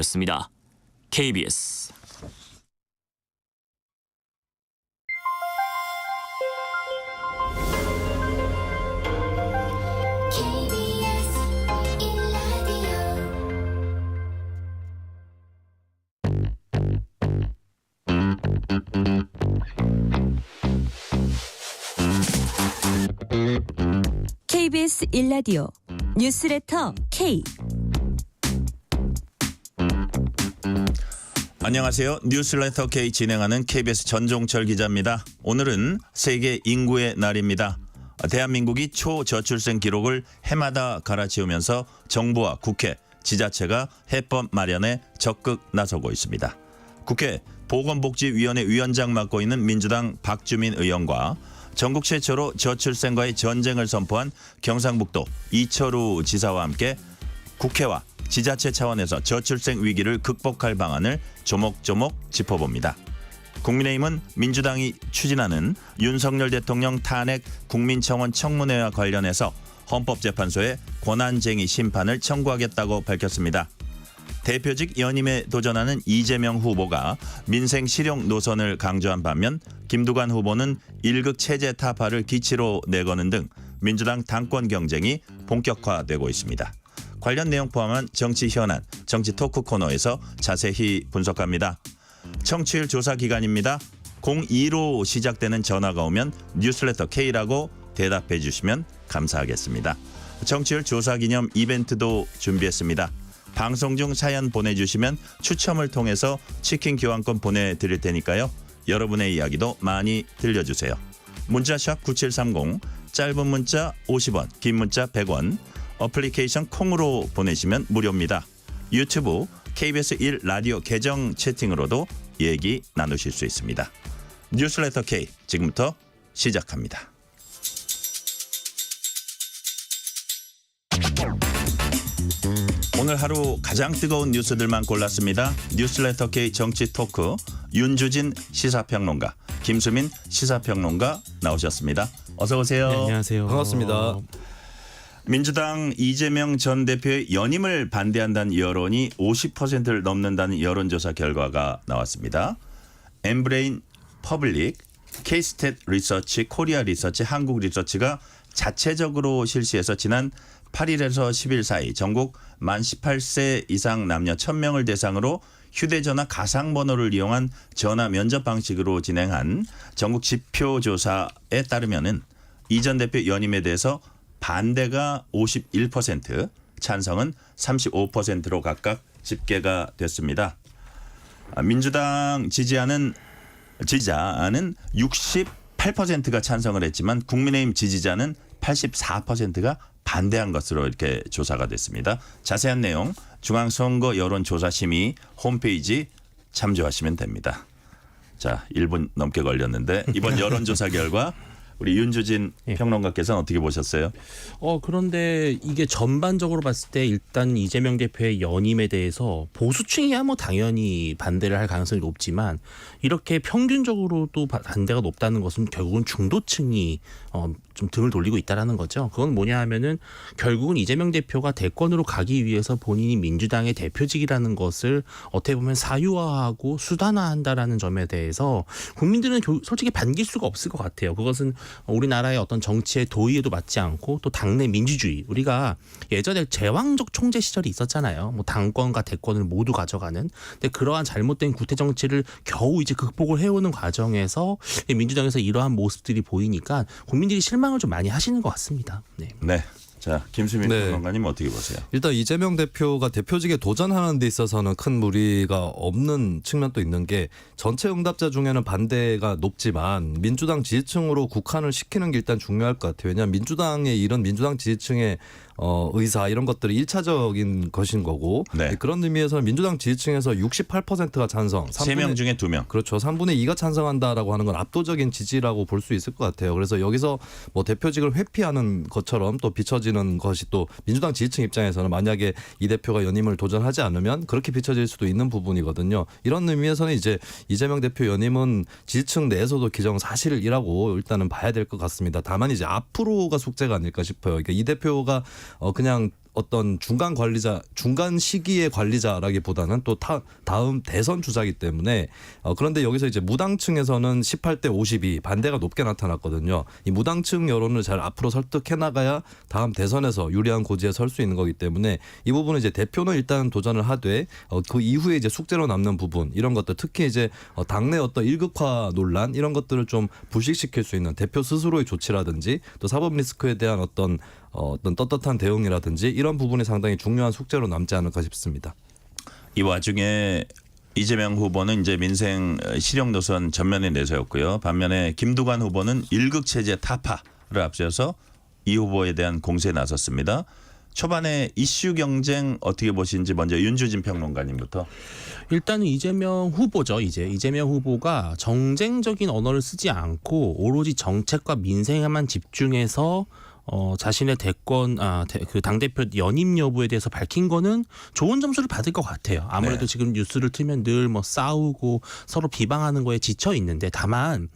였습니다. KBS KBS 1라디오 KBS 1라디오 뉴스레터 K. 안녕하세요. 뉴스레터 K 진행하는 KBS 전종철 기자입니다. 오늘은 세계 인구의 날입니다. 대한민국이 초저출생 기록을 해마다 갈아치우면서 정부와 국회, 지자체가 해법 마련에 적극 나서고 있습니다. 국회 보건복지위원회 위원장 맡고 있는 민주당 박주민 의원과 전국 최초로 저출생과의 전쟁을 선포한 경상북도 이철우 지사와 함께 국회와 지자체 차원에서 저출생 위기를 극복할 방안을 조목조목 짚어봅니다. 국민의힘은 민주당이 추진하는 윤석열 대통령 탄핵 국민청원 청문회와 관련해서 헌법재판소에 권한쟁의 심판을 청구하겠다고 밝혔습니다. 대표직 연임에 도전하는 이재명 후보가 민생 실용 노선을 강조한 반면 김두관 후보는 일극 체제 타파를 기치로 내거는 등 민주당 당권 경쟁이 본격화되고 있습니다. 관련 내용 포함한 정치 현안, 정치 토크 코너에서 자세히 분석합니다. 청취율 조사 기간입니다. 02로 시작되는 전화가 오면 뉴스레터 K라고 대답해 주시면 감사하겠습니다. 청취율 조사 기념 이벤트도 준비했습니다. 방송 중 사연 보내주시면 추첨을 통해서 치킨 교환권 보내드릴 테니까요. 여러분의 이야기도 많이 들려주세요. 문자샵 9730, 짧은 문자 50원, 긴 문자 100원, 어플리케이션 콩으로 보내시면 무료입니다. 유튜브 KBS 1라디오 계정 채팅으로도 얘기 나누실 수 있습니다. 뉴스레터 K 지금부터 시작합니다. 오늘 하루 가장 뜨거운 뉴스들만 골랐습니다. 뉴스레터 K 정치 토크 윤주진 시사평론가, 김수민 시사평론가 나오셨습니다. 어서 오세요. 네, 안녕하세요. 반갑습니다. 민주당 이재명 전 대표의 연임을 반대한다는 여론이 50%를 넘는다는 여론조사 결과가 나왔습니다. 엠브레인 퍼블릭, K스탯 리서치, 코리아 리서치, 한국 리서치가 자체적으로 실시해서 지난 8일에서 10일 사이 전국 만 18세 이상 남녀 1000명을 대상으로 휴대전화 가상번호를 이용한 전화 면접 방식으로 진행한 전국 지표조사에 따르면은 이 전 대표 연임에 대해서 반대가 51%, 찬성은 35%로 각각 집계가 됐습니다. 민주당 지지자는 68%가 찬성을 했지만 국민의힘 지지자는 84%가 반대한 것으로 이렇게 조사가 됐습니다. 자세한 내용 중앙선거 여론조사심의 홈페이지 참조하시면 됩니다. 자, 1분 넘게 걸렸는데 이번 여론조사 결과 우리 윤주진 평론가께서는 어떻게 보셨어요? 그런데 이게 전반적으로 봤을 때 일단 이재명 대표의 연임에 대해서 보수층이야 뭐 당연히 반대를 할 가능성이 높지만 이렇게 평균적으로도 반대가 높다는 것은 결국은 중도층이 좀 등을 돌리고 있다라는 거죠. 그건 뭐냐 하면은 결국은 이재명 대표가 대권으로 가기 위해서 본인이 민주당의 대표직이라는 것을 어떻게 보면 사유화하고 수단화한다라는 점에 대해서 국민들은 솔직히 반길 수가 없을 것 같아요. 그것은 우리나라의 어떤 정치의 도의에도 맞지 않고 또 당내 민주주의, 우리가 예전에 제왕적 총재 시절이 있었잖아요. 뭐 당권과 대권을 모두 가져가는. 근데 그러한 잘못된 구태 정치를 겨우 이제 극복을 해오는 과정에서 민주당에서 이러한 모습들이 보이니까 국민들이 실망을 좀 많이 하시는 것 같습니다. 네. 네. 자, 김수민 네. 평론가님 어떻게 보세요? 일단 이재명 대표가 대표직에 도전하는 데 있어서는 큰 무리가 없는 측면도 있는 게 전체 응답자 중에는 반대가 높지만 민주당 지지층으로 국한을 시키는 게 일단 중요할 것 같아요. 왜냐하면 민주당의 이런 민주당 지지층의 의사 이런 것들이 1차적인 것인 거고 네. 그런 의미에서 민주당 지지층에서 68%가 찬성. 3명 중에 2명. 그렇죠. 3분의 2가 찬성한다라고 하는 건 압도적인 지지라고 볼 수 있을 것 같아요. 그래서 여기서 뭐 대표직을 회피하는 것처럼 또 비춰지는 것이 또 민주당 지지층 입장에서는 만약에 이 대표가 연임을 도전하지 않으면 그렇게 비춰질 수도 있는 부분이거든요. 이런 의미에서는 이제 이재명 대표 연임은 지지층 내에서도 기정사실이라고 일단은 봐야 될 것 같습니다. 다만 이제 앞으로가 숙제가 아닐까 싶어요. 그러니까 이 대표가 그냥 어떤 중간 관리자, 중간 시기의 관리자라기보다는 또 다음 대선 주자이기 때문에 그런데 여기서 이제 무당층에서는 18대 52 반대가 높게 나타났거든요. 이 무당층 여론을 잘 앞으로 설득해 나가야 다음 대선에서 유리한 고지에 설 수 있는 거기 때문에 이 부분은 이제 대표는 일단 도전을 하되 그 이후에 이제 숙제로 남는 부분 이런 것들 특히 이제 당내 어떤 일극화 논란 이런 것들을 좀 불식시킬 수 있는 대표 스스로의 조치라든지 또 사법 리스크에 대한 어떤 떳떳한 대응이라든지 이런 부분이 상당히 중요한 숙제로 남지 않을까 싶습니다. 이 와중에 이재명 후보는 이제 민생 실용 노선 전면에 내세웠고요. 반면에 김두관 후보는 일극 체제 타파를 앞세워서 이 후보에 대한 공세에 나섰습니다. 초반에 이슈 경쟁 어떻게 보시는지 먼저 윤주진 평론가님부터. 일단은 이재명 후보죠. 이재명 후보가 정쟁적인 언어를 쓰지 않고 오로지 정책과 민생에만 집중해서 자신의 대권 그 당대표 연임 여부에 대해서 밝힌 거는 좋은 점수를 받을 것 같아요. 아무래도 네. 지금 뉴스를 틀면 늘 뭐 싸우고 서로 비방하는 거에 지쳐 있는데 다만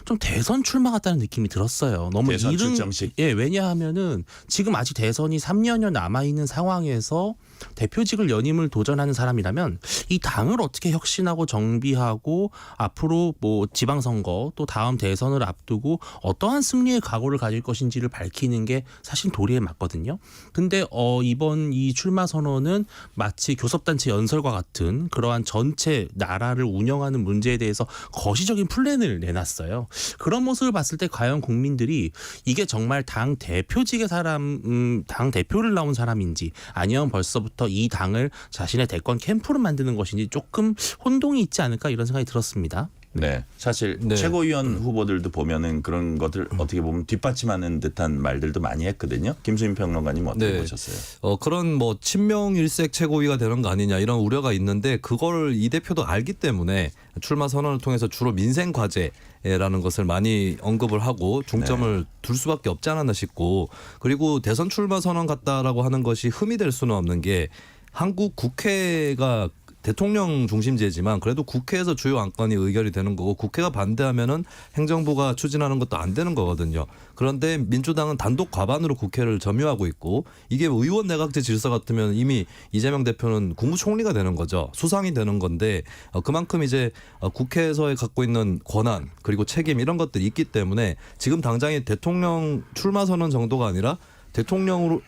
좀 대선 출마 같다는 느낌이 들었어요. 너무 대선 출정식. 예, 왜냐하면은 지금 아직 대선이 3년여 남아 있는 상황에서 대표직을 연임을 도전하는 사람이라면 이 당을 어떻게 혁신하고 정비하고 앞으로 뭐 지방선거 또 다음 대선을 앞두고 어떠한 승리의 각오를 가질 것인지를 밝히는 게 사실 도리에 맞거든요. 근데 이번 이 출마 선언은 마치 교섭단체 연설과 같은 그러한 전체 나라를 운영하는 문제에 대해서 거시적인 플랜을 내놨어요. 그런 모습을 봤을 때 과연 국민들이 이게 정말 당 대표직의 사람, 당 대표를 나온 사람인지 아니면 벌써부터 이 당을 자신의 대권 캠프로 만드는 것인지 조금 혼동이 있지 않을까 이런 생각이 들었습니다. 네, 사실 네. 최고위원 후보들도 보면은 그런 것들 어떻게 보면 뒷받침하는 듯한 말들도 많이 했거든요. 김수민 평론가님 어떻게 네. 보셨어요? 그런 뭐 친명일색 최고위가 되는 거 아니냐 이런 우려가 있는데 그걸 이 대표도 알기 때문에 출마 선언을 통해서 주로 민생 과제라는 것을 많이 언급을 하고 중점을 둘 수밖에 없지 않았나 싶고 그리고 대선 출마 선언 같다라고 하는 것이 흠이 될 수는 없는 게 한국 국회가 대통령 중심제지만 그래도 국회에서 주요 안건이 의결이 되는 거고 국회가 반대하면은 행정부가 추진하는 것도 안 되는 거거든요. 그런데 민주당은 단독 과반으로 국회를 점유하고 있고 이게 의원 내각제 질서 같으면 이미 이재명 대표는 국무총리가 되는 거죠. 수상이 되는 건데 그만큼 이제 국회에서의 갖고 있는 권한 그리고 책임 이런 것들이 있기 때문에 지금 당장의 대통령 출마 선언 정도가 아니라 대통령으로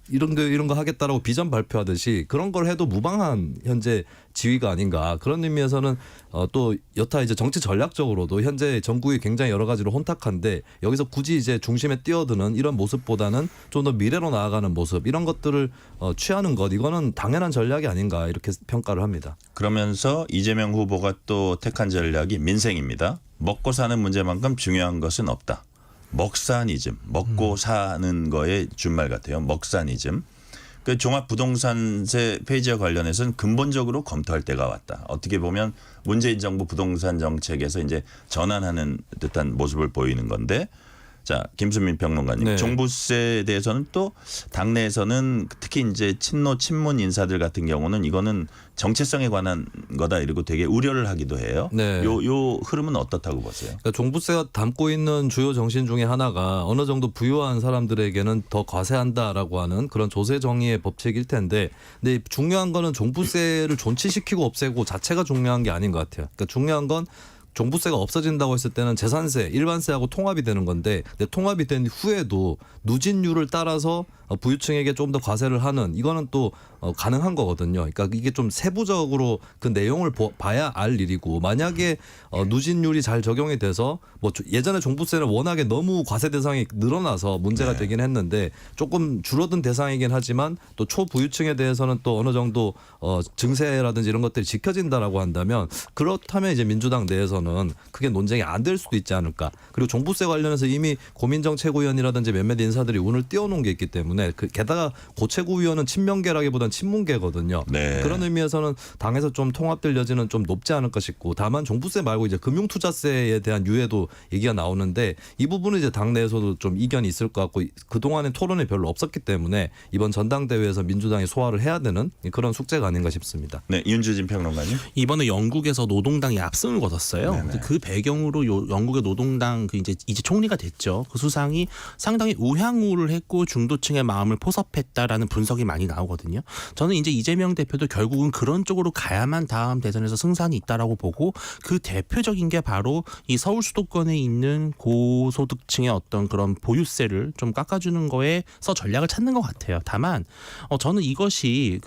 이런 거 하겠다라고 비전 발표하듯이 그런 걸 해도 무방한 현재 지위가 아닌가 그런 의미에서는 또 여타 이제 정치 전략적으로도 현재 정국이 굉장히 여러 가지로 혼탁한데 여기서 굳이 이제 중심에 뛰어드는 이런 모습보다는 좀 더 미래로 나아가는 모습 이런 것들을 취하는 것 이거는 당연한 전략이 아닌가 이렇게 평가를 합니다. 그러면서 이재명 후보가 또 택한 전략이 민생입니다. 먹고 사는 문제만큼 중요한 것은 없다. 먹사니즘, 먹고 사는 거에 준말 같아요. 먹사니즘. 그 종합부동산세 폐지와 관련해서는 근본적으로 검토할 때가 왔다. 어떻게 보면 문재인 정부 부동산 정책에서 이제 전환하는 듯한 모습을 보이는 건데, 자 김수민 평론가님, 네. 종부세에 대해서는 또 당내에서는 특히 이제 친문 인사들 같은 경우는 이거는 정체성에 관한 거다 이러고 되게 우려를 하기도 해요. 네. 요 흐름은 어떻다고 보세요? 그러니까 종부세가 담고 있는 주요 정신 중에 하나가 어느 정도 부유한 사람들에게는 더 과세한다라고 하는 그런 조세 정의의 법칙일 텐데, 근데 중요한 거는 종부세를 존치시키고 없애고 자체가 중요한 게 아닌 것 같아요. 그러니까 중요한 건 종부세가 없어진다고 했을 때는 재산세, 일반세하고 통합이 되는 건데 근데 통합이 된 후에도 누진율을 따라서 부유층에게 좀 더 과세를 하는 이거는 또 가능한 거거든요. 그러니까 이게 좀 세부적으로 그 내용을 봐야 알 일이고 만약에 누진율이 잘 적용이 돼서 뭐 예전에 종부세는 워낙에 너무 과세 대상이 늘어나서 문제가 되긴 했는데 조금 줄어든 대상이긴 하지만 또 초부유층에 대해서는 또 어느 정도 증세라든지 이런 것들이 지켜진다라고 한다면 그렇다면 이제 민주당 내에서는 크게 논쟁이 안 될 수도 있지 않을까. 그리고 종부세 관련해서 이미 고민정 최고위원이라든지 몇몇 인사들이 운을 띄워놓은 게 있기 때문에 게다가 고 최고위원은 친명계라기보다는 친문계거든요. 네. 그런 의미에서는 당에서 좀 통합될 여지는 좀 높지 않을까 싶고 다만 종부세 말고 이제 금융투자세에 대한 유예도 얘기가 나오는데 이 부분은 이제 당내에서도 좀 이견이 있을 것 같고 그동안에 토론이 별로 없었기 때문에 이번 전당대회에서 민주당이 소화를 해야 되는 그런 숙제가 아닌가 싶습니다. 네, 윤주진 평론가님. 이번에 영국에서 노동당이 압승을 거뒀어요. 네네. 그 배경으로 영국의 노동당 그 이제 총리가 됐죠. 그 수상이 상당히 우향우를 했고 중도층의 마음을 포섭했다라는 분석이 많이 나오거든요. 저는 이제 이재명 대표도 결국은 그런 쪽으로 가야만 다음 대선에서 승산이 있다라고 보고 그 대표적인 게 바로 이 서울 수도권에 있는 고소득층의 어떤 그런 보유세를 좀 깎아주는 거에서 전략을 찾는 것 같아요. 다만 저는 이것이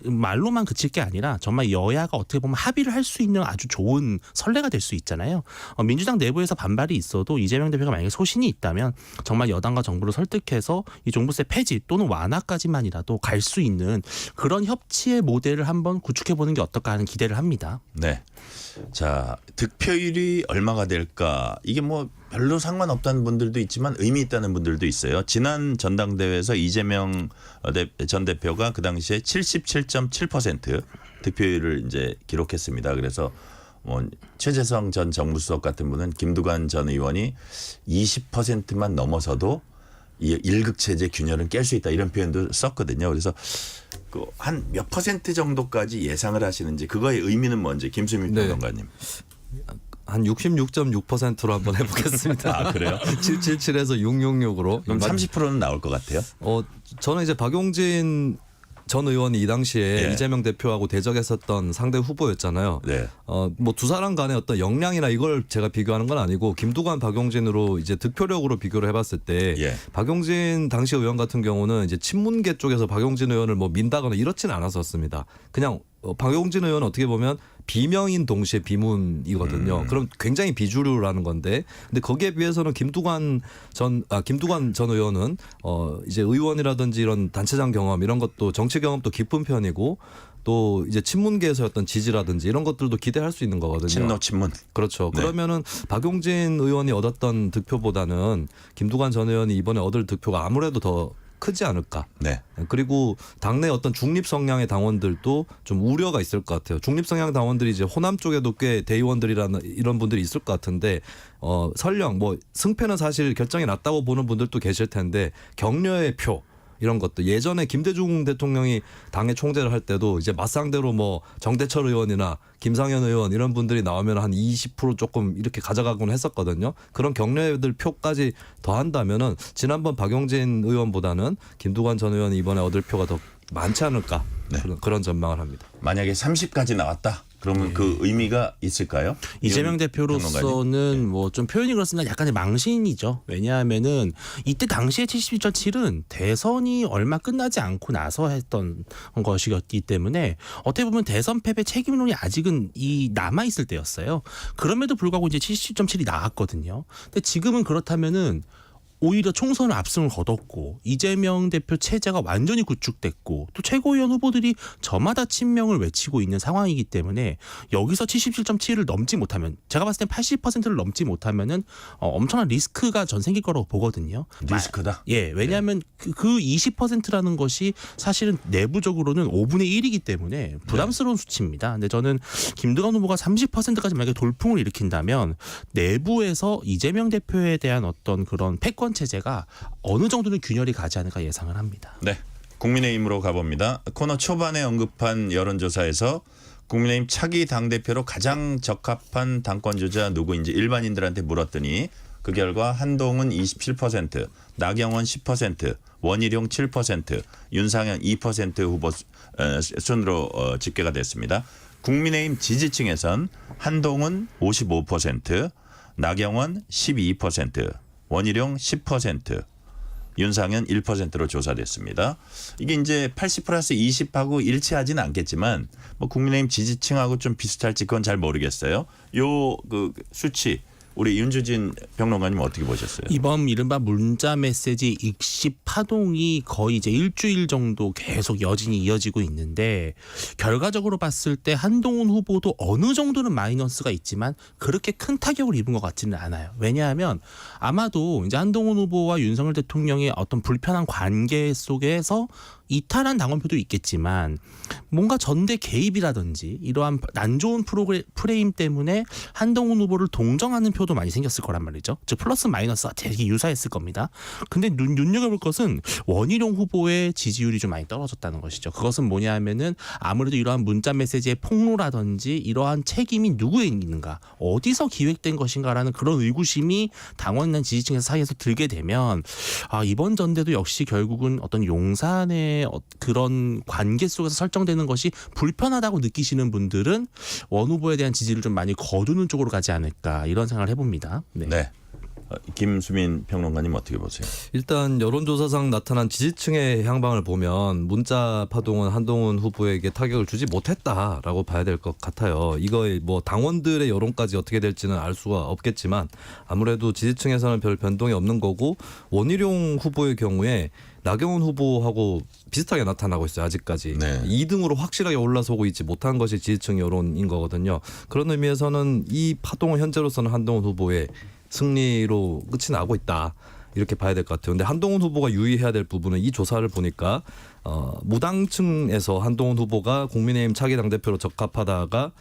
말로만 그칠 게 아니라 정말 여야가 어떻게 보면 합의를 할 수 있는 아주 좋은 선례가 될 수 있잖아요. 민주당 내부에서 반발이 있어도 이재명 대표가 만약에 소신이 있다면 정말 여당과 정부를 설득해서 이 종부세 폐지 또는 완화까지만이라도 갈 수 있는 그런 협치의 모델을 한번 구축해보는 게 어떨까 하는 기대를 합니다. 네. 자, 득표율이 얼마가 될까? 이게 뭐 별로 상관없다는 분들도 있지만 의미 있다는 분들도 있어요. 지난 전당대회에서 이재명 전 대표가 그 당시에 77.7% 득표율을 이제 기록했습니다. 그래서 뭐 최재성 전 정무수석 같은 분은 김두관 전 의원이 20%만 넘어서도 이 일극 체제 균열은 깰 수 있다 이런 표현도 썼거든요. 그래서 그 한 몇 퍼센트 정도까지 예상을 하시는지 그거의 의미는 뭔지 김수민 네. 평론가님. 한 66.6%로 한번 해보겠습니다. 아, 그래요? 777에서 666으로. 그럼 30%는 나올 것 같아요. 저는 이제 박용진 전 의원이 이 당시에 네. 이재명 대표하고 대적했었던 상대 후보였잖아요. 네. 뭐 두 사람 간의 어떤 역량이나 이걸 제가 비교하는 건 아니고 김두관 박용진으로 이제 득표력으로 비교를 해봤을 때 예. 박용진 당시 의원 같은 경우는 이제 친문계 쪽에서 박용진 의원을 뭐 민다거나 이렇지는 않았었습니다. 그냥 박용진 의원은 어떻게 보면 비명인 동시에 비문이거든요. 그럼 굉장히 비주류라는 건데, 근데 거기에 비해서는 김두관 전 의원은 이제 의원이라든지 이런 단체장 경험 이런 것도 정치 경험도 깊은 편이고 또 이제 친문계에서 어떤 지지라든지 이런 것들도 기대할 수 있는 거거든요. 친문. 그렇죠. 네. 그러면은 박용진 의원이 얻었던 득표보다는 김두관 전 의원이 이번에 얻을 득표가 아무래도 더 크지 않을까. 네. 그리고 당내 어떤 중립 성향의 당원들도 좀 우려가 있을 것 같아요. 중립 성향 당원들이 이제 호남 쪽에도 꽤 대의원들이라는 이런 분들이 있을 것 같은데 설령 뭐 승패는 사실 결정이 났다고 보는 분들도 계실 텐데 격려의 표 이런 것도 예전에 김대중 대통령이 당의 총재를 할 때도 이제 맞상대로 뭐 정대철 의원이나 김상현 의원 이런 분들이 나오면 한 20% 조금 이렇게 가져가곤 했었거든요. 그런 격려들 표까지 더한다면은 지난번 박용진 의원보다는 김두관 전 의원이 이번에 얻을 표가 더 많지 않을까 네. 그런 전망을 합니다. 만약에 30까지 나왔다. 그러면 그 의미가 있을까요? 이재명 평론가님? 대표로서는 뭐 좀 표현이 그렇습니다. 약간의 망신이죠. 왜냐하면은 이때 당시에 72.7은 대선이 얼마 끝나지 않고 나서 했던 것이었기 때문에 어떻게 보면 대선 패배 책임론이 아직은 남아 있을 때였어요. 그럼에도 불구하고 이제 70.7이 나왔거든요. 근데 지금은 그렇다면은 오히려 총선을 압승을 거뒀고 이재명 대표 체제가 완전히 구축됐고 또 최고위원 후보들이 저마다 친명을 외치고 있는 상황이기 때문에 여기서 77.7을 넘지 못하면 제가 봤을 땐 80%를 넘지 못하면은 엄청난 리스크가 전 생길 거라고 보거든요. 리스크다. 예, 왜냐하면 그 20%라는 것이 사실은 내부적으로는 5분의 1이기 때문에 부담스러운 수치입니다. 근데 저는 김두관 후보가 30%까지 만약에 돌풍을 일으킨다면 내부에서 이재명 대표에 대한 어떤 그런 패권 체제가 어느 정도는 균열이 가지 않을까 예상을 합니다. 네. 국민의힘으로 가봅니다. 코너 초반에 언급한 여론조사에서 국민의힘 차기 당대표로 가장 적합한 당권주자 누구인지 일반인들한테 물었더니 그 결과 한동훈 27%, 나경원 10%, 원희룡 7%, 윤상현 2% 후보 순으로 집계가 됐습니다. 국민의힘 지지층에선 한동훈 55%, 나경원 12%, 원희룡 10%, 윤상현 1%로 조사됐습니다. 이게 이제 80+20하고 일치하지는 않겠지만 뭐 국민의힘 지지층하고 좀 비슷할지 그건 잘 모르겠어요. 요 그 수치 우리 윤주진 평론가님 어떻게 보셨어요? 이번 이른바 문자 메시지 익십 파동이 거의 이제 일주일 정도 계속 여진이 이어지고 있는데 결과적으로 봤을 때 한동훈 후보도 어느 정도는 마이너스가 있지만 그렇게 큰 타격을 입은 것 같지는 않아요. 왜냐하면 아마도 이제 한동훈 후보와 윤석열 대통령의 어떤 불편한 관계 속에서 이탈한 당원표도 있겠지만 뭔가 전대 개입이라든지 이러한 안 좋은 프레임 때문에 한동훈 후보를 동정하는 표도 많이 생겼을 거란 말이죠. 즉 플러스 마이너스가 되게 유사했을 겁니다. 근데 눈여겨볼 것은 원희룡 후보의 지지율이 좀 많이 떨어졌다는 것이죠. 그것은 뭐냐 하면은 아무래도 이러한 문자 메시지의 폭로라든지 이러한 책임이 누구에 있는가, 어디서 기획된 것인가라는 그런 의구심이 당원이나 지지층 사이에서 들게 되면 이번 전대도 역시 결국은 어떤 용산의 그런 관계 속에서 설정되는 것이 불편하다고 느끼시는 분들은 원 후보에 대한 지지를 좀 많이 거두는 쪽으로 가지 않을까 이런 생각을 해봅니다. 네. 네. 김수민 평론가님 어떻게 보세요? 일단 여론조사상 나타난 지지층의 향방을 보면 문자 파동은 한동훈 후보에게 타격을 주지 못했다라고 봐야 될 것 같아요. 이거에 뭐 당원들의 여론까지 어떻게 될지는 알 수가 없겠지만 아무래도 지지층에서는 별 변동이 없는 거고 원희룡 후보의 경우에 나경원 후보하고 비슷하게 나타나고 있어요. 아직까지. 네. 2등으로 확실하게 올라서고 있지 못한 것이 지지층 여론인 거거든요. 그런 의미에서는 이 파동은 현재로서는 한동훈 후보의 승리로 끝이 나고 있다. 이렇게 봐야 될 것 같아요. 근데 한동훈 후보가 유의해야 될 부분은 이 조사를 보니까 무당층에서 한동훈 후보가 국민의힘 차기 당대표로 적합하다가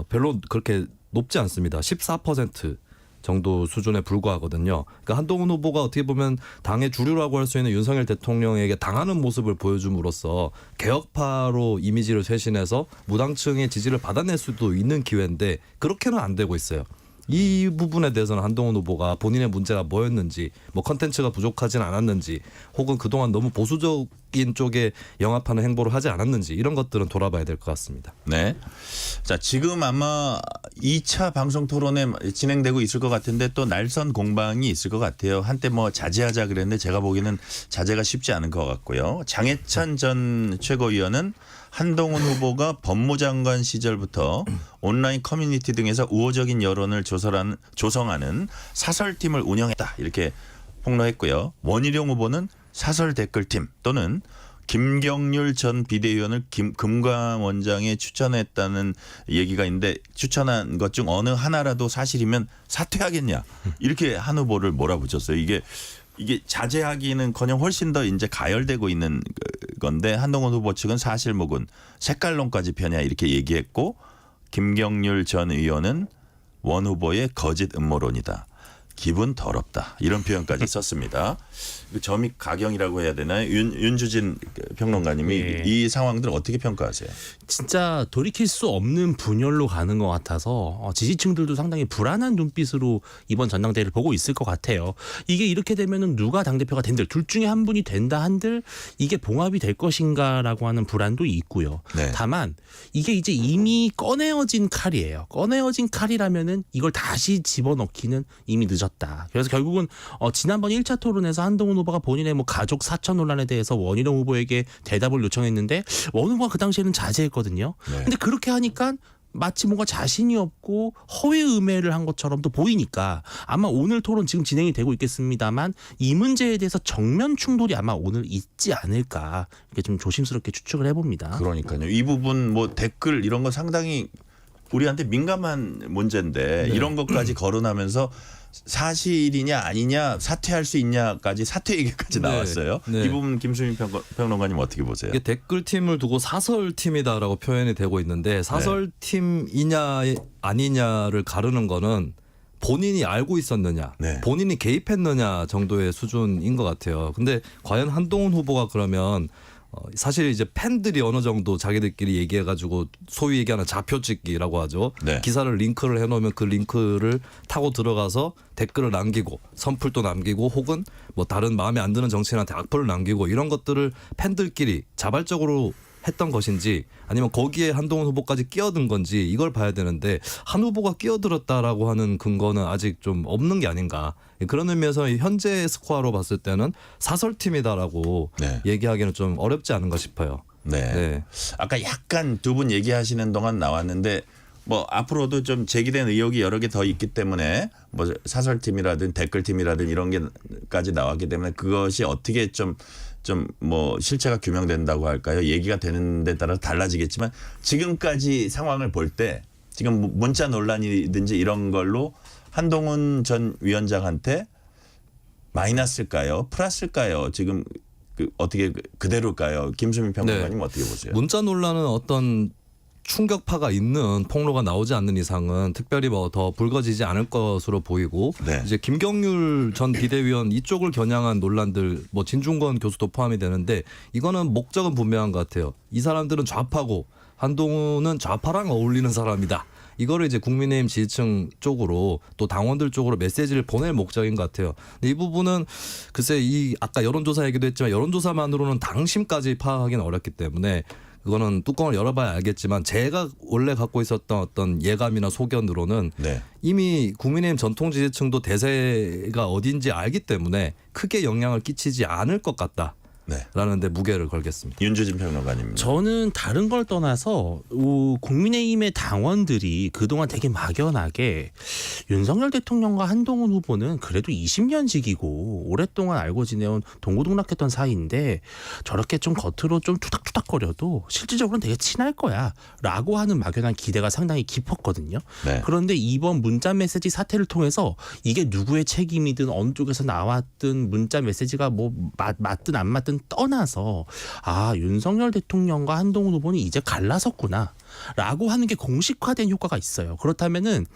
별로 그렇게 높지 않습니다. 14% 정도 수준에 불과하거든요. 그러니까 한동훈 후보가 어떻게 보면 당의 주류라고 할 수 있는 윤석열 대통령에게 당하는 모습을 보여줌으로써 개혁파로 이미지를 쇄신해서 무당층의 지지를 받아낼 수도 있는 기회인데 그렇게는 안 되고 있어요. 이 부분에 대해서는 한동훈 후보가 본인의 문제가 뭐였는지, 뭐 컨텐츠가 부족하진 않았는지, 혹은 그동안 너무 보수적인 쪽에 영합하는 행보를 하지 않았는지 이런 것들은 돌아봐야 될 것 같습니다. 네. 자, 지금 아마 2차 방송 토론회 진행되고 있을 것 같은데 또 날선 공방이 있을 것 같아요. 한때 뭐 자제하자 그랬는데 제가 보기에는 자제가 쉽지 않은 것 같고요. 장해찬 전 최고위원은 한동훈 후보가 법무장관 시절부터 온라인 커뮤니티 등에서 우호적인 여론을 조성하는 사설팀을 운영했다 이렇게 폭로했고요. 원희룡 후보는 사설 댓글팀 또는 김경률 전 비대위원을 금감원장에 추천했다는 얘기가 있는데 추천한 것 중 어느 하나라도 사실이면 사퇴하겠냐 이렇게 한 후보를 몰아붙였어요. 이게 자제하기는커녕 훨씬 더 이제 가열되고 있는 건데 한동훈 후보 측은 사실무근 색깔론까지 펴냐 이렇게 얘기했고 김경률 전 의원은 원 후보의 거짓 음모론이다. 기분 더럽다. 이런 표현까지 썼습니다. 점입 가경이라고 해야 되나요? 윤주진 평론가님이 네. 이 상황들 어떻게 평가하세요? 진짜 돌이킬 수 없는 분열로 가는 것 같아서 지지층들도 상당히 불안한 눈빛으로 이번 전당대회를 보고 있을 것 같아요. 이게 이렇게 되면은 누가 당대표가 된들 둘 중에 한 분이 된다 한들 이게 봉합이 될 것인가라고 하는 불안도 있고요. 네. 다만 이게 이제 이미 꺼내어진 칼이에요. 꺼내어진 칼이라면은 이걸 다시 집어넣기는 이미 늦었다. 그래서 결국은 지난번 1차 토론에서 한동훈 후보가 본인의 뭐 가족 사천 논란에 대해서 원희룡 후보에게 대답을 요청했는데 원 후보가 그 당시에는 자제했거든요. 네. 근데 그렇게 하니까 마치 뭔가 자신이 없고 허위 음해를 한 것처럼 또 보이니까 아마 오늘 토론 지금 진행이 되고 있겠습니다만 이 문제에 대해서 정면 충돌이 아마 오늘 있지 않을까 이렇게 좀 조심스럽게 추측을 해봅니다. 그러니까요. 이 부분 뭐 댓글 이런 거 상당히 우리한테 민감한 문제인데 네. 이런 것까지 거론하면서 사실이냐 아니냐 사퇴할 수 있냐까지 사퇴 얘기까지 네. 나왔어요. 네. 이 부분 김수민 평론가님 어떻게 보세요? 이게 댓글팀을 두고 사설팀이다라고 표현이 되고 있는데 사설팀이냐 아니냐를 가르는 거는 본인이 알고 있었느냐, 네. 본인이 개입했느냐 정도의 수준인 것 같아요. 근데 과연 한동훈 후보가 그러면 사실 이제 팬들이 어느 정도 자기들끼리 얘기해가지고 소위 얘기하는 좌표 찍기라고 하죠. 네. 기사를 링크를 해놓으면 그 링크를 타고 들어가서 댓글을 남기고 선풀도 남기고 혹은 뭐 다른 마음에 안 드는 정치인한테 악플을 남기고 이런 것들을 팬들끼리 자발적으로 했던 것인지 아니면 거기에 한동훈 후보까지 끼어든 건지 이걸 봐야 되는데 한 후보가 끼어들었다라고 하는 근거는 아직 좀 없는 게 아닌가. 그런 의미에서 현재 스코어로 봤을 때는 사설팀이다라고 네. 얘기하기는 좀 어렵지 않은가 싶어요. 네. 네. 아까 약간 두 분 얘기하시는 동안 나왔는데 뭐 앞으로도 좀 제기된 의혹이 여러 개 더 있기 때문에 뭐 사설팀이라든 댓글팀이라든 이런 게까지 나왔기 때문에 그것이 어떻게 좀 뭐 실체가 규명된다고 할까요? 얘기가 되는 데 따라 달라지겠지만 지금까지 상황을 볼 때 지금 문자 논란이든지 이런 걸로 한동훈 전 위원장한테 마이너스일까요? 플러스일까요? 지금 어떻게 그대로일까요? 김수민 평론가님 네. 어떻게 보세요? 문자 논란은 어떤 충격파가 있는 폭로가 나오지 않는 이상은 특별히 뭐 더 불거지지 않을 것으로 보이고 네. 이제 김경률 전 비대위원 이쪽을 겨냥한 논란들 뭐 진중권 교수도 포함이 되는데 이거는 목적은 분명한 것 같아요. 이 사람들은 좌파고 한동훈은 좌파랑 어울리는 사람이다. 이거를 이제 국민의힘 지지층 쪽으로 또 당원들 쪽으로 메시지를 보낼 목적인 것 같아요. 근데 이 부분은 글쎄 이 아까 여론조사 얘기도 했지만 여론조사만으로는 당심까지 파악하기는 어렵기 때문에 그거는 뚜껑을 열어봐야 알겠지만 제가 원래 갖고 있었던 어떤 예감이나 소견으로는 네. 이미 국민의힘 전통 지지층도 대세가 어딘지 알기 때문에 크게 영향을 끼치지 않을 것 같다. 네. 라는 데 무게를 걸겠습니다. 윤주진 평론가님입니다. 저는 다른 걸 떠나서 국민의힘의 당원들이 그동안 되게 막연하게 윤석열 대통령과 한동훈 후보는 그래도 20년직이고 오랫동안 알고 지내온 동고동락했던 사이인데 저렇게 좀 겉으로 좀 투닥투닥거려도 실질적으로는 되게 친할 거야 라고 하는 막연한 기대가 상당히 깊었거든요. 네. 그런데 이번 문자 메시지 사태를 통해서 이게 누구의 책임이든 어느 쪽에서 나왔든 문자 메시지가 뭐 맞든 안 맞든 떠나서 윤석열 대통령과 한동훈 후보는 이제 갈라섰구나 라고 하는 게 공식화된 효과가 있어요. 그렇다면은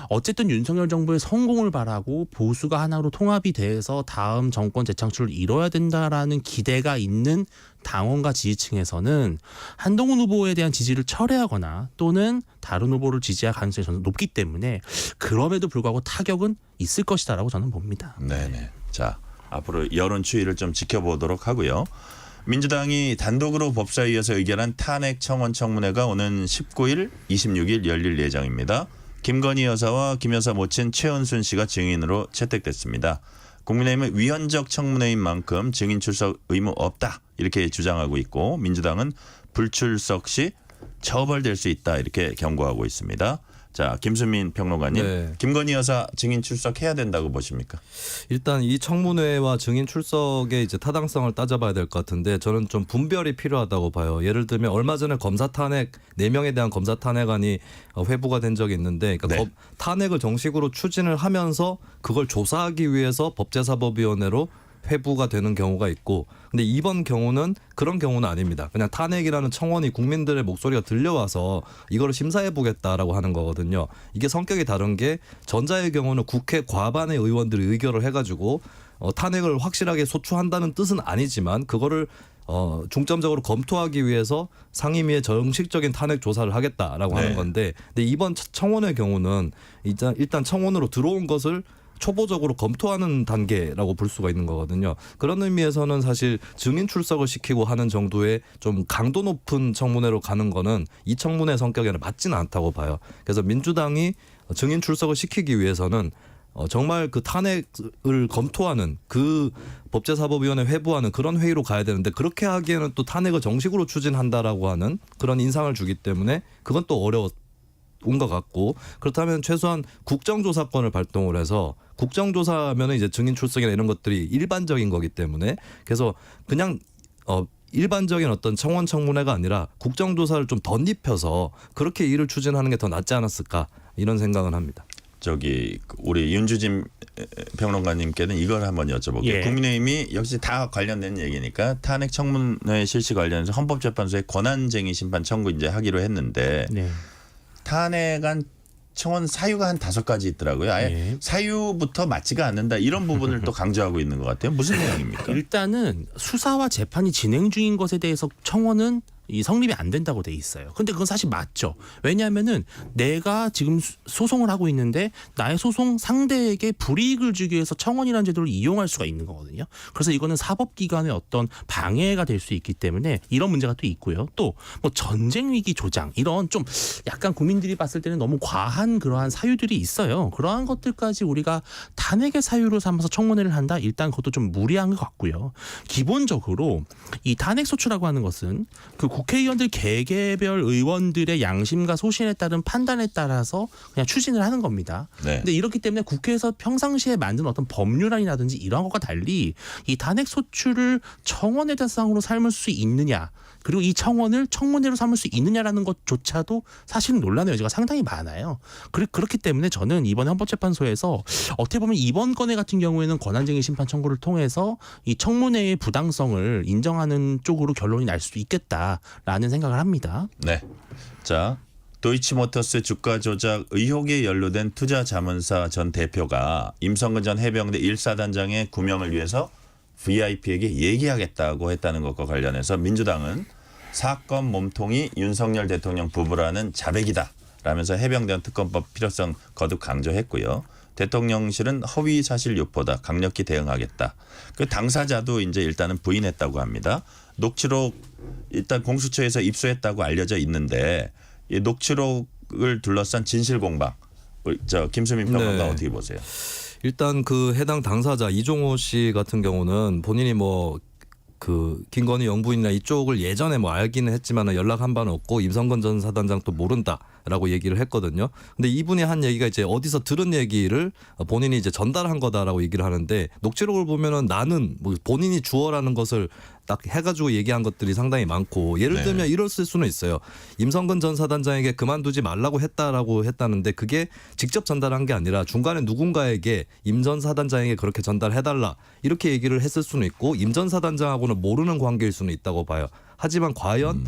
어쨌든 윤석열 정부의 성공을 바라고 보수가 하나로 통합이 돼서 다음 정권 재창출을 이뤄야 된다라는 기대가 있는 당원과 지지층에서는 한동훈 후보에 대한 지지를 철회하거나 또는 다른 후보를 지지할 가능성이 저는 높기 때문에 그럼에도 불구하고 타격은 있을 것이다라고 저는 봅니다. 네네. 자, 앞으로 여론 추이를 좀 지켜보도록 하고요. 민주당이 단독으로 법사위에서 의결한 탄핵 청원 청문회가 오는 19일, 26일 열릴 예정입니다. 김건희 여사와 김 여사 모친 최은순 씨가 증인으로 채택됐습니다. 국민의힘은 위헌적 청문회인 만큼 증인 출석 의무 없다 이렇게 주장하고 있고 민주당은 불출석 시 처벌될 수 있다 이렇게 경고하고 있습니다. 자, 김수민 평론가님, 네. 김건희 여사 증인 출석해야 된다고 보십니까? 일단 이 청문회와 증인 출석의 이제 타당성을 따져봐야 될 것 같은데 저는 좀 분별이 필요하다고 봐요. 예를 들면 얼마 전에 검사 탄핵 4명에 대한 검사 탄핵안이 회부가 된 적이 있는데 그러니까 네. 탄핵을 정식으로 추진을 하면서 그걸 조사하기 위해서 법제사법위원회로 회부가 되는 경우가 있고 근데 이번 경우는 그런 경우는 아닙니다. 그냥 탄핵이라는 청원이 국민들의 목소리가 들려와서 이거를 심사해 보겠다라고 하는 거거든요. 이게 성격이 다른 게 전자의 경우는 국회 과반의 의원들이 의결을 해가지고 탄핵을 확실하게 소추한다는 뜻은 아니지만 그거를 중점적으로 검토하기 위해서 상임위의 정식적인 탄핵 조사를 하겠다라고 네. 하는 건데 근데 이번 청원의 경우는 일단 청원으로 들어온 것을 초보적으로 검토하는 단계라고 볼 수가 있는 거거든요. 그런 의미에서는 사실 증인 출석을 시키고 하는 정도의 좀 강도 높은 청문회로 가는 거는 이 청문회 성격에는 맞지는 않다고 봐요. 그래서 민주당이 증인 출석을 시키기 위해서는 정말 그 탄핵을 검토하는 그 법제사법위원회 회부하는 그런 회의로 가야 되는데 그렇게 하기에는 또 탄핵을 정식으로 추진한다라고 하는 그런 인상을 주기 때문에 그건 또 어려운 것 같고 그렇다면 최소한 국정조사권을 발동을 해서 국정조사하면 이제 증인 출석이나 이런 것들이 일반적인 거기 때문에 그래서 그냥 일반적인 어떤 청원 청문회가 아니라 국정조사를 좀 덧입혀서 그렇게 일을 추진하는 게 더 낫지 않았을까 이런 생각은 합니다. 저기 우리 윤주진 평론가님께는 이걸 한번 여쭤볼게요. 예. 국민의힘이 역시 다 관련된 얘기니까 탄핵 청문회 실시 관련해서 헌법재판소에 권한쟁의 심판 청구 이제 하기로 했는데 네. 탄핵안 청원 사유가 한 5가지 있더라고요. 아예 네. 사유부터 맞지가 않는다 이런 부분을 또 강조하고 있는 것 같아요. 무슨 내용입니까? 일단은 수사와 재판이 진행 중인 것에 대해서 청원은 이 성립이 안 된다고 돼 있어요. 근데 그건 사실 맞죠. 왜냐하면은 내가 지금 소송을 하고 있는데 나의 소송 상대에게 불이익을 주기 위해서 청원이라는 제도를 이용할 수가 있는 거거든요. 그래서 이거는 사법기관의 어떤 방해가 될 수 있기 때문에 이런 문제가 또 있고요. 또 뭐 전쟁 위기 조장 이런 좀 약간 국민들이 봤을 때는 너무 과한 그러한 사유들이 있어요. 그러한 것들까지 우리가 탄핵의 사유로 삼아서 청문회를 한다. 일단 그것도 좀 무리한 것 같고요. 기본적으로 이 탄핵 소추라고 하는 것은 그 국회의원들 개개별 의원들의 양심과 소신에 따른 판단에 따라서 그냥 추진을 하는 겁니다. 네. 근데 이렇기 때문에 국회에서 평상시에 만든 어떤 법률안이라든지 이런 것과 달리 이 탄핵 소추를 청원의 대상으로 삼을 수 있느냐, 그리고 이 청원을 청문회로 삼을 수 있느냐라는 것조차도 사실은 논란의 여지가 상당히 많아요. 그렇기 때문에 저는 이번 헌법재판소에서 어떻게 보면 이번 건의 같은 경우에는 권한쟁의 심판 청구를 통해서 이 청문회의 부당성을 인정하는 쪽으로 결론이 날 수도 있겠다라는 생각을 합니다. 네. 자, 도이치모터스 주가 조작 의혹에 연루된 투자자문사 전 대표가 임성근 전 해병대 1사단장의 구명을 위해서 VIP에게 얘기하겠다고 했다는 것과 관련해서 민주당은 사건 몸통이 윤석열 대통령 부부라는 자백이다 라면서 해병대원 특검법 필요성 거듭 강조했고요. 대통령실은 허위 사실 유포다, 강력히 대응하겠다. 그 당사자도 이제 일단은 부인했다고 합니다. 녹취록 일단 공수처에서 입수했다고 알려져 있는데 이 녹취록을 둘러싼 진실 공방, 저 김수민 평론가 네. 어떻게 보세요? 일단 그 해당 당사자 이종호 씨 같은 경우는 본인이 뭐 그 김건희 영부인이나 이쪽을 예전에 뭐 알기는 했지만 연락한 바는 없고 임성근 전 사단장도 모른다라고 얘기를 했거든요. 근데 이분이 한 얘기가 이제 어디서 들은 얘기를 본인이 이제 전달한 거다라고 얘기를 하는데 녹취록을 보면은 나는 뭐 본인이 주어라는 것을 딱 해가지고 얘기한 것들이 상당히 많고 예를 네. 들면 이럴 수는 있어요. 임성근 전 사단장에게 그만두지 말라고 했다라고 했다는데 그게 직접 전달한 게 아니라 중간에 누군가에게 임 전 사단장에게 그렇게 전달해달라 이렇게 얘기를 했을 수는 있고 임 전 사단장하고는 모르는 관계일 수는 있다고 봐요. 하지만 과연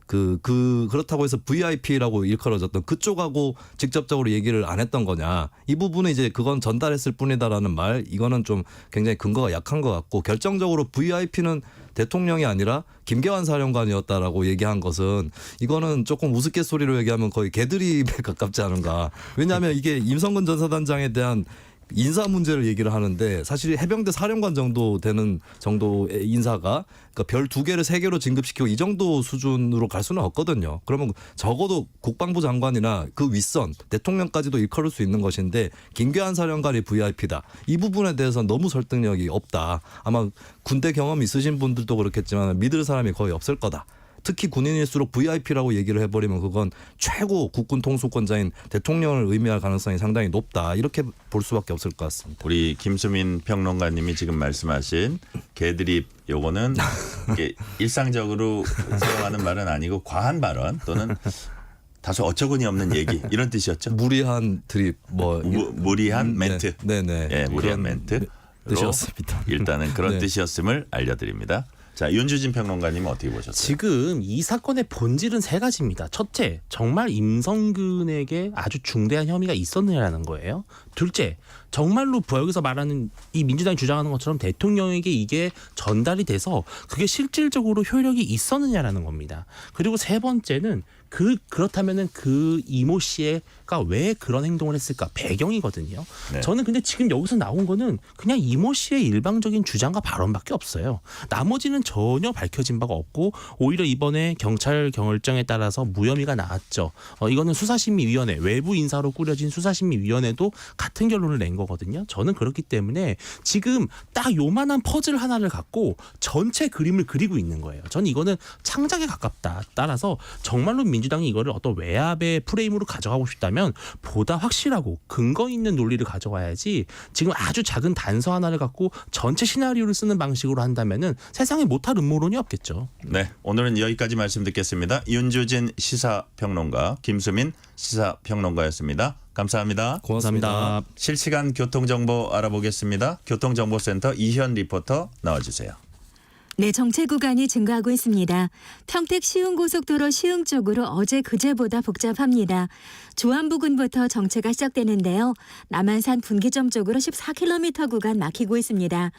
그렇다고 해서 VIP라고 일컬어졌던 그쪽하고 직접적으로 얘기를 안 했던 거냐. 이 부분은 이제 그건 전달했을 뿐이다라는 말, 이거는 좀 굉장히 근거가 약한 것 같고 결정적으로 VIP는 대통령이 아니라 김계환 사령관이었다라고 얘기한 것은 이거는 조금 우스갯소리로 얘기하면 거의 개드립에 가깝지 않은가. 왜냐하면 이게 임성근 전 사단장에 대한 인사 문제를 얘기를 하는데 사실 해병대 사령관 정도 되는 정도의 인사가 그러니까 별 2개를 3개로 진급시키고 이 정도 수준으로 갈 수는 없거든요. 그러면 적어도 국방부 장관이나 그 윗선 대통령까지도 일컬을 수 있는 것인데 김계환 사령관이 VIP다. 이 부분에 대해서는 너무 설득력이 없다. 아마 군대 경험 있으신 분들도 그렇겠지만 믿을 사람이 거의 없을 거다. 특히 군인일수록 VIP라고 얘기를 해버리면 그건 최고 국군 통수권자인 대통령을 의미할 가능성이 상당히 높다. 이렇게 볼 수밖에 없을 것 같습니다. 우리 김수민 평론가님이 지금 말씀하신 개드립 요거는 이게 일상적으로 사용하는 말은 아니고 과한 발언 또는 다소 어처구니 없는 얘기 이런 뜻이었죠. 무리한 드립 무리한 멘트. 네네. 예, 무리한 그런 멘트. 뜻이었습니다. 일단은 그런 네. 뜻이었음을 알려드립니다. 자, 윤주진 평론가님은 어떻게 보셨어요? 지금 이 사건의 본질은 3가지입니다. 첫째, 정말 임성근에게 아주 중대한 혐의가 있었느냐라는 거예요. 둘째, 정말로 여기서 말하는 이 민주당이 주장하는 것처럼 대통령에게 이게 전달이 돼서 그게 실질적으로 효력이 있었느냐라는 겁니다. 그리고 3번째는 그렇다면은 그 이모 씨가 왜 그런 행동을 했을까 배경이거든요. 네. 저는 근데 지금 여기서 나온 거는 그냥 이모 씨의 일방적인 주장과 발언밖에 없어요. 나머지는 전혀 밝혀진 바가 없고 오히려 이번에 경찰 결정에 따라서 무혐의가 나왔죠. 이거는 수사심의위원회 외부 인사로 꾸려진 수사심의위원회도 같은 결론을 낸 거거든요. 저는 그렇기 때문에 지금 딱 요만한 퍼즐 하나를 갖고 전체 그림을 그리고 있는 거예요. 저는 이거는 창작에 가깝다. 따라서 정말로 민주당이 이거를 어떤 외압의 프레임으로 가져가고 싶다면 보다 확실하고 근거 있는 논리를 가져와야지 지금 아주 작은 단서 하나를 갖고 전체 시나리오를 쓰는 방식으로 한다면은 세상에 못할 음모론이 없겠죠. 네, 오늘은 여기까지 말씀 듣겠습니다. 윤주진 시사평론가, 김수민 시사평론가였습니다. 감사합니다. 고맙습니다. 실시간 교통정보 알아보겠습니다. 교통정보센터 이현 리포터 나와주세요. 네, 정체 구간이 증가하고 있습니다. 평택 시흥고속도로 시흥 쪽으로 어제 그제보다 복잡합니다. 조암 부근부터 정체가 시작되는데요. 남한산 분기점 쪽으로 14km 구간 막히고 있습니다.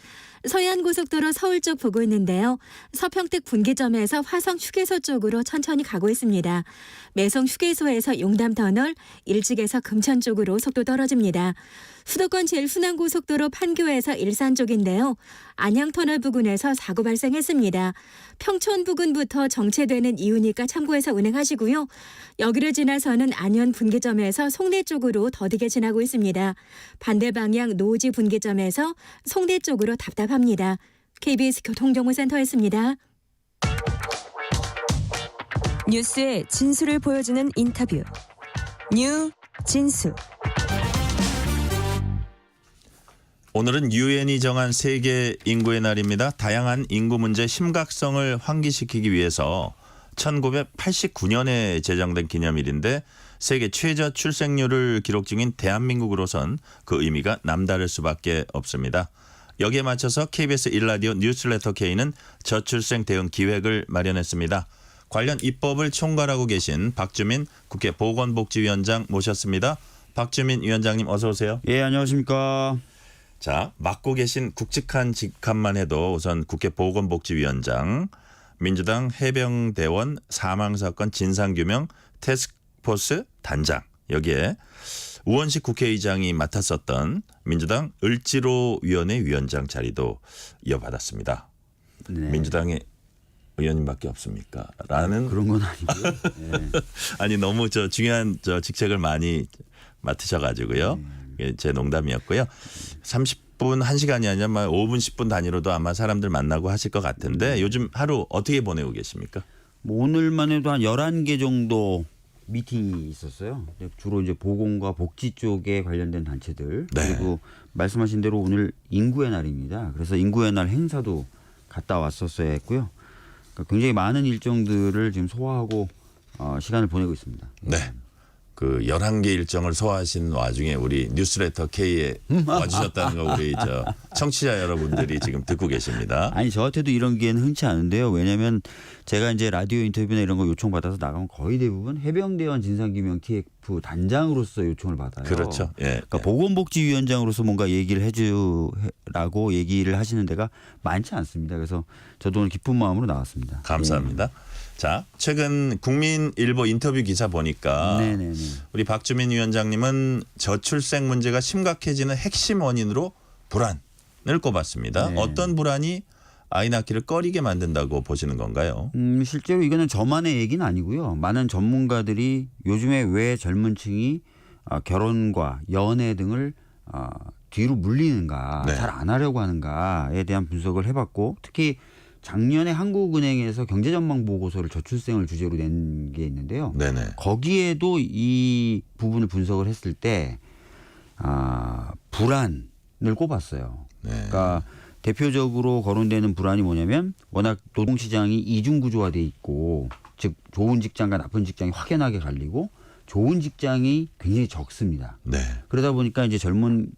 서해안고속도로 서울 쪽 보고 있는데요. 서평택 분기점에서 화성 휴게소 쪽으로 천천히 가고 있습니다. 매성 휴게소에서 용담터널, 일찍에서 금천 쪽으로 속도 떨어집니다. 수도권 제일순환고속도로 판교에서 일산 쪽인데요. 안양터널 부근에서 사고 발생했습니다. 평촌 부근부터 정체되는 이유니까 참고해서 운행하시고요. 여기를 지나서는 안현 분기점에서 송내 쪽으로 더디게 지나고 있습니다. 반대 방향 노지 분기점에서 송내 쪽으로 답답합니다. KBS 교통정보센터였습니다. 뉴스의 진수를 보여주는 인터뷰. 뉴 진수. 오늘은 유엔이 정한 세계 인구의 날입니다. 다양한 인구 문제 심각성을 환기시키기 위해서 1989년에 제정된 기념일인데 세계 최저 출생률을 기록 중인 대한민국으로선 그 의미가 남다를 수밖에 없습니다. 여기에 맞춰서 KBS 1라디오 뉴스레터 K는 저출생 대응 기획을 마련했습니다. 관련 입법을 총괄하고 계신 박주민 국회 보건복지위원장 모셨습니다. 박주민 위원장님 어서 오세요. 예, 안녕하십니까. 자, 맡고 계신 굵직한 직함만 해도 우선 국회 보건복지위원장, 민주당 해병대원 사망사건 진상규명 태스크포스 단장, 여기에 우원식 국회의장이 맡았었던 민주당 을지로위원회 위원장 자리도 이어받았습니다. 네. 민주당의 의원님밖에 없습니까? 라는 그런 건 아니고요. 예. 아니 너무 중요한 직책을 많이 맡으셔가지고요. 제 농담이었고요. 30분 1시간이 아니라 5분 10분 단위로도 아마 사람들 만나고 하실 것 같은데 요즘 하루 어떻게 보내고 계십니까? 뭐 오늘만 해도 한 11개 정도 미팅이 있었어요. 주로 이제 보건과 복지 쪽에 관련된 단체들. 네. 그리고 말씀하신 대로 오늘 인구의 날입니다. 그래서 인구의 날 행사도 갔다 왔었어야 했고요. 그러니까 굉장히 많은 일정들을 지금 소화하고 시간을 보내고 있습니다. 네. 그 11개 일정을 소화하신 와중에 우리 뉴스레터 K에 와주셨다는 거 우리 청취자 여러분들이 지금 듣고 계십니다. 아니 저한테도 이런 기회는 흔치 않은데요. 왜냐하면 제가 이제 라디오 인터뷰나 이런 거 요청받아서 나가면 거의 대부분 해병대원 진상규명 TF 단장으로서 요청을 받아요. 그렇죠. 예. 그러니까 보건복지위원장으로서 뭔가 얘기를 해주라고 얘기를 하시는 데가 많지 않습니다. 그래서 저도 오늘 기쁜 마음으로 나왔습니다. 감사합니다. 자, 최근 국민일보 인터뷰 기사 보니까 네네네. 우리 박주민 위원장님은 저출생 문제가 심각해지는 핵심 원인으로 불안을 꼽았습니다. 네. 어떤 불안이 아이 낳기를 꺼리게 만든다고 보시는 건가요? 실제로 이거는 저만의 얘기는 아니고요. 많은 전문가들이 요즘에 왜 젊은 층이 결혼과 연애 등을 뒤로 물리는가, 네. 잘 안 하려고 하는가에 대한 분석을 해봤고 특히 작년에 한국은행에서 경제전망 보고서를 저출생을 주제로 낸 게 있는데요. 네네. 거기에도 이 부분을 분석을 했을 때 불안을 꼽았어요. 네. 그러니까 대표적으로 거론되는 불안이 뭐냐면 워낙 노동시장이 이중구조화돼 있고 즉 좋은 직장과 나쁜 직장이 확연하게 갈리고 좋은 직장이 굉장히 적습니다. 네. 그러다 보니까 이제 젊은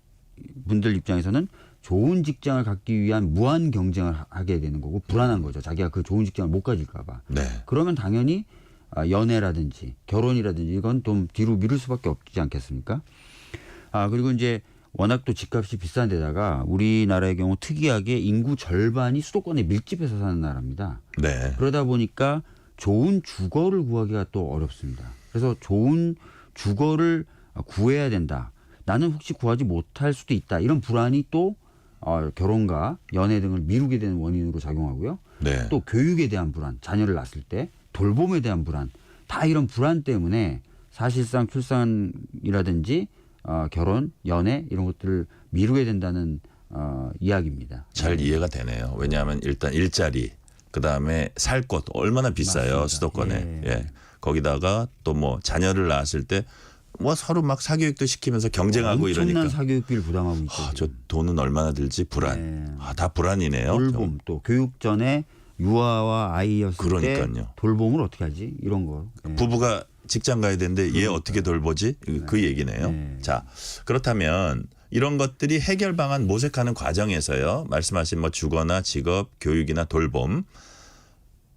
분들 입장에서는 좋은 직장을 갖기 위한 무한 경쟁을 하게 되는 거고 불안한 거죠. 자기가 그 좋은 직장을 못 가질까 봐. 네. 그러면 당연히 연애라든지 결혼이라든지 이건 좀 뒤로 미룰 수밖에 없지 않겠습니까? 그리고 이제 워낙 또 집값이 비싼 데다가 우리나라의 경우 특이하게 인구 절반이 수도권에 밀집해서 사는 나라입니다. 네. 그러다 보니까 좋은 주거를 구하기가 또 어렵습니다. 그래서 좋은 주거를 구해야 된다. 나는 혹시 구하지 못할 수도 있다. 이런 불안이 또 결혼과 연애 등을 미루게 되는 원인으로 작용하고요. 네. 또 교육에 대한 불안, 자녀를 낳았을 때 돌봄에 대한 불안, 다 이런 불안 때문에 사실상 출산이라든지 결혼, 연애 이런 것들을 미루게 된다는 이야기입니다. 잘 이해가 되네요. 왜냐하면 일단 일자리, 그다음에 살 곳 얼마나 비싸요. 맞습니다. 수도권에. 예. 예. 거기다가 또 뭐 자녀를 낳았을 때 뭐 서로 막 사교육도 시키면서 경쟁하고 엄청난 이러니까 사교육비를 부담하고 있죠. 저 돈은 얼마나 들지 불안. 네. 다 불안이네요. 돌봄 또 교육 전에 유아와 아이였을 그러니까요. 때 돌봄을 어떻게 하지? 이런 거. 예. 부부가 직장 가야 되는데 얘 어떻게 돌보지? 그 얘기네요. 네. 자, 그렇다면 이런 것들이 해결 방안 모색하는 과정에서요. 말씀하신 뭐 주거나 직업, 교육이나 돌봄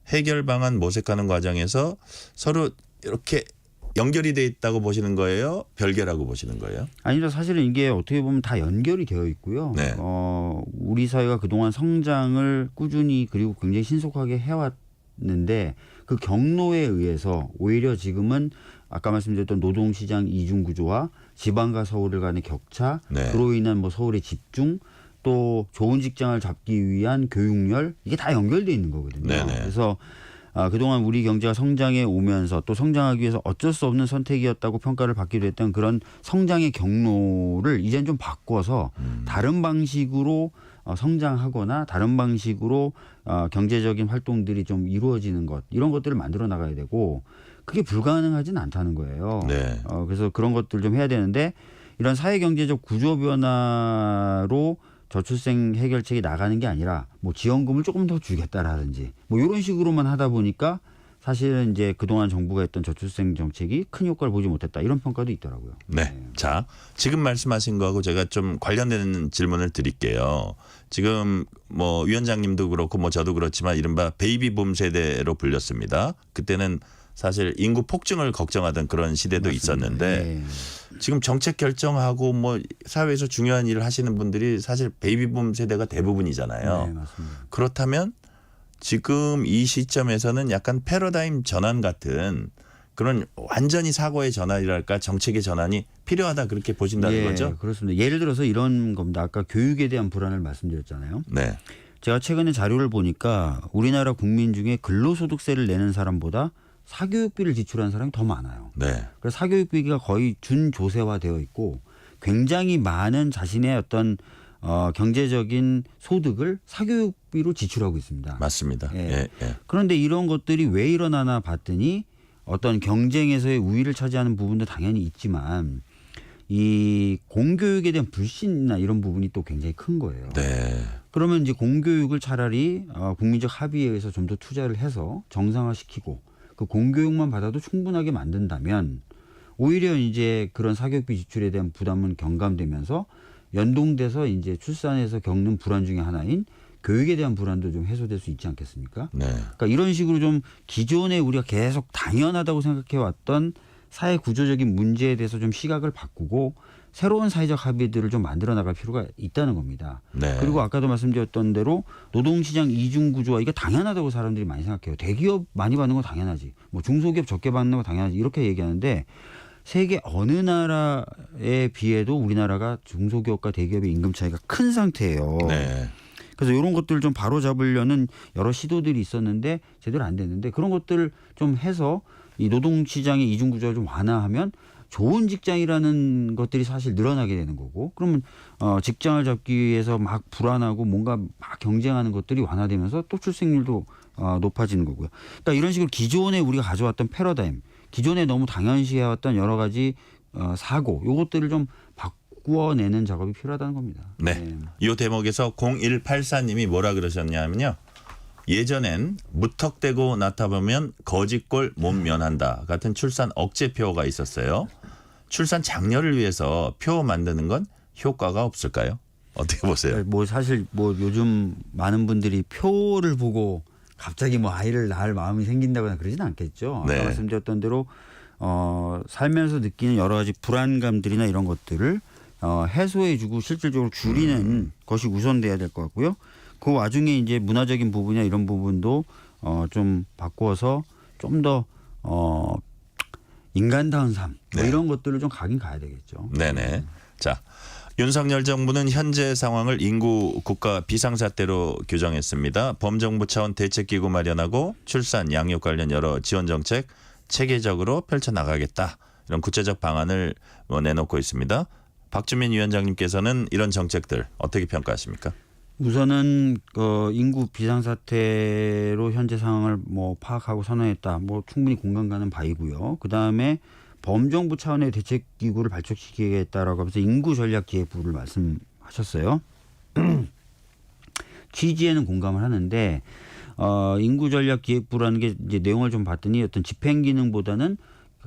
해결 방안 모색하는 과정에서 서로 이렇게 연결이 돼 있다고 보시는 거예요? 별개라고 보시는 거예요? 아니죠. 사실은 이게 어떻게 보면 다 연결이 되어 있고요. 네. 우리 사회가 그동안 성장을 꾸준히 그리고 굉장히 신속하게 해왔는데 그 경로에 의해서 오히려 지금은 아까 말씀드렸던 노동시장 이중구조와 지방과 서울을 간의 격차, 네. 그로 인한 뭐 서울의 집중, 또 좋은 직장을 잡기 위한 교육열 이게 다 연결돼 있는 거거든요. 네네. 그래서 그동안 우리 경제가 성장해 오면서 또 성장하기 위해서 어쩔 수 없는 선택이었다고 평가를 받기도 했던 그런 성장의 경로를 이제는 좀 바꿔서 다른 방식으로 성장하거나 다른 방식으로 경제적인 활동들이 좀 이루어지는 것 이런 것들을 만들어 나가야 되고 그게 불가능하진 않다는 거예요. 네. 그래서 그런 것들 좀 해야 되는데 이런 사회 경제적 구조 변화로 저출생 해결책이 나가는 게 아니라 뭐 지원금을 조금 더 주겠다라든지 뭐 이런 식으로만 하다 보니까 사실은 이제 그동안 정부가 했던 저출생 정책이 큰 효과를 보지 못했다 이런 평가도 있더라고요. 네. 자, 지금 말씀하신 거하고 제가 좀 관련되는 질문을 드릴게요. 지금 뭐 위원장님도 그렇고 뭐 저도 그렇지만 이른바 베이비붐 세대로 불렸습니다. 그때는 사실 인구 폭증을 걱정하던 그런 시대도 맞습니다. 있었는데 네. 지금 정책 결정하고 뭐 사회에서 중요한 일을 하시는 분들이 사실 베이비붐 세대가 대부분이잖아요. 네, 맞습니다. 그렇다면 지금 이 시점에서는 약간 패러다임 전환 같은 그런 완전히 사고의 전환이랄까 정책의 전환이 필요하다 그렇게 보신다는 예, 거죠? 그렇습니다. 예를 들어서 이런 겁니다. 아까 교육에 대한 불안을 말씀드렸잖아요. 네. 제가 최근에 자료를 보니까 우리나라 국민 중에 근로소득세를 내는 사람보다 사교육비를 지출하는 사람이 더 많아요. 네. 그래서 사교육비가 거의 준조세화되어 있고 굉장히 많은 자신의 어떤 경제적인 소득을 사교육비로 지출하고 있습니다. 맞습니다. 예. 예, 예. 그런데 이런 것들이 왜 일어나나 봤더니 어떤 경쟁에서의 우위를 차지하는 부분도 당연히 있지만 이 공교육에 대한 불신이나 이런 부분이 또 굉장히 큰 거예요. 네. 그러면 이제 공교육을 차라리 국민적 합의에 의해서 좀 더 투자를 해서 정상화시키고 그 공교육만 받아도 충분하게 만든다면 오히려 이제 그런 사교육비 지출에 대한 부담은 경감되면서 연동돼서 이제 출산에서 겪는 불안 중에 하나인 교육에 대한 불안도 좀 해소될 수 있지 않겠습니까? 네. 그러니까 이런 식으로 좀 기존에 우리가 계속 당연하다고 생각해 왔던 사회 구조적인 문제에 대해서 좀 시각을 바꾸고 새로운 사회적 합의들을 좀 만들어 나갈 필요가 있다는 겁니다. 네. 그리고 아까도 말씀드렸던 대로 노동시장 이중 구조와 이게 당연하다고 사람들이 많이 생각해요. 대기업 많이 받는 건 당연하지. 뭐 중소기업 적게 받는 건 당연하지. 이렇게 얘기하는데 세계 어느 나라에 비해도 우리나라가 중소기업과 대기업의 임금 차이가 큰 상태예요. 네. 그래서 이런 것들을 좀 바로잡으려는 여러 시도들이 있었는데 제대로 안 됐는데 그런 것들을 좀 해서 이 노동시장의 이중구조를 좀 완화하면 좋은 직장이라는 것들이 사실 늘어나게 되는 거고 그러면 직장을 잡기 위해서 막 불안하고 뭔가 막 경쟁하는 것들이 완화되면서 또 출생률도 높아지는 거고요. 그러니까 이런 식으로 기존에 우리가 가져왔던 패러다임 기존에 너무 당연시해왔던 여러 가지 사고 요것들을 좀 바꾸어내는 작업이 필요하다는 겁니다. 네. 이 대목에서 0184님이 뭐라 그러셨냐면요. 예전엔 무턱대고 나타보면 거짓골 못 면한다 같은 출산 억제표가 있었어요. 출산 장려를 위해서 표 만드는 건 효과가 없을까요? 어떻게 보세요? 뭐 사실 뭐 요즘 많은 분들이 표를 보고 갑자기 뭐 아이를 낳을 마음이 생긴다거나 그러지는 않겠죠. 네. 아까 말씀드렸던 대로 살면서 느끼는 여러 가지 불안감들이나 이런 것들을 해소해주고 실질적으로 줄이는 것이 우선돼야 될 것 같고요. 그 와중에 이제 문화적인 부분이나 이런 부분도 좀 바꾸어서 좀 더 인간다운 삶 뭐 네. 이런 것들을 좀 가긴 가야 되겠죠. 네네. 자, 윤석열 정부는 현재 상황을 인구 국가 비상사태로 규정했습니다. 범정부 차원 대책기구 마련하고 출산, 양육 관련 여러 지원 정책 체계적으로 펼쳐나가겠다. 이런 구체적 방안을 내놓고 있습니다. 박주민 위원장님께서는 이런 정책들 어떻게 평가하십니까? 우선은 인구 비상사태로 현재 상황을 뭐 파악하고 선언했다. 뭐 충분히 공감 가는 바이고요. 그 다음에 범정부 차원의 대책기구를 발족시키겠다라고 하면서 인구전략기획부를 말씀하셨어요. 취지에는 공감을 하는데 인구전략기획부라는 게 이제 내용을 좀 봤더니 어떤 집행 기능보다는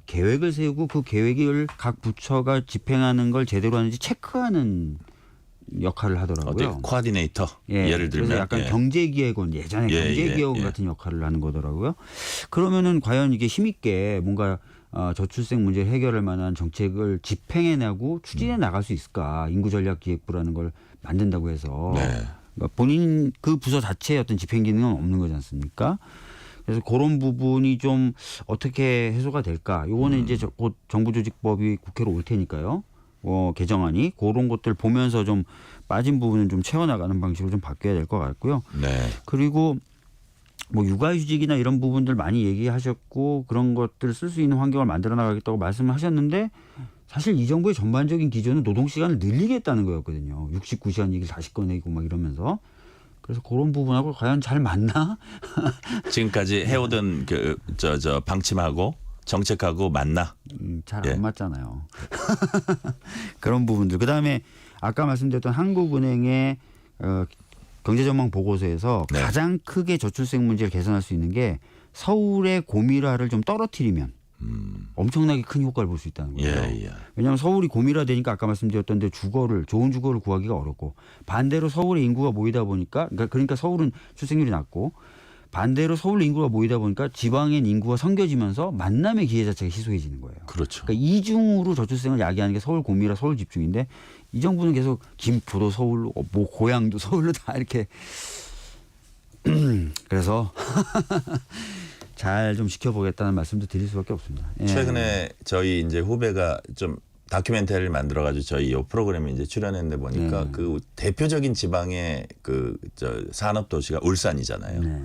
계획을 세우고 그 계획을 각 부처가 집행하는 걸 제대로 하는지 체크하는 역할을 하더라고요. 어디 코디네이터 예를 들면 그래서 약간 경제기획원 예전에 경제기획원 같은 역할을 하는 거더라고요. 그러면은 과연 이게 힘있게 뭔가 저출생 문제 해결할 만한 정책을 집행해내고 추진해 나갈 수 있을까? 인구전략기획부라는 걸 만든다고 해서 네. 그러니까 본인 그 부서 자체의 어떤 집행 기능은 없는 거지 않습니까? 그래서 그런 부분이 좀 어떻게 해소가 될까? 요거는 이제 곧 정부조직법이 국회로 올 테니까요. 개정안이 그런 것들 보면서 좀 빠진 부분은 좀 채워나가는 방식으로 좀 바뀌어야 될 것 같고요. 네. 그리고 뭐 육아휴직이나 이런 부분들 많이 얘기하셨고 그런 것들을 쓸 수 있는 환경을 만들어 나가겠다고 말씀을 하셨는데 사실 이 정부의 전반적인 기조는 노동 시간을 늘리겠다는 거였거든요. 69시간 얘기를 다시 꺼내고 막 이러면서. 그래서 그런 부분하고 과연 잘 맞나? 지금까지 해오던 그 방침하고 정책하고 맞나? 잘 예. 안 맞잖아요. 그런 부분들. 그다음에 아까 말씀드렸던 한국은행의 경제전망 보고서에서 네. 가장 크게 저출생 문제를 개선할 수 있는 게 서울의 고밀화를 좀 떨어뜨리면 엄청나게 큰 효과를 볼 수 있다는 거예요. 예. 왜냐하면 서울이 고밀화되니까 아까 말씀드렸던 데 좋은 주거를 구하기가 어렵고 반대로 서울의 인구가 모이다 보니까 그러니까 서울은 출생률이 낮고 반대로 서울 인구가 모이다 보니까 지방엔 인구가 성겨지면서 만남의 기회 자체가 희소해지는 거예요. 그렇죠. 그러니까 이중으로 저출생을 야기하는 게 서울 고밀화, 서울 집중인데 이 정부는 계속 김포도 서울로, 뭐 고향도 서울로 다 이렇게 그래서 잘 좀 지켜보겠다는 말씀도 드릴 수밖에 없습니다. 예. 최근에 저희 이제 후배가 좀 다큐멘터리를 만들어가지고 저희 이 프로그램에 이제 출연했는데 보니까 네. 그 대표적인 지방의 산업 도시가 울산이잖아요. 네.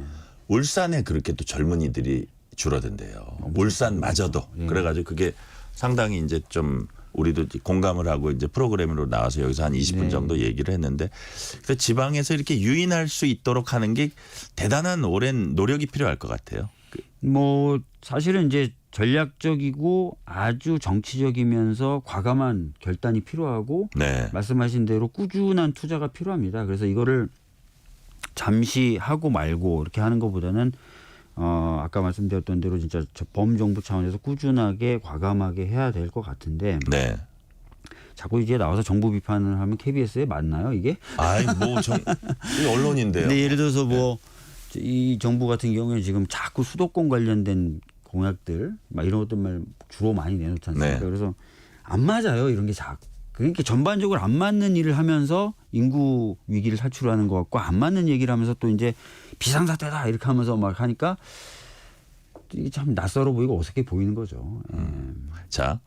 울산에 그렇게 또 젊은이들이 줄어든대요. 울산마저도. 예. 그래가지고 그게 상당히 이제 좀 우리도 공감을 하고 이제 프로그램으로 나와서 여기서 한 20분 네. 정도 얘기를 했는데 그래서 지방에서 이렇게 유인할 수 있도록 하는 게 대단한 오랜 노력이 필요할 것 같아요. 뭐 사실은 이제 전략적이고 아주 정치적이면서 과감한 결단이 필요하고 네. 말씀하신 대로 꾸준한 투자가 필요합니다. 그래서 이거를 잠시 하고 말고 이렇게 하는 것보다는 아까 말씀드렸던 대로 진짜 범정부 차원에서 꾸준하게 과감하게 해야 될 것 같은데 네. 자꾸 이제 나와서 정부 비판을 하면 KBS에 맞나요 이게? 아이 이 언론인데요. 근데 예를 들어서 뭐 이 정부 같은 경우에 지금 자꾸 수도권 관련된 공약들 막 이런 것들만 주로 많이 내놓지 않습니까? 네. 그래서 안 맞아요 이런 게 자꾸. 그러니까 전반적으로 안 맞는 일을 하면서 인구 위기를 탈출하는 것 같고 안 맞는 얘기를 하면서 또 이제 비상사태다 이렇게 하면서 막 하니까 이게 참 낯설어 보이고 어색해 보이는 거죠. 예. 자,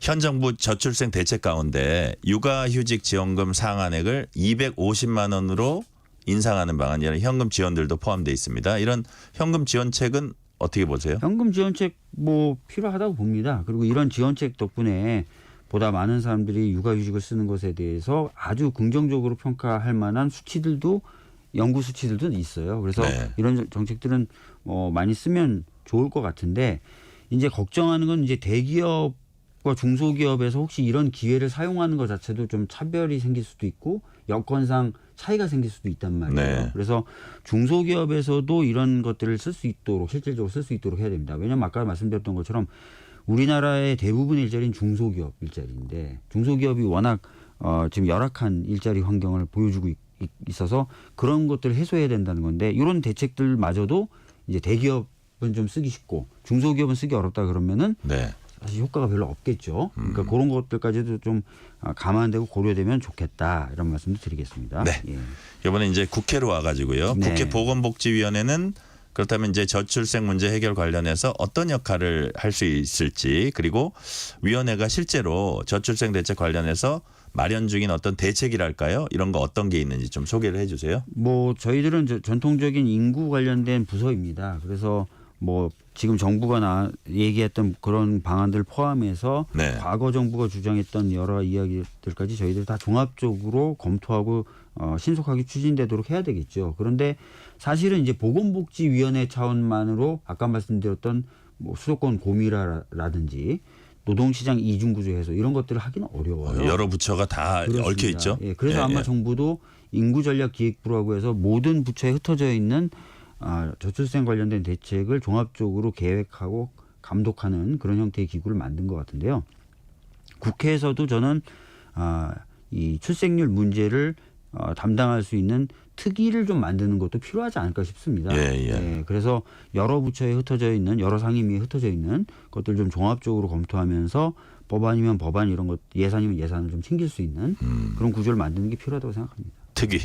현 정부 저출생 대책 가운데 육아휴직 지원금 상한액을 250만 원으로 인상하는 방안, 이런 현금 지원들도 포함되어 있습니다. 이런 현금 지원책은 어떻게 보세요? 현금 지원책 뭐 필요하다고 봅니다. 그리고 이런 지원책 덕분에 보다 많은 사람들이 육아휴직을 쓰는 것에 대해서 아주 긍정적으로 평가할 만한 수치들도 연구 수치들도 있어요. 그래서 네. 이런 정책들은 많이 쓰면 좋을 것 같은데 이제 걱정하는 건 이제 대기업과 중소기업에서 혹시 이런 기회를 사용하는 것 자체도 좀 차별이 생길 수도 있고 여건상 차이가 생길 수도 있단 말이에요. 네. 그래서 중소기업에서도 이런 것들을 쓸 수 있도록 실질적으로 쓸 수 있도록 해야 됩니다. 왜냐하면 아까 말씀드렸던 것처럼 우리나라의 대부분의 일자리는 중소기업 일자리인데 중소기업이 워낙 지금 열악한 일자리 환경을 보여주고 있어서 그런 것들을 해소해야 된다는 건데 이런 대책들마저도 이제 대기업은 좀 쓰기 쉽고 중소기업은 쓰기 어렵다 그러면은 네. 사실 효과가 별로 없겠죠. 그러니까 그런 것들까지도 좀 감안되고 고려되면 좋겠다 이런 말씀도 드리겠습니다. 네. 예. 이번에 이제 국회로 와가지고요. 네. 국회 보건복지위원회는 그렇다면 이제 저출생 문제 해결 관련해서 어떤 역할을 할 수 있을지, 그리고 위원회가 실제로 저출생 대책 관련해서 마련 중인 어떤 대책이랄까요? 이런 거 어떤 게 있는지 좀 소개를 해 주세요. 뭐 저희들은 전통적인 인구 관련된 부서입니다. 그래서 뭐 지금 정부가 얘기했던 그런 방안들 포함해서 네. 과거 정부가 주장했던 여러 이야기들까지 저희들 다 종합적으로 검토하고 신속하게 추진되도록 해야 되겠죠. 그런데 사실은 이제 보건복지위원회 차원만으로 아까 말씀드렸던 뭐 수도권 고밀화라든지 노동시장 이중구조 해소 이런 것들을 하기는 어려워요. 여러 부처가 다 그렇습니다. 얽혀 있죠. 예, 그래서 예, 아마 예. 정부도 인구전략기획부라고 해서 모든 부처에 흩어져 있는 저출생 관련된 대책을 종합적으로 계획하고 감독하는 그런 형태의 기구를 만든 것 같은데요. 국회에서도 저는 이 출생률 문제를 담당할 수 있는 특위를 좀 만드는 것도 필요하지 않을까 싶습니다. 예. 그래서 여러 부처에 흩어져 있는 여러 상임위에 흩어져 있는 것들 좀 종합적으로 검토하면서 법안이면 법안 이런 것 예산이면 예산을 좀 챙길 수 있는 그런 구조를 만드는 게 필요하다고 생각합니다. 특위,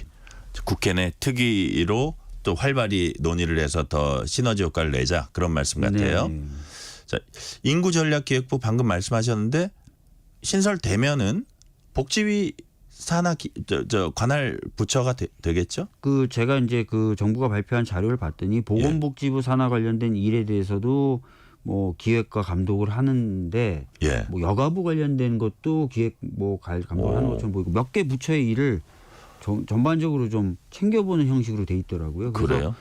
국회 내 특위로 또 활발히 논의를 해서 더 시너지 효과를 내자, 그런 말씀 같아요. 네. 자, 인구전략기획부 방금 말씀하셨는데 신설되면은 복지위 산하 관할 부처가 되겠죠? 제가 이제 그 정부가 발표한 자료를 봤더니 보건복지부 산하 관련된 일에 대해서도 뭐 기획과 감독을 하는데 예. 뭐 여가부 관련된 것도 기획 뭐 감독을 하는 것처럼 보이고 몇 개 부처의 일을 전반적으로 좀 챙겨보는 형식으로 돼 있더라고요. 그래서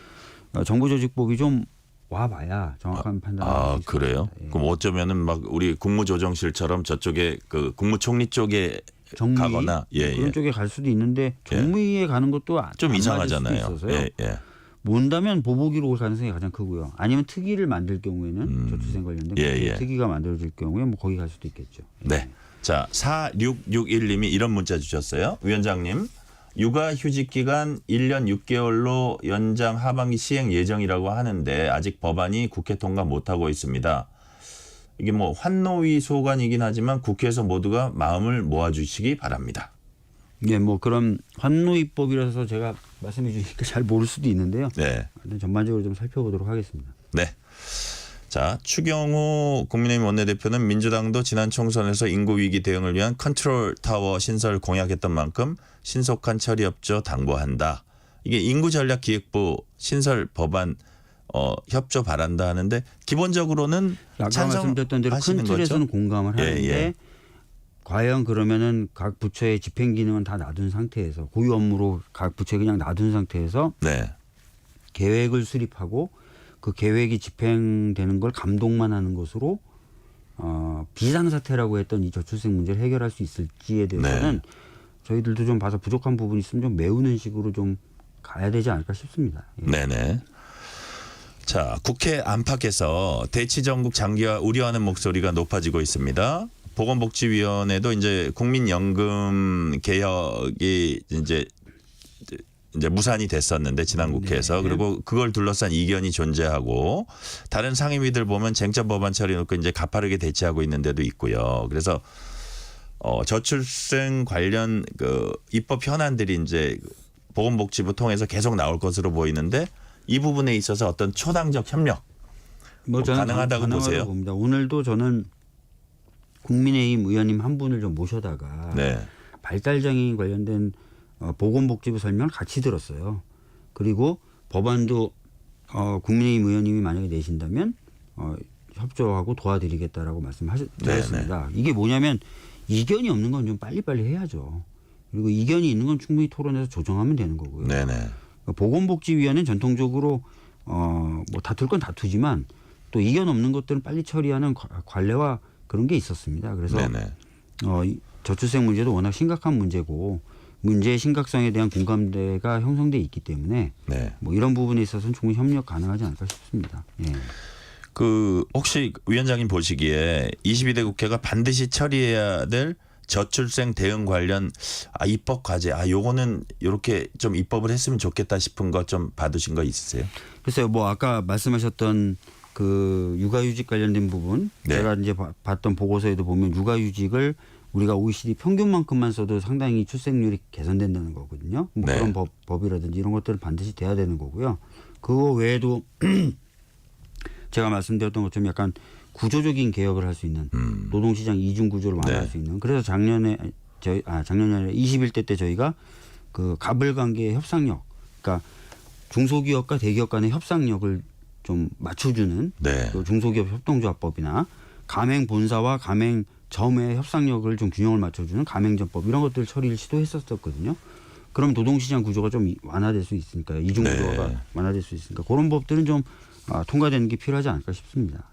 그래요? 정보조직법이 좀 와봐야 정확한 판단을 할 수 있을 그래요? 것 같습니다. 예. 그럼 어쩌면은 막 우리 국무조정실처럼 저쪽에 그 국무총리 쪽에 정무위 가거나 그런 예. 쪽에 갈 수도 있는데 정무위에 가는 것도 좀 안 이상하잖아요. 맞을 수도 있어서요. 예, 예. 뭔다면 보복위로 올 가능성이 가장 크고요. 아니면 특위를 만들 경우에는 저출생 관련된 예. 특위가 만들어질 경우에 뭐 거기 갈 수도 있겠죠. 네. 자, 4661님이 이런 문자 주셨어요. 위원장님, 육아휴직 기간 1년 6개월로 연장 하반기 시행 예정이라고 하는데 아직 법안이 국회 통과 못하고 있습니다. 이게 뭐 환노위 소관이긴 하지만 국회에서 모두가 마음을 모아주시기 바랍니다. 예, 뭐 그런 환노입법이라서 제가 말씀해 주시니까 잘 모를 수도 있는데요. 네. 전반적으로 좀 살펴보도록 하겠습니다. 네. 자, 추경호 국민의힘 원내대표는 민주당도 지난 총선에서 인구위기 대응을 위한 컨트롤 타워 신설 공약했던 만큼 신속한 처리협조 당부한다. 이게 인구전략기획부 신설 법안 협조 바란다 하는데 기본적으로는 아까 말씀드렸던 대로 큰 찬성하시는 틀에서는 거죠? 공감을 하는데 예. 과연 그러면은 각 부처의 집행 기능은 다 놔둔 상태에서 고유 업무로 각 부처에 그냥 놔둔 상태에서 네. 계획을 수립하고 그 계획이 집행되는 걸 감독만 하는 것으로 비상사태라고 했던 이 저출생 문제를 해결할 수 있을지에 대해서는 네. 저희들도 좀 봐서 부족한 부분이 있으면 좀 메우는 식으로 좀 가야 되지 않을까 싶습니다. 예. 네네. 자, 국회 안팎에서 대치전국 장기화 우려하는 목소리가 높아지고 있습니다. 보건복지위원회도 이제 국민연금 개혁이 이제 무산이 됐었는데 지난 국회에서 그리고 그걸 둘러싼 이견이 존재하고 다른 상임위들 보면 쟁점 법안 처리놓고 이제 가파르게 대치하고 있는 데도 있고요. 그래서 저출생 관련 그 입법 현안들이 이제 보건복지부 통해서 계속 나올 것으로 보이는데 이 부분에 있어서 어떤 초당적 협력 뭐 저는 가능하다고 보세요? 봅니다. 오늘도 저는 국민의힘 의원님 한 분을 좀 모셔다가 네. 발달장애인 관련된 보건복지부 설명을 같이 들었어요. 그리고 법안도 국민의힘 의원님이 만약에 내신다면 협조하고 도와드리겠다라고 말씀드렸습니다. 이게 뭐냐면 이견이 없는 건 좀 빨리빨리 해야죠. 그리고 이견이 있는 건 충분히 토론해서 조정하면 되는 거고요. 네네. 보건복지위원회는 전통적으로 뭐 다툴 건 다투지만 또 이견 없는 것들은 빨리 처리하는 관례와 그런 게 있었습니다. 그래서 네네. 이 저출생 문제도 워낙 심각한 문제고 문제의 심각성에 대한 공감대가 형성돼 있기 때문에 네. 뭐 이런 부분에 있어서는 충분히 협력 가능하지 않을까 싶습니다. 예. 그 혹시 위원장님 보시기에 22대 국회가 반드시 처리해야 될 저출생 대응 관련 입법 과제 요거는 이렇게 좀 입법을 했으면 좋겠다 싶은 거 좀 받으신 거 있으세요? 글쎄요, 뭐 아까 말씀하셨던 그 육아휴직 관련된 부분 네. 제가 이제 봤던 보고서에도 보면 육아휴직을 우리가 OECD 평균만큼만 써도 상당히 출생률이 개선된다는 거거든요. 뭐 네. 그런 법이라든지 이런 것들은 반드시 돼야 되는 거고요. 그거 외에도 제가 말씀드렸던 것처럼 약간 구조적인 개혁을 할 수 있는 노동시장 이중 구조를 완화할 네. 수 있는. 그래서 작년이 아니라 21대 때 저희가 그 가불관계 협상력, 그러니까 중소기업과 대기업 간의 협상력을 좀 맞춰주는 네. 그 중소기업 협동조합법이나 가맹 본사와 가맹 점의 협상력을 좀 균형을 맞춰주는 가맹점법 이런 것들 처리를 시도했었거든요. 그럼 노동시장 구조가 좀 완화될 수 있으니까 이중 구조가 네. 완화될 수 있으니까 그런 법들은 좀 통과되는 게 필요하지 않을까 싶습니다.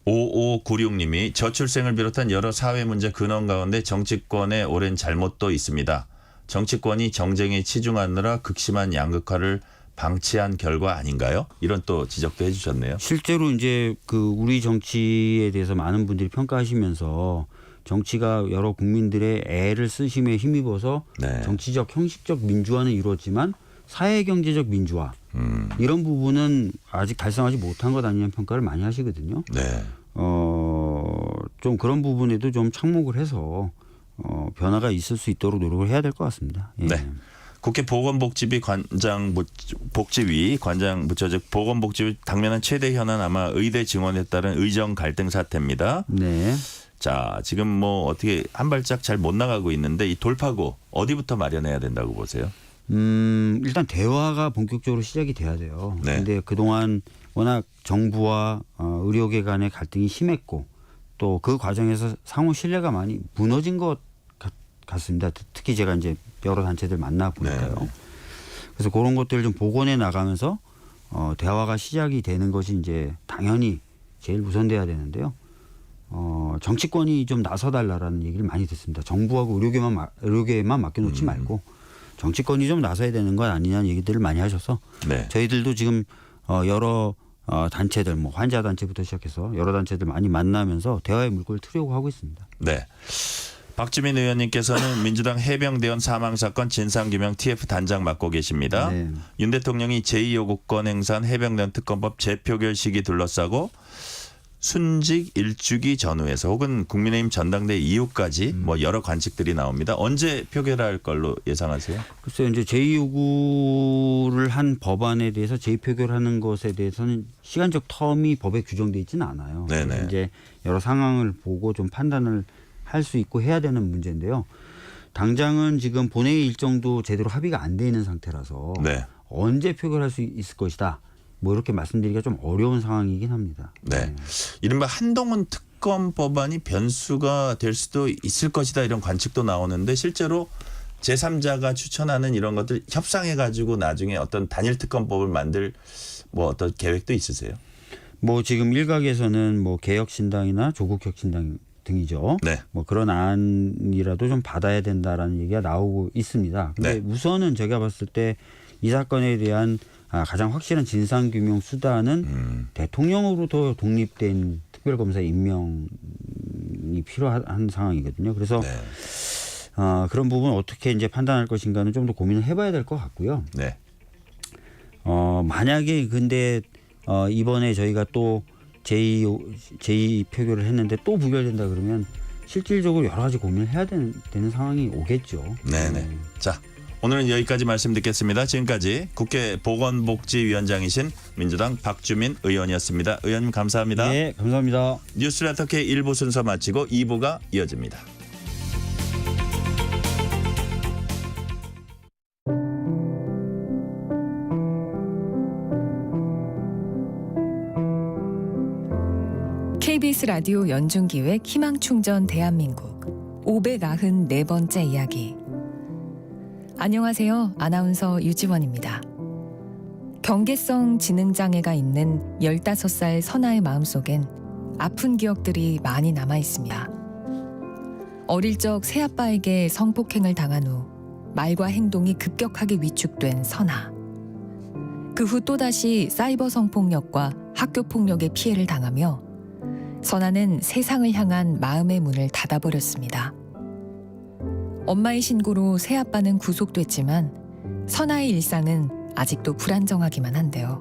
5596님이 저출생을 비롯한 여러 사회 문제 근원 가운데 정치권의 오랜 잘못도 있습니다. 정치권이 정쟁에 치중하느라 극심한 양극화를 방치한 결과 아닌가요? 이런 또 지적도 해주셨네요. 실제로 이제 그 우리 정치에 대해서 많은 분들이 평가하시면서 정치가 여러 국민들의 애를 쓰심에 힘입어서 네. 정치적 형식적 민주화는 이루어지만 사회 경제적 민주화 이런 부분은 아직 달성하지 못한 것 아니냐는 평가를 많이 하시거든요. 네. 좀 그런 부분에도 좀 착목을 해서 변화가 있을 수 있도록 노력을 해야 될 것 같습니다. 예. 네. 국회 보건복지위 복지위 관장부처 즉 보건복지위 당면한 최대 현안 아마 의대 증원에 따른 의정 갈등 사태입니다. 네. 자, 지금 뭐 어떻게 한 발짝 잘 못 나가고 있는데 이 돌파구 어디부터 마련해야 된다고 보세요? 일단 대화가 본격적으로 시작이 돼야 돼요. 네. 근데 그동안 워낙 정부와 의료계 간의 갈등이 심했고 또 그 과정에서 상호 신뢰가 많이 무너진 것 같습니다. 특히 제가 이제 여러 단체들 만나 보니까요. 네. 그래서 그런 것들을 좀 복원해 나가면서 대화가 시작이 되는 것이 이제 당연히 제일 우선돼야 되는데요. 정치권이 좀 나서달라라는 얘기를 많이 듣습니다. 정부하고 의료계에만 맡겨놓지 말고 정치권이 좀 나서야 되는 것 아니냐는 얘기들을 많이 하셔서 네. 저희들도 지금 여러 단체들, 뭐 환자 단체부터 시작해서 여러 단체들 많이 만나면서 대화의 물꼬를 트려고 하고 있습니다. 네. 박주민 의원님께서는 민주당 해병대원 사망사건 진상규명 TF 단장 맡고 계십니다. 네. 윤 대통령이 제2요구권 행사한 해병대원 특검법 재표결 시기 둘러싸고 순직 일주기 전후에서 혹은 국민의힘 전당대 이후까지 뭐 여러 관측들이 나옵니다. 언제 표결할 걸로 예상하세요? 글쎄요, 이제 제2요구를 한 법안에 대해서 재표결하는 것에 대해서는 시간적 텀이 법에 규정되어 있지는 않아요. 네네. 그래서 이제 여러 상황을 보고 좀 판단을 할 수 있고 해야 되는 문제인데요. 당장은 지금 본회의 일정도 제대로 합의가 안 돼 있는 상태라서 네. 언제 표결할 수 있을 것이다. 뭐 이렇게 말씀드리기가 좀 어려운 상황이긴 합니다. 네. 이른바 한동훈 특검 법안이 변수가 될 수도 있을 것이다 이런 관측도 나오는데 실제로 제3자가 추천하는 이런 것들 협상해 가지고 나중에 어떤 단일 특검법을 만들 뭐 어떤 계획도 있으세요? 뭐 지금 일각에서는 뭐 개혁신당이나 조국혁신당 등이죠. 네. 뭐 그런 안이라도 좀 받아야 된다라는 얘기가 나오고 있습니다. 근데 네. 우선은 제가 봤을 때 이 사건에 대한 가장 확실한 진상규명 수단은 대통령으로부터 독립된 특별검사 임명이 필요한 상황이거든요. 그래서 네. 그런 부분 어떻게 이제 판단할 것인가는 좀 더 고민을 해봐야 될 것 같고요. 네. 만약에 근데 이번에 저희가 또 제2 표결을 했는데 또 부결된다 그러면 실질적으로 여러 가지 고민을 해야 되는 상황이 오겠죠. 네네. 자, 오늘은 여기까지 말씀 듣겠습니다. 지금까지 국회 보건복지위원장이신 민주당 박주민 의원이었습니다. 의원님 감사합니다. 네, 감사합니다. 뉴스레터 K 1부 순서 마치고 2부가 이어집니다. KBS 라디오 연중기획 희망충전 대한민국 594번째 이야기. 안녕하세요. 아나운서 유지원입니다. 경계성 지능장애가 있는 15살 선아의 마음속엔 아픈 기억들이 많이 남아 있습니다. 어릴 적 새아빠에게 성폭행을 당한 후 말과 행동이 급격하게 위축된 선아. 그 후 또다시 사이버 성폭력과 학교 폭력의 피해를 당하며 선아는 세상을 향한 마음의 문을 닫아버렸습니다. 엄마의 신고로 새아빠는 구속됐지만 선아의 일상은 아직도 불안정하기만 한데요.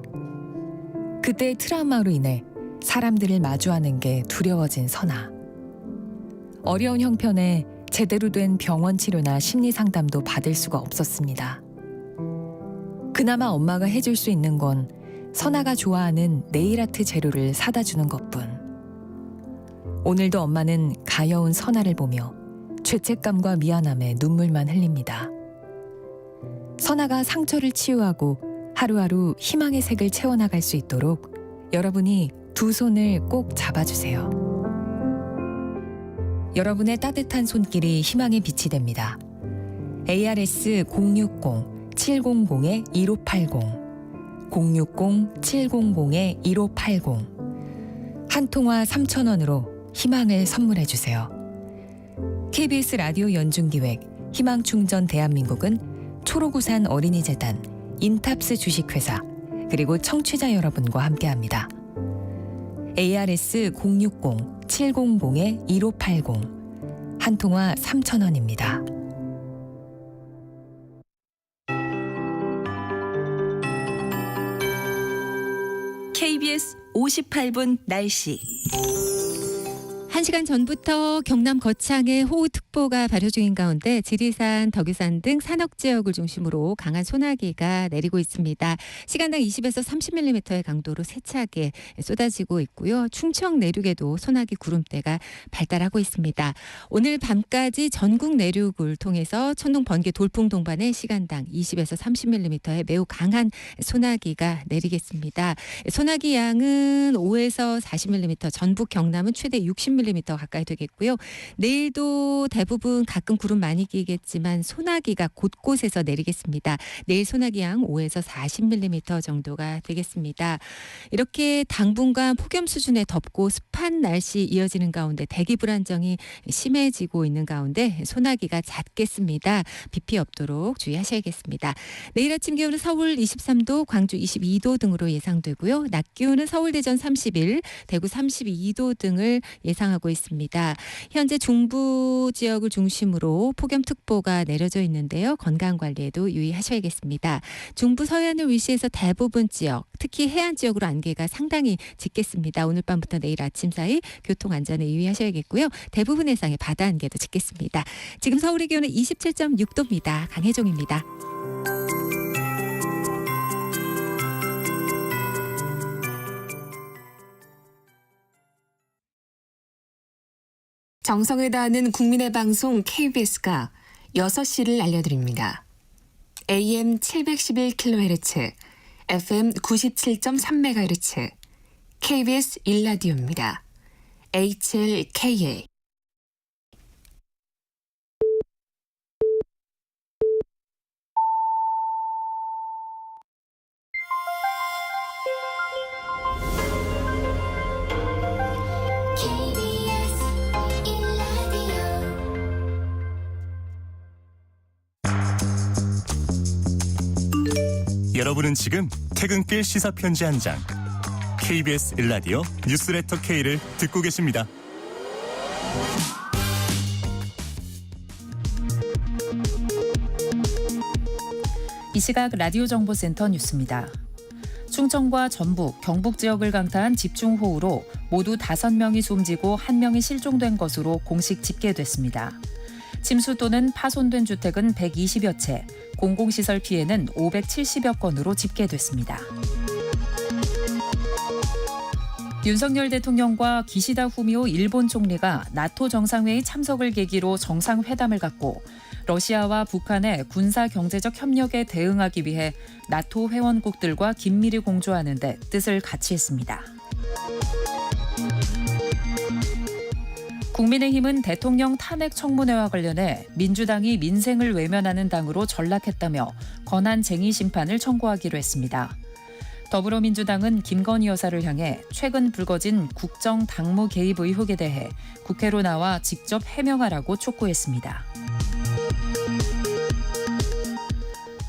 그때의 트라우마로 인해 사람들을 마주하는 게 두려워진 선아. 어려운 형편에 제대로 된 병원 치료나 심리 상담도 받을 수가 없었습니다. 그나마 엄마가 해줄 수 있는 건 선아가 좋아하는 네일아트 재료를 사다 주는 것뿐. 오늘도 엄마는 가여운 선아를 보며 죄책감과 미안함에 눈물만 흘립니다. 선아가 상처를 치유하고 하루하루 희망의 색을 채워나갈 수 있도록 여러분이 두 손을 꼭 잡아주세요. 여러분의 따뜻한 손길이 희망의 빛이 됩니다. ARS 060-700-1580 060-700-1580 한 통화 3,000원으로 희망을 선물해 주세요. KBS 라디오 연중기획 희망충전 대한민국은 초록우산 어린이재단, 인탑스 주식회사, 그리고 청취자 여러분과 함께합니다. ARS 060-700-1580 한 통화 3,000원입니다. KBS 58분 날씨. 1시간 전부터 경남 거창에 호우특보가 발효 중인 가운데 지리산, 덕유산 등 산악 지역을 중심으로 강한 소나기가 내리고 있습니다. 시간당 20에서 30mm의 강도로 세차게 쏟아지고 있고요. 충청 내륙에도 소나기 구름대가 발달하고 있습니다. 오늘 밤까지 전국 내륙을 통해서 천둥, 번개, 돌풍 동반에 시간당 20에서 30mm의 매우 강한 소나기가 내리겠습니다. 소나기 양은 5에서 40mm, 전북, 경남은 최대 60mm 가까이 되겠고요. 내일도 대부분 가끔 구름 많이 끼겠지만 소나기가 곳곳에서 내리겠습니다. 내일 소나기 양 5에서 40mm 정도가 되겠습니다. 이렇게 당분간 폭염 수준의 덥고 습한 날씨 이어지는 가운데 대기 불안정이 심해지고 있는 가운데 소나기가 잦겠습니다. 비 피해 없도록 주의하셔야겠습니다. 내일 아침 기온은 서울 23도, 광주 22도 등으로 예상되고요. 낮 기온은 서울, 대전 31, 대구 32도 등을 예상하고 있습니다. 현재 중부 지역을 중심으로 폭염특보가 내려져 있는데요. 건강관리에도 유의하셔야겠습니다. 중부 서해안을 위시해서 대부분 지역, 특히 해안 지역으로 안개가 상당히 짙겠습니다. 오늘 밤부터 내일 아침 사이 교통안전에 유의하셔야겠고요. 대부분 해상에 바다 안개도 짙겠습니다. 지금 서울의 기온은 27.6도입니다. 강혜종입니다. 정성을 다하는 국민의 방송 KBS가 6시를 알려드립니다. AM 711kHz, FM 97.3MHz, KBS 1라디오입니다. HLKA. KBS 1라디오 여러분은 지금 퇴근길 시사편지 한 장 KBS 1라디오 뉴스레터 K를 듣고 계십니다. 이 시각 라디오 정보센터 뉴스입니다. 충청과 전북, 경북 지역을 강타한 집중호우로 모두 5명이 숨지고 1명이 실종된 것으로 공식 집계됐습니다. 침수 또는 파손된 주택은 120여 채, 공공시설 피해는 570여 건으로 집계됐습니다. 윤석열 대통령과 기시다 후미오 일본 총리가 나토 정상회의 참석을 계기로 정상회담을 갖고 러시아와 북한의 군사 경제적 협력에 대응하기 위해 나토 회원국들과 긴밀히 공조하는 데 뜻을 같이 했습니다. 국민의힘은 대통령 탄핵 청문회와 관련해 민주당이 민생을 외면하는 당으로 전락했다며 권한쟁의 심판을 청구하기로 했습니다. 더불어민주당은 김건희 여사를 향해 최근 불거진 국정 당무 개입 의혹에 대해 국회로 나와 직접 해명하라고 촉구했습니다.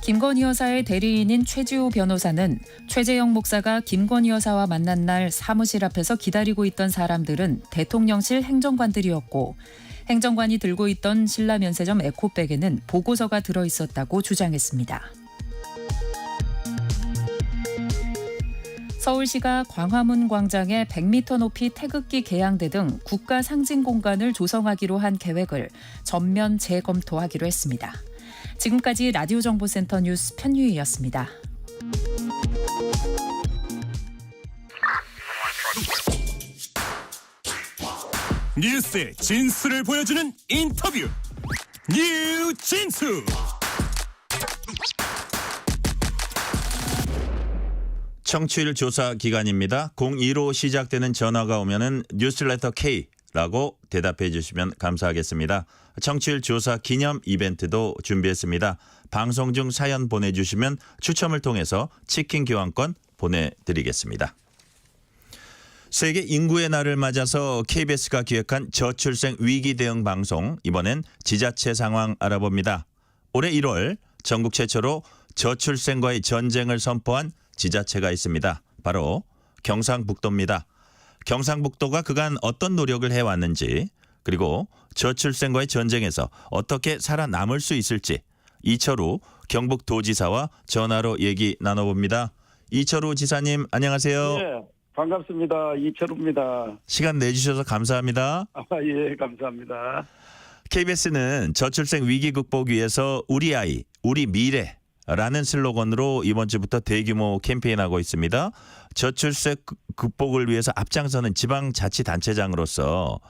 김건희 여사의 대리인인 최지우 변호사는 최재형 목사가 김건희 여사와 만난 날 사무실 앞에서 기다리고 있던 사람들은 대통령실 행정관들이었고 행정관이 들고 있던 신라 면세점 에코백에는 보고서가 들어있었다고 주장했습니다. 서울시가 광화문 광장에 100m 높이 태극기 개양대 등 국가 상징 공간을 조성하기로 한 계획을 전면 재검토하기로 했습니다. 지금까지 라디오 정보센터 뉴스 편유희였습니다. 뉴스의 진수를 보여주는 인터뷰 뉴진수. 청취율 조사 기간입니다. 02로 시작되는 전화가 오면은 뉴스레터 K라고 대답해 주시면 감사하겠습니다. 청취율 조사 기념 이벤트도 준비했습니다. 방송 중 사연 보내주시면 추첨을 통해서 치킨 교환권 보내드리겠습니다. 세계 인구의 날을 맞아서 KBS가 기획한 저출생 위기 대응 방송, 이번엔 지자체 상황 알아봅니다. 올해 1월 전국 최초로 저출생과의 전쟁을 선포한 지자체가 있습니다. 바로 경상북도입니다. 경상북도가 그간 어떤 노력을 해왔는지, 그리고 저출생과의 전쟁에서 어떻게 살아남을 수 있을지 이철우 경북도지사와 전화로 얘기 나눠봅니다. 이철우 지사님 안녕하세요. 네, 반갑습니다. 이철우입니다. 시간 내주셔서 감사합니다. 예, 감사합니다. KBS는 저출생 위기 극복 위해서 우리 아이, 우리 미래라는 슬로건으로 이번 주부터 대규모 캠페인하고 있습니다. 저출생 극복을 위해서 앞장서는 지방자치단체장으로서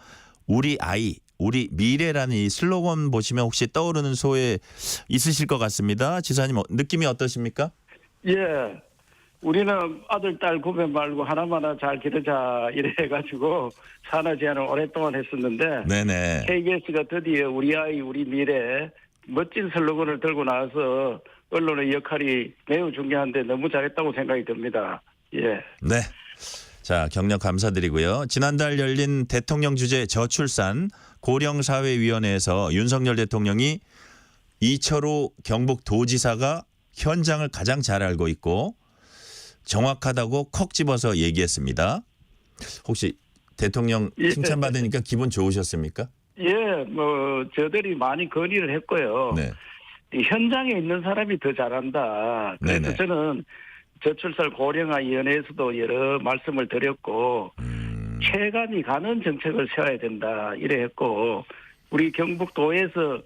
우리 아이, 우리 미래라는 이 슬로건 보시면 혹시 떠오르는 소회 있으실 것 같습니다. 지사님 느낌이 어떠십니까? 예, 우리는 아들, 딸 구별 말고 하나마나 잘 기르자 이래가지고 산하 제안을 오랫동안 했었는데 네네. KBS가 드디어 우리 아이, 우리 미래 멋진 슬로건을 들고 나와서 언론의 역할이 매우 중요한데 너무 잘했다고 생각이 듭니다. 예. 네. 자, 격려 감사드리고요. 지난달 열린 대통령 주재 저출산 고령사회위원회에서 윤석열 대통령이 이철우 경북도지사가 현장을 가장 잘 알고 있고 정확하다고 콕 집어서 얘기했습니다. 혹시 대통령 칭찬받으니까 기분 좋으셨습니까? 예, 뭐 저들이 많이 건의를 했고요. 네. 이 현장에 있는 사람이 더 잘한다. 그래서 네네. 저는 저출산 고령화위원회에서도 여러 말씀을 드렸고 체감이 가는 정책을 세워야 된다 이래 했고 우리 경북도에서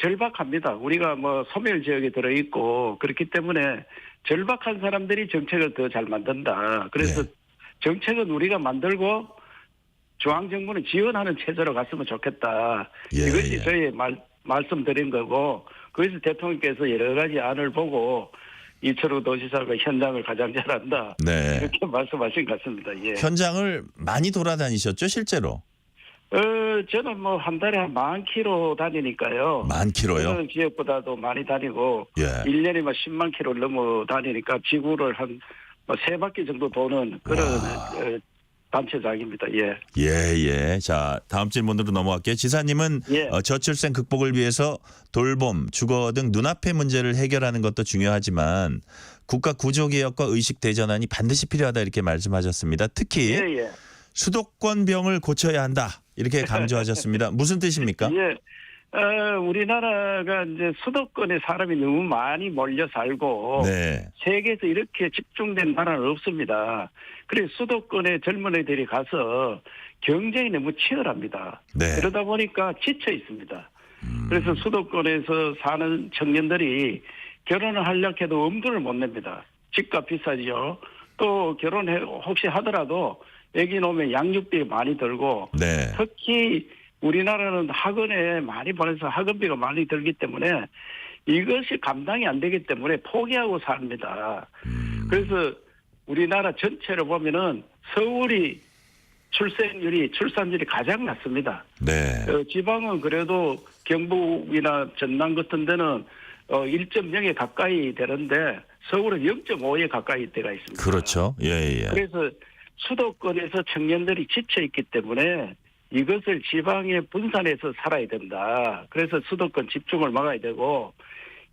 절박합니다. 우리가 뭐 소멸 지역에 들어있고 그렇기 때문에 절박한 사람들이 정책을 더 잘 만든다. 그래서 정책은 우리가 만들고 중앙정부는 지원하는 체제로 갔으면 좋겠다. 이것이 저희 말씀드린 거고 그래서 대통령께서 여러 가지 안을 보고 이철우 도지사가 현장을 가장 잘한다. 네. 이렇게 말씀하신 것 같습니다. 예. 현장을 많이 돌아다니셨죠, 실제로? 저는 뭐 한 달에 한 10,000km 다니니까요. 10,000km요? 다른 지역보다도 많이 다니고 1년에 막 10만 km를 넘어 다니니까 지구를 한 3바퀴 정도 도는 그런 단체장입니다. 예. 예. 자, 다음 질문으로 넘어갈게요. 지사님은 저출생 극복을 위해서 돌봄, 주거 등 눈앞의 문제를 해결하는 것도 중요하지만 국가 구조개혁과 의식 대전환이 반드시 필요하다 이렇게 말씀하셨습니다. 특히 수도권병을 고쳐야 한다 이렇게 강조하셨습니다. 무슨 뜻입니까? 예. 우리나라가 이제 수도권에 사람이 너무 많이 몰려 살고 세계에서 이렇게 집중된 나라는 없습니다. 그래서 수도권에 젊은이들이 가서 경쟁이 너무 치열합니다. 그러다 보니까 지쳐 있습니다. 그래서 수도권에서 사는 청년들이 결혼을 하려고 해도 엄두를 못 냅니다. 집값 비싸지요. 또 결혼해 혹시 하더라도 애기 놓으면 양육비 많이 들고 특히 우리나라는 학원에 많이 보내서 학원비가 많이 들기 때문에 이것이 감당이 안 되기 때문에 포기하고 삽니다. 그래서 우리나라 전체를 보면은 서울이 출산율이 가장 낮습니다. 지방은 그래도 경북이나 전남 같은 데는 1.0에 가까이 되는데 서울은 0.5에 가까이 때가 있습니다. 그렇죠. 예. 그래서 수도권에서 청년들이 지쳐 있기 때문에 이것을 지방에 분산해서 살아야 된다. 그래서 수도권 집중을 막아야 되고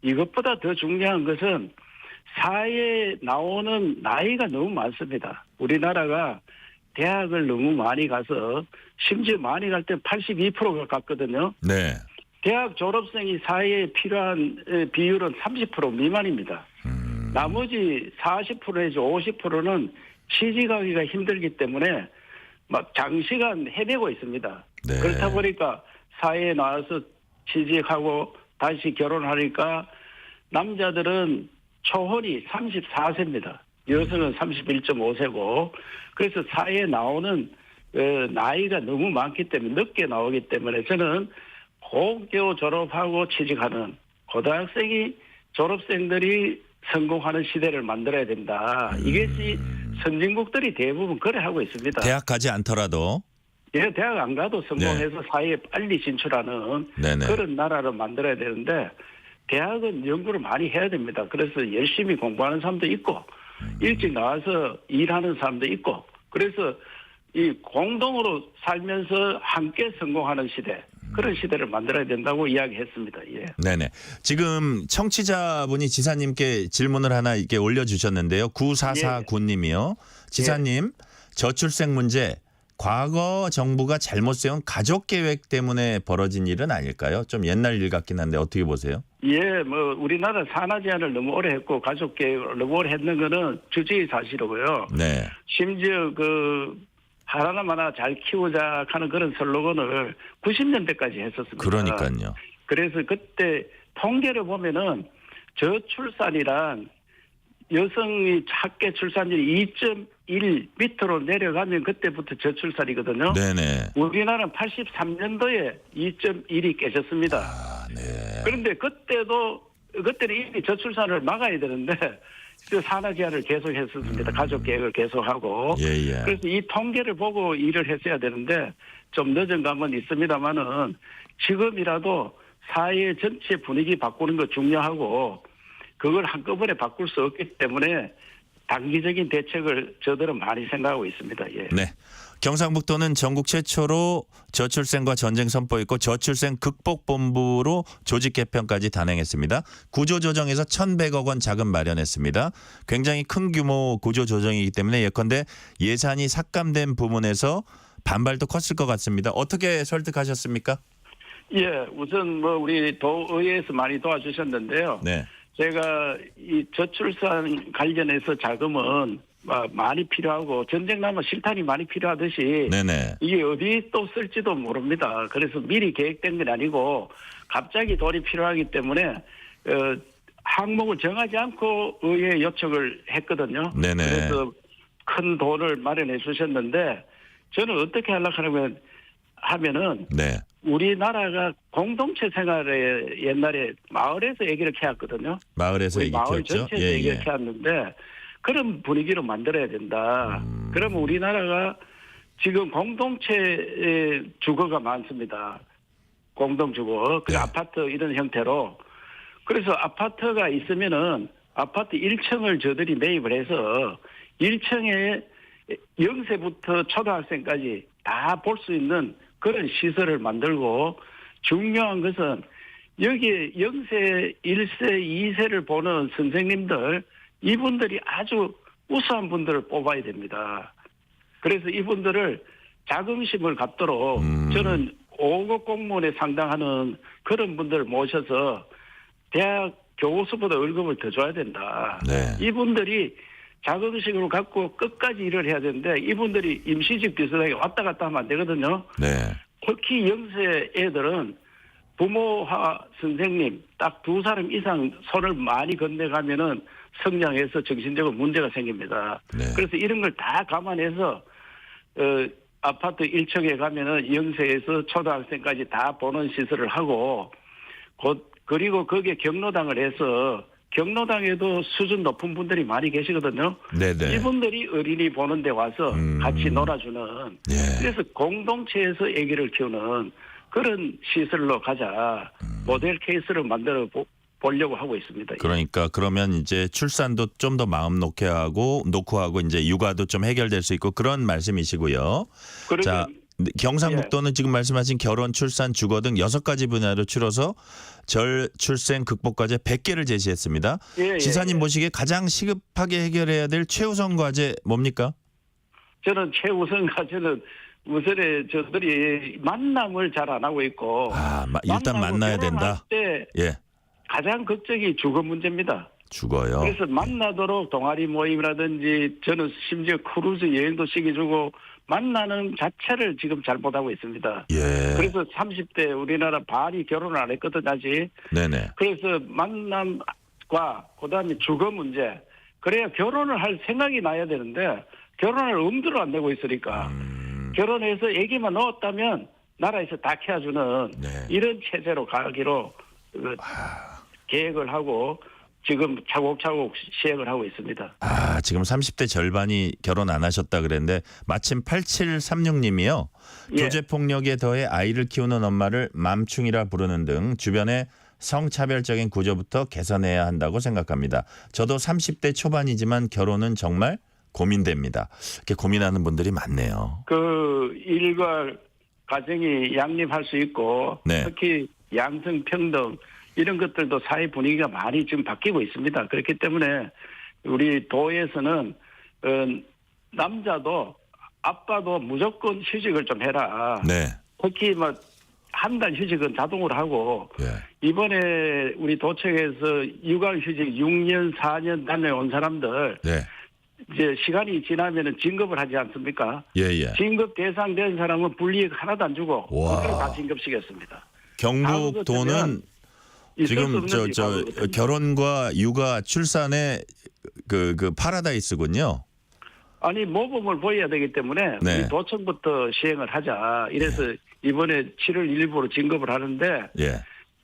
이것보다 더 중요한 것은 사회에 나오는 나이가 너무 많습니다. 우리나라가 대학을 너무 많이 가서 심지어 많이 갈 때 82%가 갔거든요. 대학 졸업생이 사회에 필요한 비율은 30% 미만입니다. 나머지 40% 내지 50%는 취직하기가 힘들기 때문에 막 장시간 헤매고 있습니다. 그렇다 보니까 사회에 나와서 취직하고 다시 결혼하니까 남자들은 초혼이 34세입니다. 여성은 31.5세고 그래서 사회에 나오는 나이가 너무 많기 때문에 늦게 나오기 때문에 저는 고교 졸업하고 취직하는 고등학생이 졸업생들이 성공하는 시대를 만들어야 된다. 이것이 선진국들이 대부분 그래 하고 있습니다. 대학 가지 않더라도 대학 안 가도 성공해서 사회에 빨리 진출하는 그런 나라를 만들어야 되는데 대학은 연구를 많이 해야 됩니다. 그래서 열심히 공부하는 사람도 있고 일찍 나와서 일하는 사람도 있고 그래서 이 공동으로 살면서 함께 성공하는 시대 그런 시대를 만들어야 된다고 이야기했습니다. 네네. 지금 청취자분이 지사님께 질문을 하나 이렇게 올려주셨는데요. 9449님이요. 지사님 저출생 문제 과거 정부가 잘못 세운 가족 계획 때문에 벌어진 일은 아닐까요? 좀 옛날 일 같긴 한데 어떻게 보세요? 예, 뭐 우리나라 산하 제한을 너무 오래 했고 가족 계획을 너무 오래 했는 거는 주제의 사실이고요. 네. 심지어 하나마나 잘 키우자 하는 그런 슬로건을 90년대까지 했었습니다. 그러니까요. 그래서 그때 통계를 보면은 저출산이란 여성이 학계 출산율이 2.1 밑으로 내려가면 그때부터 저출산이거든요. 네네. 우리나라는 83년도에 2.1이 깨졌습니다. 아, 네. 그런데 그때는 이미 저출산을 막아야 되는데 산하 제한을 계속했었습니다. 가족 계획을 계속하고. 예. 그래서 이 통계를 보고 일을 했어야 되는데 좀 늦은 감은 있습니다만은 지금이라도 사회 전체 분위기 바꾸는 거 중요하고 그걸 한꺼번에 바꿀 수 없기 때문에 단기적인 대책을 저들은 많이 생각하고 있습니다. 예. 네. 경상북도는 전국 최초로 저출생과 전쟁 선포했고 저출생 극복본부로 조직 개편까지 단행했습니다. 구조조정에서 1,100억 원 자금 마련했습니다. 굉장히 큰 규모 구조조정이기 때문에 예컨대 예산이 삭감된 부분에서 반발도 컸을 것 같습니다. 어떻게 설득하셨습니까? 예, 우선 우리 도의회에서 많이 도와주셨는데요. 네. 제가 이 저출산 관련해서 자금은 많이 필요하고 전쟁 나면 실탄이 많이 필요하듯이 네네. 이게 어디 또 쓸지도 모릅니다. 그래서 미리 계획된 건 아니고 갑자기 돈이 필요하기 때문에 항목을 정하지 않고 의회 요청을 했거든요. 네네. 그래서 큰 돈을 마련해 주셨는데 저는 어떻게 하려고 하면은 네. 우리나라가 공동체 생활에 옛날에 마을에서 얘기를 해왔거든요. 마을에서 얘기 마을 키웠죠. 전체에서 얘기를 해왔는데 그런 분위기로 만들어야 된다. 그러면 우리나라가 지금 공동체 주거가 많습니다. 공동주거, 네. 아파트 이런 형태로. 그래서 아파트가 있으면은 아파트 1층을 저들이 매입을 해서 1층에 0세부터 초등학생까지 다 볼 수 있는 그런 시설을 만들고 중요한 것은 여기에 0세, 1세, 2세를 보는 선생님들 이분들이 아주 우수한 분들을 뽑아야 됩니다. 그래서 이분들을 자긍심을 갖도록 저는 5급 공무원에 상당하는 그런 분들을 모셔서 대학 교수보다 월급을 더 줘야 된다. 네. 이분들이 자긍심을 갖고 끝까지 일을 해야 되는데 이분들이 임시직 비슷하게 왔다 갔다 하면 안 되거든요. 네. 특히 0세 애들은 부모와 선생님 딱 두 사람 이상 손을 많이 건네가면은 성장해서 정신적으로 문제가 생깁니다. 네. 그래서 이런 걸 다 감안해서 아파트 1층에 가면은 0세에서 초등학생까지 다 보는 시설을 하고 그리고 거기에 경로당을 해서 경로당에도 수준 높은 분들이 많이 계시거든요. 네네. 이분들이 어린이 보는 데 와서 같이 놀아주는 네. 그래서 공동체에서 아기를 키우는 그런 시설로 가자. 모델 케이스를 만들어 보려고 하고 있습니다. 그러니까 그러면 이제 출산도 좀 더 마음 놓고 하고 이제 육아도 좀 해결될 수 있고 그런 말씀이시고요. 자, 경상북도는 지금 말씀하신 결혼, 출산, 주거 등 6가지 분야로 추려서 저출생 극복과제 100개를 제시했습니다. 지사님 보시기에 가장 시급하게 해결해야 될 최우선 과제 뭡니까? 저는 최우선 과제는 우선에 저들이 만남을 잘 안 하고 있고 일단 만나야 된다. 때 예. 가장 걱정이 주거 문제입니다. 주거요. 그래서 만나도록 동아리 모임이라든지 저는 심지어 크루즈 여행도 시켜주고 만나는 자체를 지금 잘못하고 있습니다. 예. 그래서 30대 우리나라 반이 결혼을 안 했거든 아직. 네네. 그래서 만남과 그다음에 주거 문제. 그래야 결혼을 할 생각이 나야 되는데 결혼을 엄두를 안 내고 있으니까 결혼해서 아기만 넣었다면 나라에서 다 키워주는 이런 체제로 가기로 계획을 하고 지금 차곡차곡 시행을 하고 있습니다. 지금 30대 절반이 결혼 안 하셨다 그랬는데 마침 8736님이요. 교제폭력에 더해 아이를 키우는 엄마를 맘충이라 부르는 등 주변의 성차별적인 구조부터 개선해야 한다고 생각합니다. 저도 30대 초반이지만 결혼은 정말 고민됩니다. 이렇게 고민하는 분들이 많네요. 그 일과 가정이 양립할 수 있고 특히 양성평등 이런 것들도 사회 분위기가 많이 지금 바뀌고 있습니다. 그렇기 때문에 우리 도에서는 남자도 아빠도 무조건 휴직을 좀 해라. 네. 특히 뭐 한 달 휴직은 자동으로 하고 이번에 우리 도청에서 육아휴직 6년, 4년 다녀온 사람들 네. 이제 시간이 지나면은 진급을 하지 않습니까? 예. 진급 대상된 사람은 불이익 하나도 안 주고 와. 그걸 다 진급시켰습니다. 경북도는 지금 저 결혼과 육아 출산의 그 파라다이스군요. 아니 모범을 보여야 되기 때문에 네. 우리 도청부터 시행을 하자. 이래서 이번에 7월 1일부로 진급을 하는데 예.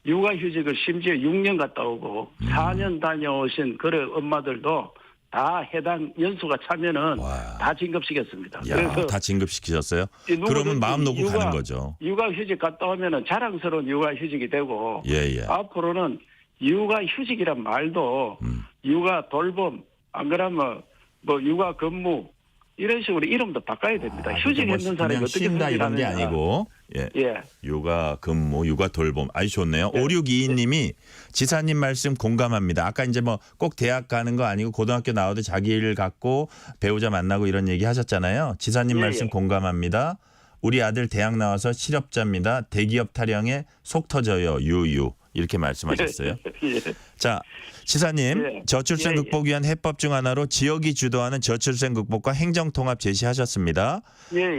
육아휴직을 심지어 6년 갔다 오고 4년 다녀오신 그런 엄마들도 다 해당 연수가 차면은 다 진급시켰습니다. 야, 그래서 다 진급시키셨어요? 그러면 마음 놓고 가는 거죠. 육아휴직 갔다 오면은 자랑스러운 육아휴직이 되고 예. 앞으로는 육아휴직이란 말도 육아 돌봄 안 그러면 뭐 육아 근무 이런 식으로 이름도 바꿔야 됩니다. 휴직했는 사람이 어떻게 쉰다 이런 게 휴직하느냐. 아니고 예. 육아 근무, 육아 돌봄 아주 좋네요. 5622님이 지사님 말씀 공감합니다. 아까 이제 뭐 꼭 대학 가는 거 아니고 고등학교 나와도 자기 일 갖고 배우자 만나고 이런 얘기 하셨잖아요. 지사님 말씀 공감합니다. 우리 아들 대학 나와서 실업자입니다. 대기업 타령에 속 터져요. 유유. 이렇게 말씀하셨어요. 자, 지사님 저출생 극복 위한 해법 중 하나로 지역이 주도하는 저출생 극복과 행정통합 제시하셨습니다.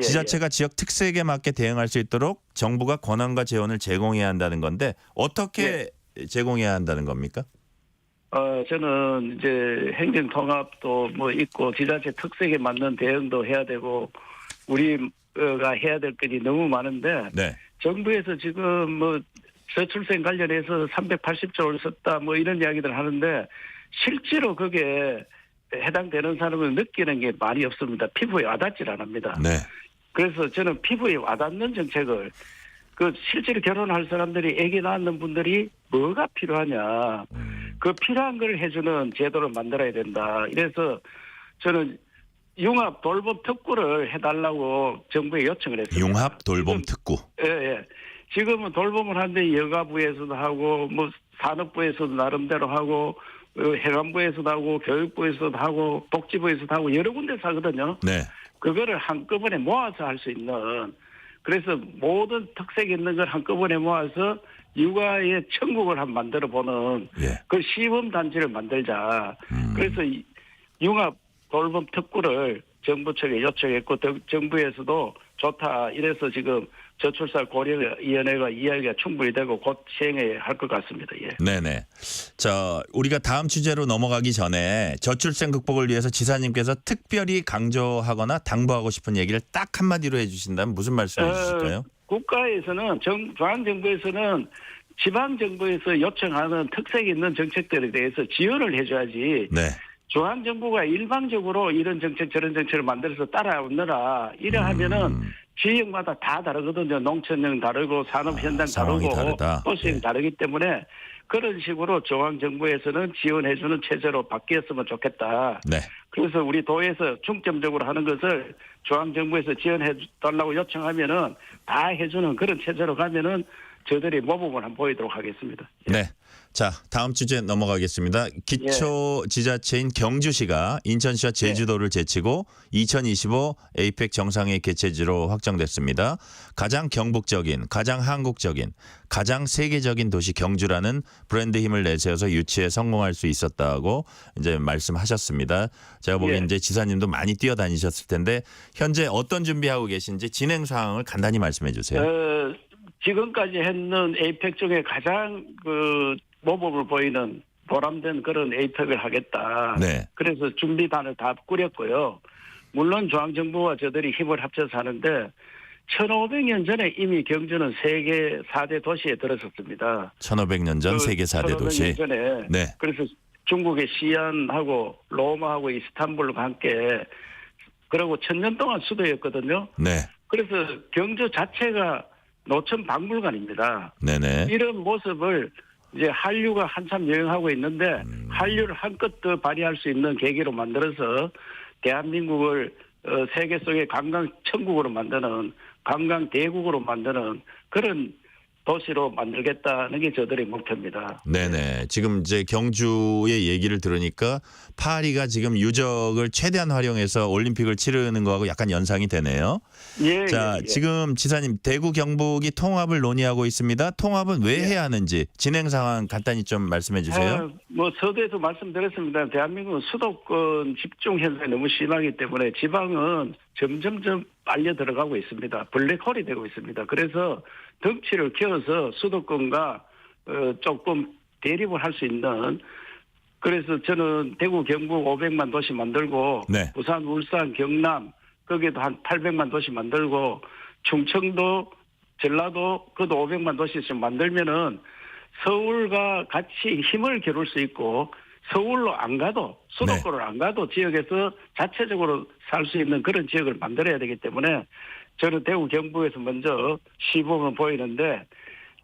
지자체가 지역 특색에 맞게 대응할 수 있도록 정부가 권한과 재원을 제공해야 한다는 건데 어떻게 제공해야 한다는 겁니까? 저는 이제 행정통합도 뭐 있고 지자체 특색에 맞는 대응도 해야 되고 우리가 해야 될 것이 너무 많은데 정부에서 지금 뭐 저출생 관련해서 380조를 썼다 뭐 이런 이야기들 하는데 실제로 그게 해당되는 사람을 느끼는 게 많이 없습니다. 피부에 와닿질 않습니다. 그래서 저는 피부에 와닿는 정책을 그 실제로 결혼할 사람들이 아기 낳는 분들이 뭐가 필요하냐 그 필요한 걸 해주는 제도를 만들어야 된다. 이래서 저는 융합 돌봄 특구를 해달라고 정부에 요청을 했습니다. 융합 돌봄 특구. 예. 지금은 돌봄을 하는데 여가부에서도 하고 뭐 산업부에서도 나름대로 하고 해관부에서도 하고 교육부에서도 하고 복지부에서도 하고 여러 군데서 하거든요. 그거를 한꺼번에 모아서 할 수 있는 그래서 모든 특색이 있는 걸 한꺼번에 모아서 육아의 천국을 한번 만들어 보는 그 시범 단지를 만들자. 그래서 융합 돌봄 특구를 정부 측에 요청했고 정부에서도 좋다. 이래서 지금 저출산 고려위원회가 이야기가 충분히 되고 곧 시행해야 할 것 같습니다. 네네. 자, 우리가 다음 주제로 넘어가기 전에 저출생 극복을 위해서 지사님께서 특별히 강조하거나 당부하고 싶은 얘기를 딱 한마디로 해주신다면 무슨 말씀해 주실까요? 국가에서는 중앙정부에서는 지방정부에서 요청하는 특색 있는 정책들에 대해서 지원을 해줘야지. 중앙정부가 일방적으로 이런 정책 저런 정책을 만들어서 따라오느라 이래 하면은 지역마다 다 다르거든요. 농촌형 다르고 산업현장 다르고 버스형 다르기 때문에 그런 식으로 중앙정부에서는 지원해주는 체제로 바뀌었으면 좋겠다. 그래서 우리 도에서 중점적으로 하는 것을 중앙정부에서 지원해달라고 요청하면은 다 해주는 그런 체제로 가면은 저들이 모범을 한번 보이도록 하겠습니다. 자, 다음 주제 넘어가겠습니다. 기초지자체인 경주시가 인천시와 제주도를 제치고 2025 에이펙 정상회의 개최지로 확정됐습니다. 가장 경북적인, 가장 한국적인, 가장 세계적인 도시 경주라는 브랜드 힘을 내세워서 유치에 성공할 수 있었다고 이제 말씀하셨습니다. 제가 보기엔 이제 지사님도 많이 뛰어다니셨을 텐데 현재 어떤 준비하고 계신지 진행 상황을 간단히 말씀해 주세요. 지금까지 했는 에이펙 중에 가장 그 모범을 보이는 보람된 그런 에이펙을 하겠다. 그래서 준비단을 다 꾸렸고요. 물론 중앙정부와 저들이 힘을 합쳐서 하는데 1500년 전에 이미 경주는 세계 4대 도시에 들어섰습니다. 1500년 전 세계 4대 도시. 1500년 전에. 그래서 중국의 시안하고 로마하고 이스탄불과 함께 그리고 1000년 동안 수도였거든요. 그래서 경주 자체가 노천 박물관입니다. 이런 모습을 이제 한류가 한참 유행하고 있는데 한류를 한껏 더 발휘할 수 있는 계기로 만들어서 대한민국을 세계 속의 관광 천국으로 만드는 관광 대국으로 만드는 그런 도시로 만들겠다는 게 저들의 목표입니다. 네네. 지금 이제 경주의 얘기를 들으니까 파리가 지금 유적을 최대한 활용해서 올림픽을 치르는 거하고 약간 연상이 되네요. 예, 자, 예, 예. 지금 지사님 대구 경북이 통합을 논의하고 있습니다. 통합은 왜 해야 하는지 진행 상황 간단히 좀 말씀해 주세요. 뭐 서두에도 말씀드렸습니다. 대한민국은 수도권 집중 현상이 너무 심하기 때문에 지방은 점점점 빨려 들어가고 있습니다. 블랙홀이 되고 있습니다. 그래서 덩치를 키워서 수도권과 조금 대립을 할 수 있는, 그래서 저는 대구 경북 500만 도시 만들고 네. 부산 울산 경남 거기에도 한 800만 도시 만들고 충청도 전라도 그것도 500만 도시씩 만들면은 서울과 같이 힘을 겨룰 수 있고 서울로 안 가도 수도권을 안 가도 지역에서 자체적으로 살 수 있는 그런 지역을 만들어야 되기 때문에 저는 대구 경북에서 먼저 시범을 보이는데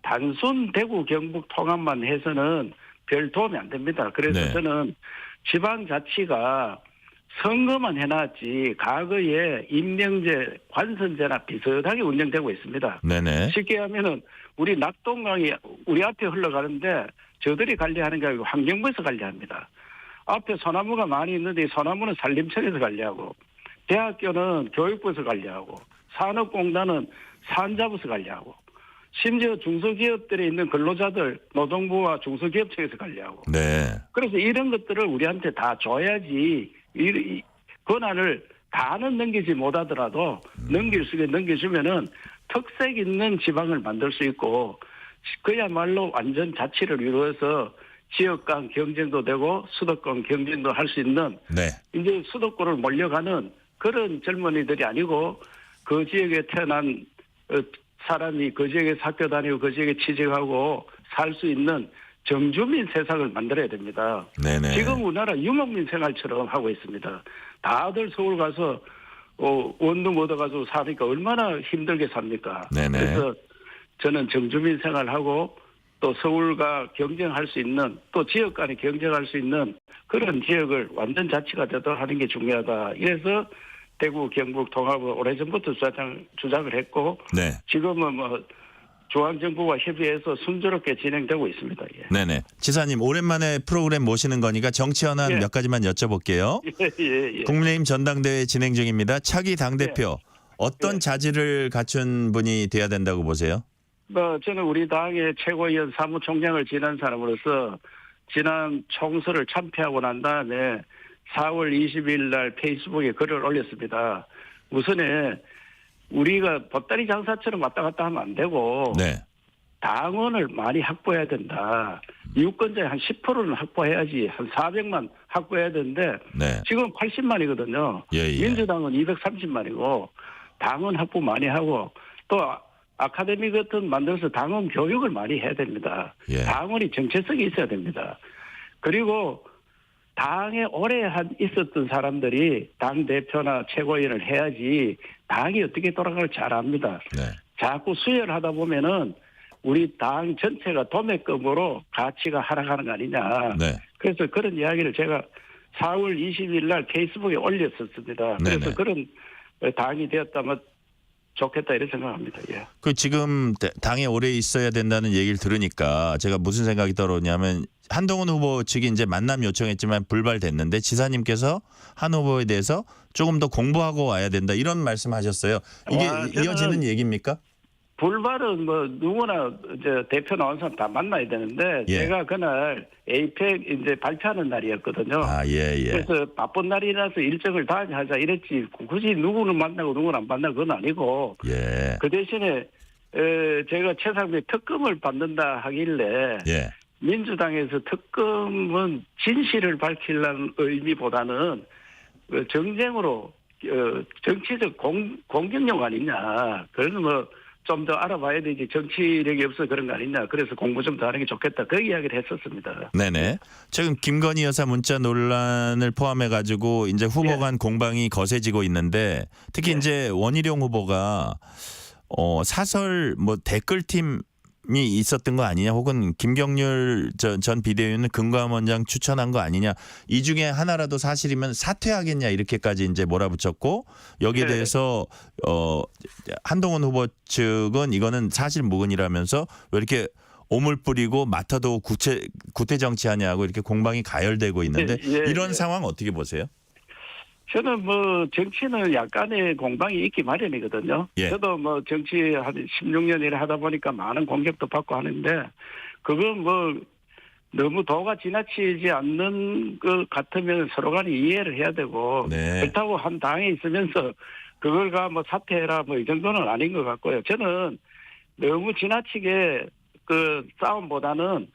단순 대구 경북 통합만 해서는 별 도움이 안 됩니다. 그래서 저는 지방자치가 선거만 해놨지 과거에 임명제, 관선제나 비슷하게 운영되고 있습니다. 네네. 쉽게 하면은 우리 낙동강이 우리 앞에 흘러가는데 저들이 관리하는 게 아니고 환경부에서 관리합니다. 앞에 소나무가 많이 있는데 이 소나무는 산림청에서 관리하고 대학교는 교육부에서 관리하고 산업공단은 산자부에서 관리하고 심지어 중소기업들에 있는 근로자들 노동부와 중소기업청에서 관리하고 네. 그래서 이런 것들을 우리한테 다 줘야지 이 권한을 다는 넘기지 못하더라도 넘길 수 있게 넘겨주면은 특색 있는 지방을 만들 수 있고 그야말로 완전 자치를 이루어서 지역 간 경쟁도 되고 수도권 경쟁도 할 수 있는 이제 수도권을 몰려가는 그런 젊은이들이 아니고 그 지역에 태어난 사람이 그 지역에 학교 다니고 그 지역에 취직하고 살 수 있는 정주민 세상을 만들어야 됩니다. 네네. 지금 우리나라 유목민 생활처럼 하고 있습니다. 다들 서울 가서 원룸 얻어가지고 사니까 얼마나 힘들게 삽니까? 네네. 그래서 저는 정주민 생활하고 또 서울과 경쟁할 수 있는 또 지역 간에 경쟁할 수 있는 그런 지역을 완전 자치가 되도록 하는 게 중요하다. 이래서 대구 경북 통합을 오래전부터 주장을 했고 지금은 뭐 중앙정부와 협의해서 순조롭게 진행되고 있습니다. 예. 네네. 지사님 오랜만에 프로그램 모시는 거니까 정치 현안 몇 가지만 여쭤볼게요. 예. 국민의힘 전당대회 진행 중입니다. 차기 당대표 어떤 자질을 갖춘 분이 돼야 된다고 보세요? 저는 우리 당의 최고위원 사무총장을 지낸 사람으로서 지난 총선을 참패하고 난 다음에 4월 20일 날 페이스북에 글을 올렸습니다. 우선에 우리가 보따리 장사처럼 왔다 갔다 하면 안 되고 당원을 많이 확보해야 된다. 유권자의 한 10%는 확보해야지 한 400만 확보해야 되는데 지금 80만이거든요. 민주당은 230만이고 당원 확보 많이 하고 또 아카데미 같은 만들어서 당원 교육을 많이 해야 됩니다. 당원이 정체성이 있어야 됩니다. 그리고 당에 오래 있었던 사람들이 당대표나 최고위원을 해야지 당이 어떻게 돌아갈지 잘 압니다. 자꾸 수혈하다 보면은 우리 당 전체가 도매금으로 가치가 하락하는 거 아니냐. 그래서 그런 이야기를 제가 4월 20일 날 페이스북에 올렸었습니다. 그래서 그런 당이 되었다면 좋겠다 이런 생각합니다. 예. 그 지금 당에 오래 있어야 된다는 얘기를 들으니까 제가 무슨 생각이 떨어오냐면 한동훈 후보 측이 이제 만남 요청했지만 불발됐는데 지사님께서 한 후보에 대해서 조금 더 공부하고 와야 된다 이런 말씀하셨어요. 이게 이어지는 얘기입니까? 불발은 뭐 누구나 이제 대표 나온 사람 다 만나야 되는데 제가 그날 에이펙 이제 발표하는 날이었거든요. 그래서 바쁜 날이라서 일정을 다 하자 이랬지 굳이 누구는 만나고 누구는 안 만나고 그건 아니고 그 대신에 제가 최상병 특검을 받는다 하길래 민주당에서 특검은 진실을 밝히려는 의미보다는 정쟁으로 정치적 공격용 아니냐. 그래서 뭐 좀 더 알아봐야 되지 정치력이 없어 그런 거 아니냐. 그래서 공부 좀 더 하는 게 좋겠다. 그 이야기를 했었습니다. 네네. 최근 김건희 여사 문자 논란을 포함해 가지고 이제 후보 간 공방이 거세지고 있는데 특히 이제 원희룡 후보가 사설 뭐 댓글팀 있었던 거 아니냐, 혹은 김경률 전 비대위원은 금감원장 추천한 거 아니냐, 이 중에 하나라도 사실이면 사퇴하겠냐 이렇게까지 이제 몰아붙였고, 여기에 네. 대해서 한동훈 후보 측은 이거는 사실 무근이라면서 왜 이렇게 오물 뿌리고 맡아도 구태 정치하냐고 이렇게 공방이 가열되고 있는데 이런 상황 어떻게 보세요? 저는 뭐 정치는 약간의 공방이 있기 마련이거든요. 예. 저도 뭐 정치 한 16년 일을 하다 보니까 많은 공격도 받고 하는데, 그건 뭐 너무 도가 지나치지 않는 것 같으면 서로 간에 이해를 해야 되고, 그렇다고 한 당에 있으면서 그걸가 뭐 사퇴해라 뭐 이 정도는 아닌 것 같고요. 저는 너무 지나치게 그 싸움보다는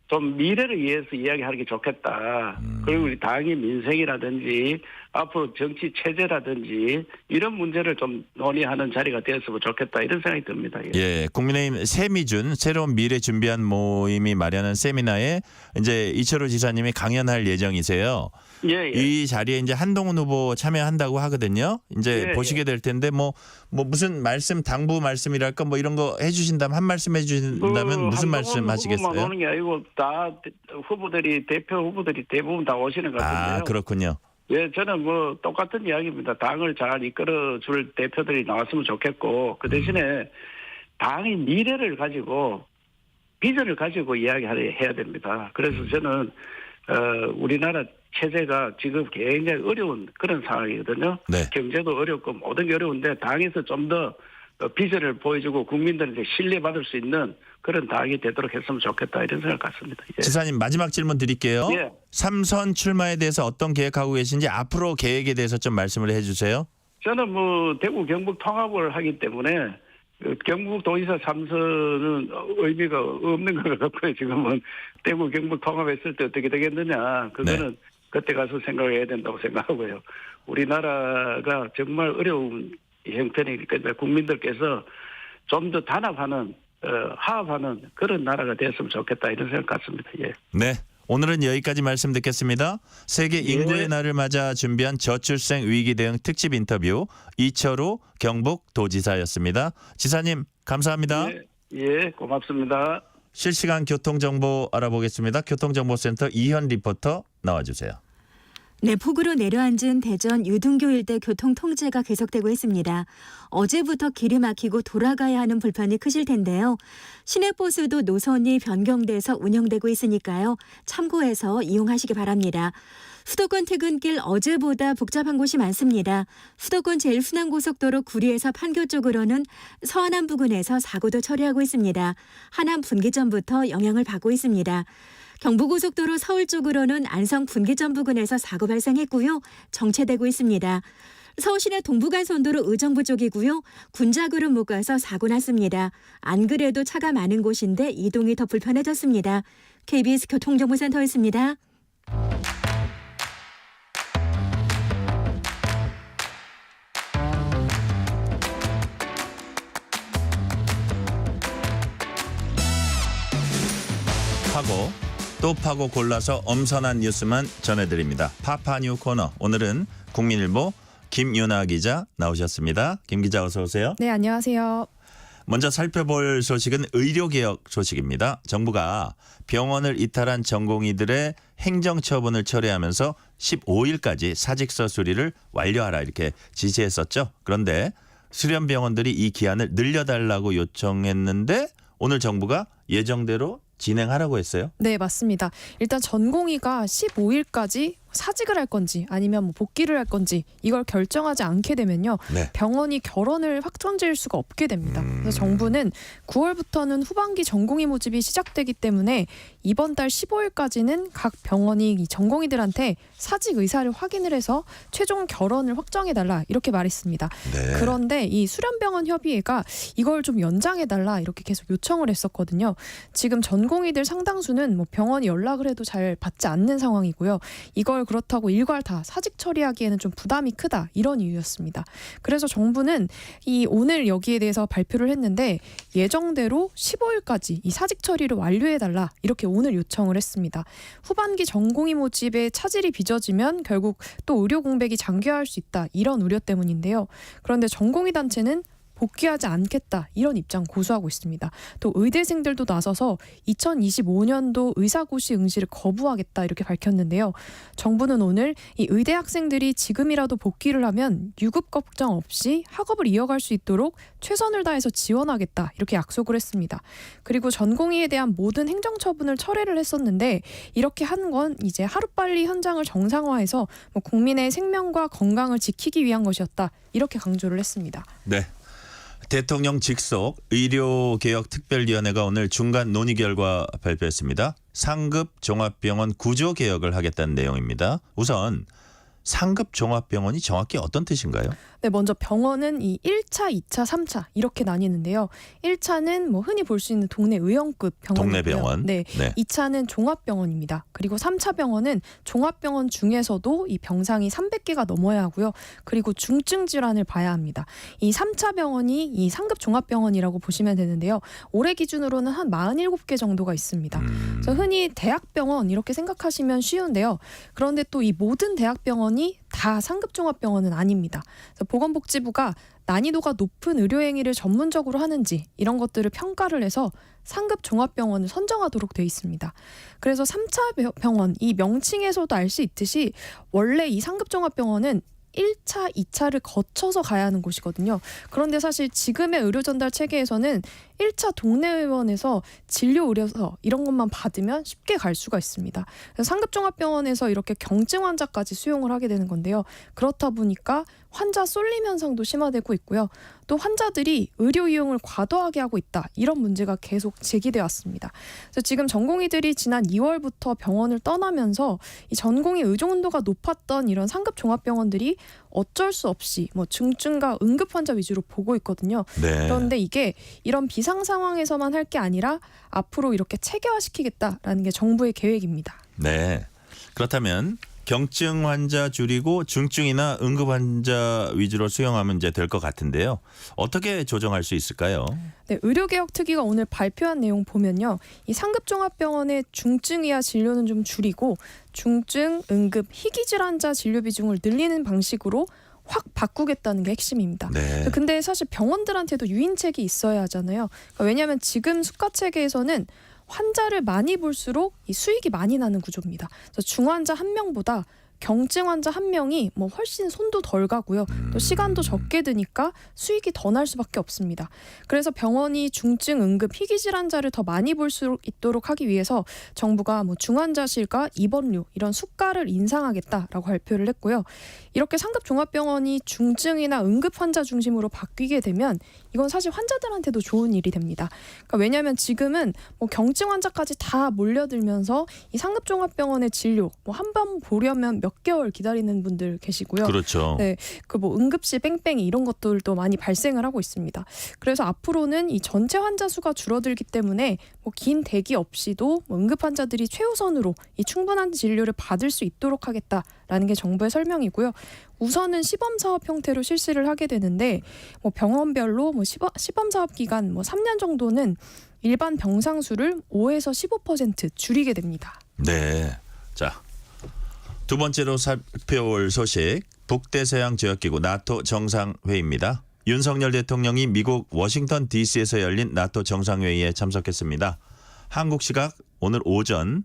좀 미래를 위해서 이야기하는 게 좋겠다. 그리고 우리 당의 민생이라든지 앞으로 정치 체제라든지 이런 문제를 좀 논의하는 자리가 되었으면 좋겠다, 이런 생각이 듭니다. 예, 국민의힘 세미준 새로운 미래 준비한 모임이 마련한 세미나에 이제 이철우 지사님이 강연할 예정이세요. 예. 이 자리에 이제 한동훈 후보 참여한다고 하거든요. 이제 보시게 될 텐데 뭐 무슨 말씀, 당부 말씀이랄까 뭐 이런 거 해주신다면, 한 말씀 해주신다면 무슨 말씀 하시겠어요? 후보만 오는 게 아니고 다 후보들이, 대표 후보들이 대부분 다 오시는 것 같은데요. 아, 그렇군요. 예, 저는 뭐 똑같은 이야기입니다. 당을 잘 이끌어줄 대표들이 나왔으면 좋겠고, 그 대신에 당의 미래를 가지고, 비전을 가지고 이야기해야 됩니다. 그래서 저는 우리나라 체제가 지금 굉장히 어려운 그런 상황이거든요. 네. 경제도 어렵고 모든 게 어려운데, 당에서 좀 더 비전을 보여주고 국민들한테 신뢰받을 수 있는 그런 당이 되도록 했으면 좋겠다, 이런 생각 같습니다. 예. 지사님, 마지막 질문 드릴게요. 예. 3선 출마에 대해서 어떤 계획하고 계신지, 앞으로 계획에 대해서 좀 말씀을 해주세요. 저는 뭐 대구 경북 통합을 하기 때문에 경북 도지사 3선은 의미가 없는 것 같고요. 지금은 대구 경북 통합했을 때 어떻게 되겠느냐, 그거는 그때 가서 생각해야 된다고 생각하고요. 우리나라가 정말 어려운 형편이니까 국민들께서 좀 더 단합하는, 화합하는 그런 나라가 됐으면 좋겠다, 이런 생각 같습니다. 예. 네. 오늘은 여기까지 말씀 듣겠습니다. 세계 인구의 날을 맞아 준비한 저출생 위기 대응 특집 인터뷰, 이철우 경북 도지사였습니다. 지사님, 감사합니다. 예, 고맙습니다. 실시간 교통정보 알아보겠습니다. 교통정보센터 이현 리포터 나와주세요. 네, 폭우로 내려앉은 대전 유등교 일대 교통 통제가 계속되고 있습니다. 어제부터 길이 막히고 돌아가야 하는 불편이 크실 텐데요. 시내버스도 노선이 변경돼서 운영되고 있으니까요. 참고해서 이용하시기 바랍니다. 수도권 퇴근길 어제보다 복잡한 곳이 많습니다. 수도권 제1순환고속도로 구리에서 판교 쪽으로는 서안암 부근에서 사고도 처리하고 있습니다. 하남 분기점부터 영향을 받고 있습니다. 경부고속도로 서울 쪽으로는 안성 분기점 부근에서 사고 발생했고요. 정체되고 있습니다. 서울시내 동부간선도로 의정부 쪽이고요. 군자구로 못 가서 사고 났습니다. 안 그래도 차가 많은 곳인데 이동이 더 불편해졌습니다. KBS 교통정보센터였습니다. 파고 또 파고 골라서 엄선한 뉴스만 전해드립니다. 파파뉴 코너, 오늘은 국민일보 김윤아 기자 나오셨습니다. 김 기자, 어서 오세요. 네, 안녕하세요. 먼저 살펴볼 소식은 의료개혁 소식입니다. 정부가 병원을 이탈한 전공의들의 행정처분을 철회하면서 15일까지 사직서 수리를 완료하라, 이렇게 지시했었죠. 그런데 수련병원들이 이 기한을 늘려달라고 요청했는데 오늘 정부가 예정대로 진행하라고 했어요? 네, 맞습니다. 일단 전공의가 15일까지 사직을 할 건지 아니면 뭐 복귀를 할 건지 이걸 결정하지 않게 되면요. 병원이 결원을 확정지을 수가 없게 됩니다. 그래서 정부는 9월부터는 후반기 전공의 모집이 시작되기 때문에 이번 달 15일까지는 각 병원이 이 전공의들한테 사직 의사를 확인을 해서 최종 결원을 확정해달라, 이렇게 말했습니다. 그런데 이 수련병원 협의회가 이걸 좀 연장해달라, 이렇게 계속 요청을 했었거든요. 지금 전공의들 상당수는 뭐 병원이 연락을 해도 잘 받지 않는 상황이고요. 이걸 그렇다고 일괄 다 사직 처리하기에는 좀 부담이 크다, 이런 이유였습니다. 그래서 정부는 오늘 여기에 대해서 발표를 했는데 예정대로 15일까지 이 사직 처리를 완료해달라, 이렇게 오늘 요청을 했습니다. 후반기 전공의 모집에 차질이 빚어지면 결국 또 의료 공백이 장기화할 수 있다, 이런 우려 때문인데요. 그런데 전공의 단체는 복귀하지 않겠다 이런 입장 고수하고 있습니다. 또 의대생들도 나서서 2025년도 의사고시 응시를 거부하겠다 이렇게 밝혔는데요. 정부는 오늘 이 의대 학생들이 지금이라도 복귀를 하면 유급 걱정 없이 학업을 이어갈 수 있도록 최선을 다해서 지원하겠다 이렇게 약속을 했습니다. 그리고 전공의에 대한 모든 행정처분을 철회를 했었는데 이렇게 한 건 이제 하루빨리 현장을 정상화해서 국민의 생명과 건강을 지키기 위한 것이었다 이렇게 강조를 했습니다. 네. 대통령 직속 의료개혁특별위원회가 오늘 중간 논의 결과 발표했습니다. 상급 종합병원 구조 개혁을 하겠다는 내용입니다. 우선 상급 종합병원이 정확히 어떤 뜻인가요? 네, 먼저 병원은 이 1차, 2차, 3차 이렇게 나뉘는데요. 1차는 뭐 흔히 볼 수 있는 동네 의형급 병원이고요. 동네 병원. 네. 2차는 종합병원입니다. 그리고 3차 병원은 종합병원 중에서도 이 병상이 300개가 넘어야 하고요. 그리고 중증 질환을 봐야 합니다. 이 3차 병원이 이 상급 종합병원이라고 보시면 되는데요. 올해 기준으로는 한 47개 정도가 있습니다. 그래서 흔히 대학병원 이렇게 생각하시면 쉬운데요. 그런데 또 이 모든 대학병원이 다 상급 종합병원은 아닙니다. 그래서 보건복지부가 난이도가 높은 의료행위를 전문적으로 하는지 이런 것들을 평가를 해서 상급 종합병원을 선정하도록 돼 있습니다. 그래서 3차 병원 이 명칭에서도 알 수 있듯이 원래 이 상급 종합병원은 1차, 2차를 거쳐서 가야 하는 곳이거든요. 그런데 사실 지금의 의료 전달 체계에서는 1차 동네의원에서 진료 의료서 이런 것만 받으면 쉽게 갈 수가 있습니다. 그래서 상급종합병원에서 이렇게 경증 환자까지 수용을 하게 되는 건데요. 그렇다 보니까 환자 쏠림 현상도 심화되고 있고요. 또 환자들이 의료 이용을 과도하게 하고 있다. 이런 문제가 계속 제기돼 왔습니다. 그래서 지금 전공의들이 지난 2월부터 병원을 떠나면서 이 전공의 의존도가 높았던 이런 상급 종합병원들이 어쩔 수 없이 뭐 중증과 응급 환자 위주로 보고 있거든요. 네. 그런데 이게 이런 비상 상황에서만 할 게 아니라 앞으로 이렇게 체계화시키겠다라는 게 정부의 계획입니다. 네. 그렇다면 경증 환자 줄이고 중증이나 응급 환자 위주로 수용하면 이제 될 것 같은데요. 어떻게 조정할 수 있을까요? 네, 의료개혁특위가 오늘 발표한 내용 보면요. 이 상급종합병원의 중증 이하 진료는 좀 줄이고 중증, 응급, 희귀질환자 진료 비중을 늘리는 방식으로 확 바꾸겠다는 게 핵심입니다. 네. 근데 사실 병원들한테도 유인책이 있어야 하잖아요. 그러니까 왜냐하면 지금 수가체계에서는 환자를 많이 볼수록 이 수익이 많이 나는 구조입니다. 그래서 중환자 1명보다 경증 환자 1명이 뭐 훨씬 손도 덜 가고요. 또 시간도 적게 드니까 수익이 더 날 수밖에 없습니다. 그래서 병원이 중증, 응급, 희귀질환자를 더 많이 볼 수 있도록 하기 위해서 정부가 뭐 중환자실과 입원료 이런 수가를 인상하겠다라고 발표를 했고요. 이렇게 상급 종합병원이 중증이나 응급 환자 중심으로 바뀌게 되면 이건 사실 환자들한테도 좋은 일이 됩니다. 그러니까 왜냐하면 지금은 뭐 경증 환자까지 다 몰려들면서 이 상급 종합병원의 진료 뭐 한 번 보려면 몇 개월 기다리는 분들 계시고요. 그렇죠. 네, 그 뭐 응급실 뺑뺑이 이런 것들도 많이 발생을 하고 있습니다. 그래서 앞으로는 이 전체 환자 수가 줄어들기 때문에 뭐 긴 대기 없이도 뭐 응급 환자들이 최우선으로 이 충분한 진료를 받을 수 있도록 하겠다라는 게 정부의 설명이고요. 우선은 시범 사업 형태로 실시를 하게 되는데 뭐 병원별로 뭐 시범 사업 기간 뭐 3년 정도는 일반 병상 수를 5에서 15% 줄이게 됩니다. 네. 자. 두 번째로 살펴볼 소식, 북대서양 조약기구 나토 정상회의입니다. 윤석열 대통령이 미국 워싱턴 DC에서 열린 나토 정상회의에 참석했습니다. 한국 시각 오늘 오전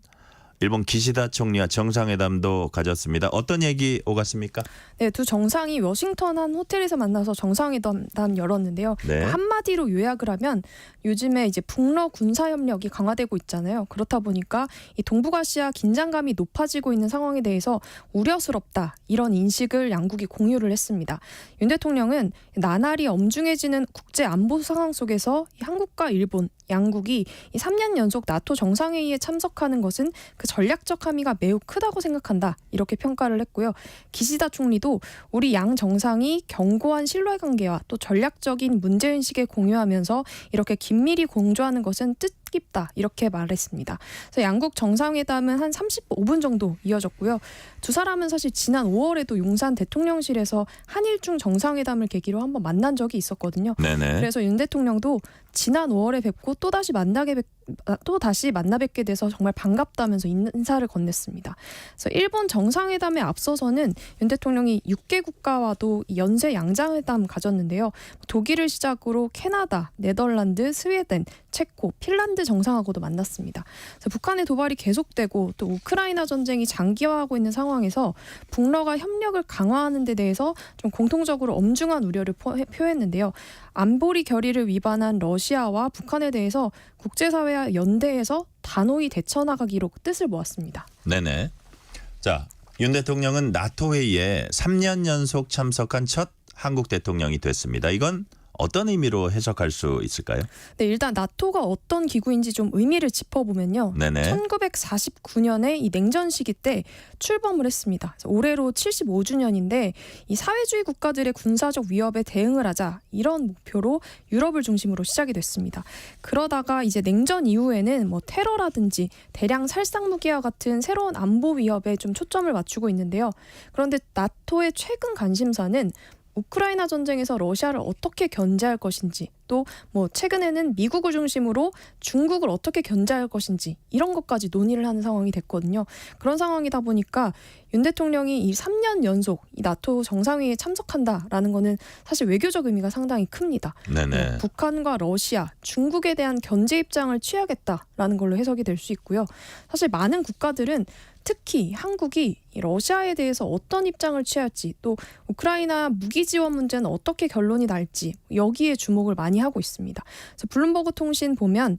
일본 기시다 총리와 정상회담도 가졌습니다. 어떤 얘기 오갔습니까? 네, 두 정상이 워싱턴 한 호텔에서 만나서 정상회담 열었는데요. 네. 한마디로 요약을 하면 요즘에 이제 북러 군사 협력이 강화되고 있잖아요. 그렇다 보니까 이 동북아시아 긴장감이 높아지고 있는 상황에 대해서 우려스럽다 이런 인식을 양국이 공유를 했습니다. 윤 대통령은 나날이 엄중해지는 국제 안보 상황 속에서 한국과 일본 양국이 이 3년 연속 나토 정상회의에 참석하는 것은 그 전략적 함의가 매우 크다고 생각한다 이렇게 평가를 했고요. 기시다 총리도 우리 양 정상이 견고한 신뢰관계와 또 전략적인 문제인식에 공유하면서 이렇게 긴밀히 공조하는 것은 뜻깊다 이렇게 말했습니다. 그래서 양국 정상회담은 한 35분 정도 이어졌고요. 두 사람은 사실 지난 5월에도 용산 대통령실에서 한일중 정상회담을 계기로 한번 만난 적이 있었거든요. 네네. 그래서 윤 대통령도 지난 5월에 뵙고 또 다시 만나 뵙게 돼서 정말 반갑다면서 인사를 건넸습니다. 그래서 일본 정상회담에 앞서서는 윤 대통령이 6개 국가와도 연쇄 양자회담 가졌는데요. 독일을 시작으로 캐나다, 네덜란드, 스웨덴, 체코, 핀란드 정상하고도 만났습니다. 그래서 북한의 도발이 계속되고 또 우크라이나 전쟁이 장기화하고 있는 상황에서 북러가 협력을 강화하는 데 대해서 좀 공통적으로 엄중한 우려를 표했는데요. 안보리 결의를 위반한 러시아와 북한에 대해서 국제사회와 연대해서 단호히 대처나가기로 뜻을 모았습니다. 네네. 자, 윤 대통령은 나토 회의에 3년 연속 참석한 첫 한국 대통령이 됐습니다. 이건 어떤 의미로 해석할 수 있을까요? 네, 일단 나토가 어떤 기구인지 좀 의미를 짚어보면요. 네네. 1949년에 이 냉전 시기 때 출범을 했습니다. 올해로 75주년인데 이 사회주의 국가들의 군사적 위협에 대응을 하자 이런 목표로 유럽을 중심으로 시작이 됐습니다. 그러다가 이제 냉전 이후에는 뭐 테러라든지 대량 살상 무기와 같은 새로운 안보 위협에 좀 초점을 맞추고 있는데요. 그런데 나토의 최근 관심사는 우크라이나 전쟁에서 러시아를 어떻게 견제할 것인지 또 뭐 최근에는 미국을 중심으로 중국을 어떻게 견제할 것인지 이런 것까지 논의를 하는 상황이 됐거든요. 그런 상황이다 보니까 윤 대통령이 이 3년 연속 이 나토 정상회의에 참석한다라는 거는 사실 외교적 의미가 상당히 큽니다. 네네. 북한과 러시아, 중국에 대한 견제 입장을 취하겠다라는 걸로 해석이 될 수 있고요. 사실 많은 국가들은 특히 한국이 러시아에 대해서 어떤 입장을 취할지 또 우크라이나 무기 지원 문제는 어떻게 결론이 날지 여기에 주목을 많이 하고 있습니다. 그래서 블룸버그 통신 보면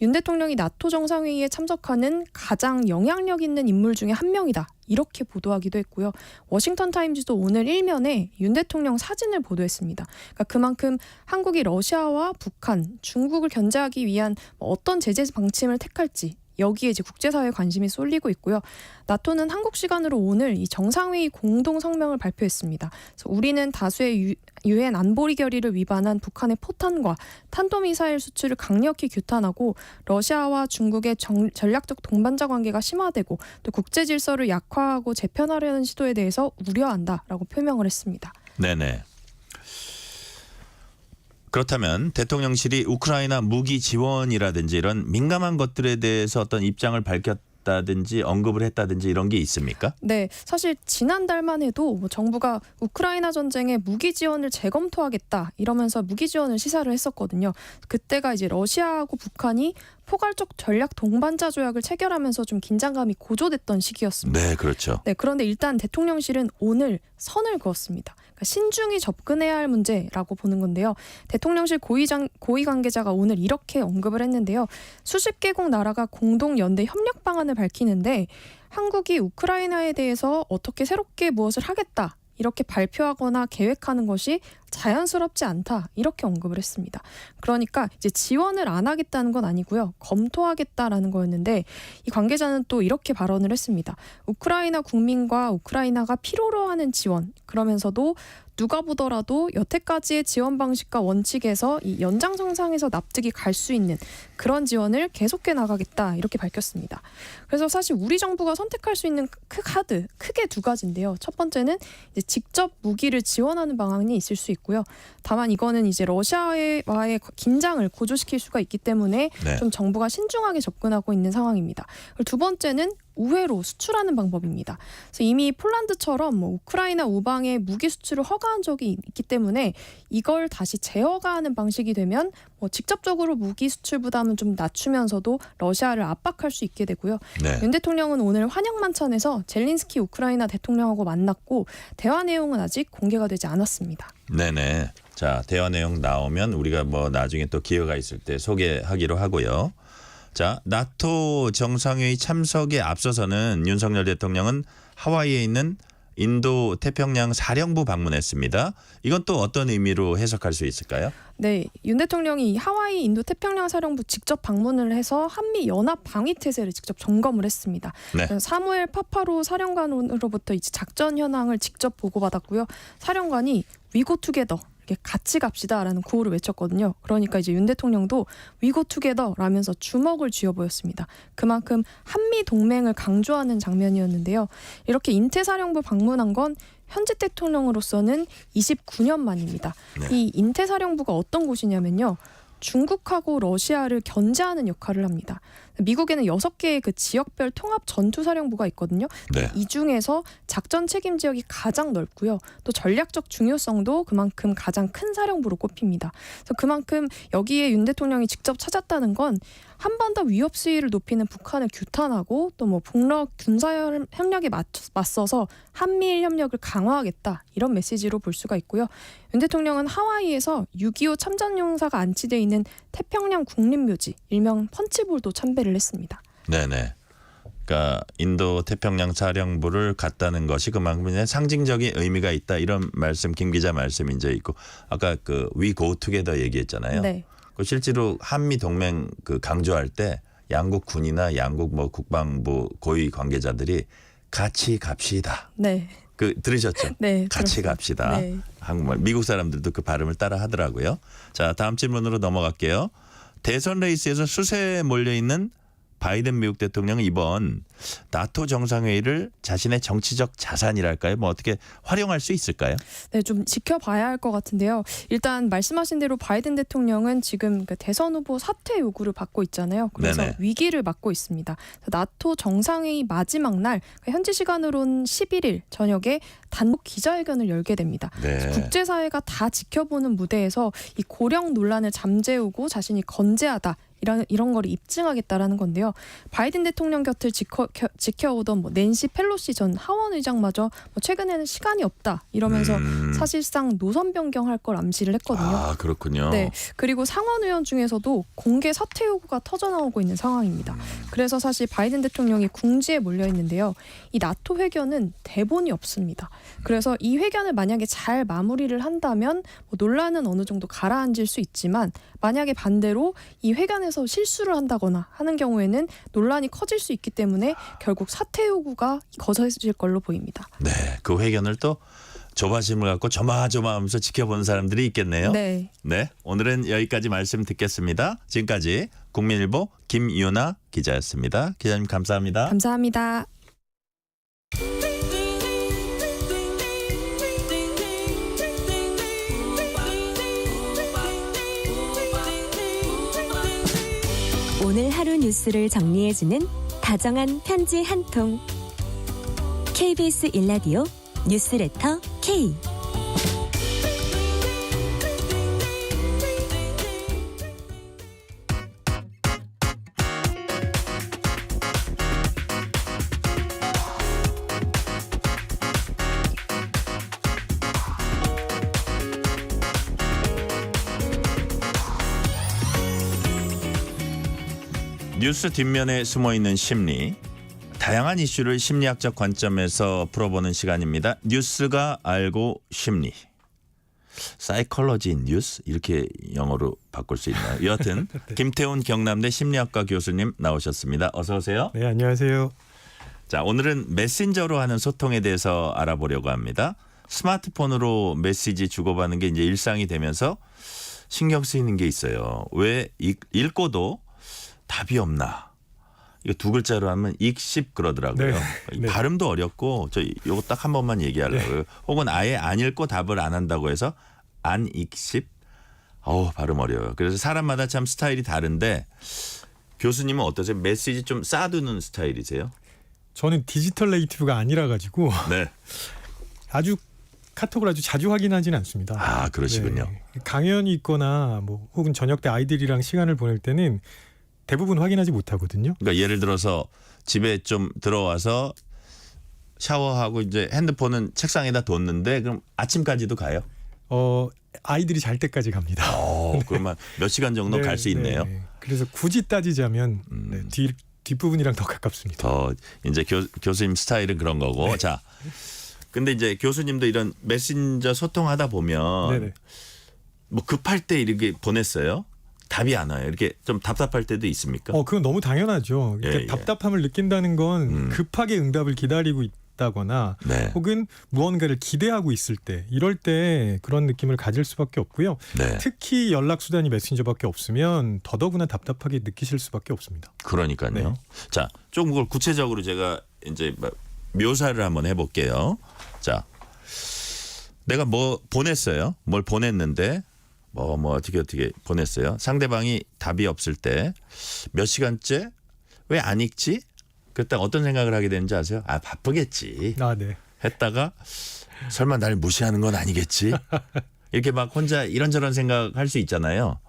윤 대통령이 나토 정상회의에 참석하는 가장 영향력 있는 인물 중에 한 명이다. 이렇게 보도하기도 했고요. 워싱턴 타임즈도 오늘 일면에 윤 대통령 사진을 보도했습니다. 그러니까 그만큼 한국이 러시아와 북한, 중국을 견제하기 위한 어떤 제재 방침을 택할지 여기에 이제 국제사회 관심이 쏠리고 있고요. 나토는 한국 시간으로 오늘 이 정상회의 공동 성명을 발표했습니다. 그래서 우리는 다수의 유엔 안보리 결의를 위반한 북한의 포탄과 탄도미사일 수출을 강력히 규탄하고 러시아와 중국의 전략적 동반자 관계가 심화되고 또 국제 질서를 약화하고 재편하려는 시도에 대해서 우려한다라고 표명을 했습니다. 네네. 그렇다면 대통령실이 우크라이나 무기 지원이라든지 이런 민감한 것들에 대해서 어떤 입장을 밝혔다든지 언급을 했다든지 이런 게 있습니까? 네, 사실 지난달만 해도 뭐 정부가 우크라이나 전쟁에 무기 지원을 재검토하겠다 이러면서 무기 지원을 시사를 했었거든요. 그때가 이제 러시아하고 북한이 포괄적 전략 동반자 조약을 체결하면서 좀 긴장감이 고조됐던 시기였습니다. 네, 그렇죠. 네, 그런데 일단 대통령실은 오늘 선을 그었습니다. 그러니까 신중히 접근해야 할 문제라고 보는 건데요. 대통령실 고위 관계자가 오늘 이렇게 언급을 했는데요. 수십 개국 나라가 공동 연대 협력 방안을 밝히는데 한국이 우크라이나에 대해서 어떻게 새롭게 무엇을 하겠다. 이렇게 발표하거나 계획하는 것이 자연스럽지 않다 이렇게 언급을 했습니다. 그러니까 이제 지원을 안 하겠다는 건 아니고요. 검토하겠다라는 거였는데 이 관계자는 또 이렇게 발언을 했습니다. 우크라이나 국민과 우크라이나가 필요로 하는 지원 그러면서도 누가 보더라도 여태까지의 지원 방식과 원칙에서 이 연장선상에서 납득이 갈 수 있는 그런 지원을 계속해 나가겠다 이렇게 밝혔습니다. 그래서 사실 우리 정부가 선택할 수 있는 카드 크게 두 가지인데요. 첫 번째는 이제 직접 무기를 지원하는 방안이 있을 수 있고요. 다만 이거는 이제 러시아와의 긴장을 고조시킬 수가 있기 때문에 네. 좀 정부가 신중하게 접근하고 있는 상황입니다. 그리고 두 번째는 우회로 수출하는 방법입니다. 그래서 이미 폴란드처럼 뭐 우크라이나 우방에 무기 수출을 허가한 적이 있기 때문에 이걸 다시 재허가하는 방식이 되면 뭐 직접적으로 무기 수출 부담은 좀 낮추면서도 러시아를 압박할 수 있게 되고요. 네. 윤 대통령은 오늘 환영 만찬에서 젤린스키 우크라이나 대통령하고 만났고 대화 내용은 아직 공개가 되지 않았습니다. 네네. 자, 대화 내용 나오면 우리가 뭐 나중에 또 기회가 있을 때 소개하기로 하고요. 자, 나토 정상회의 참석에 앞서서는 윤석열 대통령은 하와이에 있는 인도 태평양 사령부 방문했습니다. 이건 또 어떤 의미로 해석할 수 있을까요? 네, 윤 대통령이 하와이 인도 태평양 사령부 직접 방문을 해서 한미 연합 방위 태세를 직접 점검을 했습니다. 네. 사무엘 파파로 사령관으로부터 이제 작전 현황을 직접 보고받았고요. 사령관이 We go together. 이렇게 같이 갑시다라는 구호를 외쳤거든요. 그러니까 이제 윤 대통령도 We go together라면서 주먹을 쥐어 보였습니다. 그만큼 한미 동맹을 강조하는 장면이었는데요. 이렇게 인태사령부 방문한 건 현재 대통령으로서는 29년 만입니다. 네. 이 인태사령부가 어떤 곳이냐면요. 중국하고 러시아를 견제하는 역할을 합니다. 미국에는 6개의 그 지역별 통합 전투사령부가 있거든요. 네. 이 중에서 작전 책임 지역이 가장 넓고요. 또 전략적 중요성도 그만큼 가장 큰 사령부로 꼽힙니다. 그래서 그만큼 여기에 윤 대통령이 직접 찾았다는 건 한반도 위협 수위를 높이는 북한을 규탄하고 또 뭐 북러 군사 협력에 맞서서 한미일 협력을 강화하겠다 이런 메시지로 볼 수가 있고요. 윤 대통령은 하와이에서 6.25 참전용사가 안치돼 있는 태평양 국립묘지 일명 펀치볼도 참배를 했습니다. 네네. 그러니까 인도 태평양 사령부를 갔다는 것이 그만큼 상징적인 의미가 있다 이런 말씀 김 기자 말씀이 이제 있고 아까 그 We Go Together 얘기했잖아요. 네. 그 실제로 한미 동맹 그 강조할 때 양국 군이나 양국 뭐 국방부 고위 관계자들이 같이 갑시다. 네. 그 들으셨죠? 네. 같이 들었습니다. 갑시다. 네. 한국말 미국 사람들도 그 발음을 따라 하더라고요. 자, 다음 질문으로 넘어갈게요. 대선 레이스에서 수세에 몰려 있는 바이든 미국 대통령은 이번 나토 정상회의를 자신의 정치적 자산이랄까요? 뭐 어떻게 활용할 수 있을까요? 네, 좀 지켜봐야 할 것 같은데요. 일단 말씀하신 대로 바이든 대통령은 지금 그 대선 후보 사퇴 요구를 받고 있잖아요. 그래서 네네. 위기를 맞고 있습니다. 나토 정상회의 마지막 날 현지 시간으로는 11일 저녁에 단독 기자회견을 열게 됩니다. 네. 국제사회가 다 지켜보는 무대에서 이 고령 논란을 잠재우고 자신이 건재하다. 이런 거를 입증하겠다라는 건데요. 바이든 대통령 곁을 지켜오던 뭐 낸시 펠로시 전 하원 의장마저 뭐 최근에는 시간이 없다 이러면서 사실상 노선 변경할 걸 암시를 했거든요. 아, 그렇군요. 네. 그리고 상원 의원 중에서도 공개 사퇴 요구가 터져나오고 있는 상황입니다. 그래서 사실 바이든 대통령이 궁지에 몰려 있는데요. 이 나토 회견은 대본이 없습니다. 그래서 이 회견을 만약에 잘 마무리를 한다면 뭐 논란은 어느 정도 가라앉을 수 있지만 만약에 반대로 이 회견에서 실수를 한다거나 하는 경우에는 논란이 커질 수 있기 때문에 결국 사퇴 요구가 거세질 걸로 보입니다. 네, 그 회견을 또 조바심을 갖고 조마조마하면서 지켜보는 사람들이 있겠네요. 네. 네, 오늘은 여기까지 말씀 듣겠습니다. 지금까지 국민일보 김유나 기자였습니다. 기자님 감사합니다. 감사합니다. 오늘 하루 뉴스를 정리해주는 다정한 편지 한 통. KBS 1라디오 뉴스레터 K. 뉴스 뒷면에 숨어있는 심리, 다양한 이슈를 심리학적 관점에서 풀어보는 시간입니다. 뉴스가 알고 심리. 사이콜로지 뉴스 이렇게 영어로 바꿀 수 있나요? 여하튼 김태훈 경남대 심리학과 교수님 나오셨습니다. 어서 오세요. 네, 안녕하세요. 자, 오늘은 메신저로 하는 소통에 대해서 알아보려고 합니다. 스마트폰으로 메시지 주고받는 게 이제 일상이 되면서 신경 쓰이는 게 있어요. 왜 읽고도 답이 없나? 이거 두 글자로 하면 익십 그러더라고요. 네. 발음도 어렵고 저 이거 딱 한 번만 얘기하려고요. 네. 혹은 아예 안 읽고 답을 안 한다고 해서 안 익십. 발음 어려워요. 그래서 사람마다 참 스타일이 다른데 교수님은 어떠세요? 메시지 좀 쌓아두는 스타일이세요? 저는 디지털 네이티브가 아니라 가지고 네. 아주 카톡을 아주 자주 확인하지는 않습니다. 아, 그러시군요. 네. 강연이 있거나 뭐 혹은 저녁 때 아이들이랑 시간을 보낼 때는 대부분 확인하지 못하거든요. 그러니까 예를 들어서 집에 좀 들어와서 샤워하고 이제 핸드폰은 책상에다 뒀는데 그럼 아침까지도 가요? 아이들이 잘 때까지 갑니다. 그러면 몇 시간 정도 네, 갈 수 있네요. 네. 그래서 굳이 따지자면 뒷부분이랑 더 가깝습니다. 더 이제 교수님 스타일은 그런 거고. 네. 자, 근데 이제 교수님도 이런 메신저 소통하다 보면 네네. 뭐 급할 때 이렇게 보냈어요. 답이 안 와요. 이렇게 좀 답답할 때도 있습니까? 그건 너무 당연하죠. 그러니까 예. 답답함을 느낀다는 건 급하게 응답을 기다리고 있다거나 네. 혹은 무언가를 기대하고 있을 때 이럴 때 그런 느낌을 가질 수밖에 없고요. 네. 특히 연락 수단이 메신저밖에 없으면 더더구나 답답하게 느끼실 수밖에 없습니다. 그러니까요. 네. 자, 조금 그걸 구체적으로 제가 이제 묘사를 한번 해볼게요. 자, 내가 뭐 보냈어요. 뭘 보냈는데 뭐 어떻게 보냈어요. 상대방이 답이 없을 때 몇 시간째 왜 안 읽지? 그때 어떤 생각을 하게 되는지 아세요? 아 바쁘겠지. 네. 했다가 설마 날 무시하는 건 아니겠지? 이렇게 막 혼자 이런저런 생각할 수 있잖아요.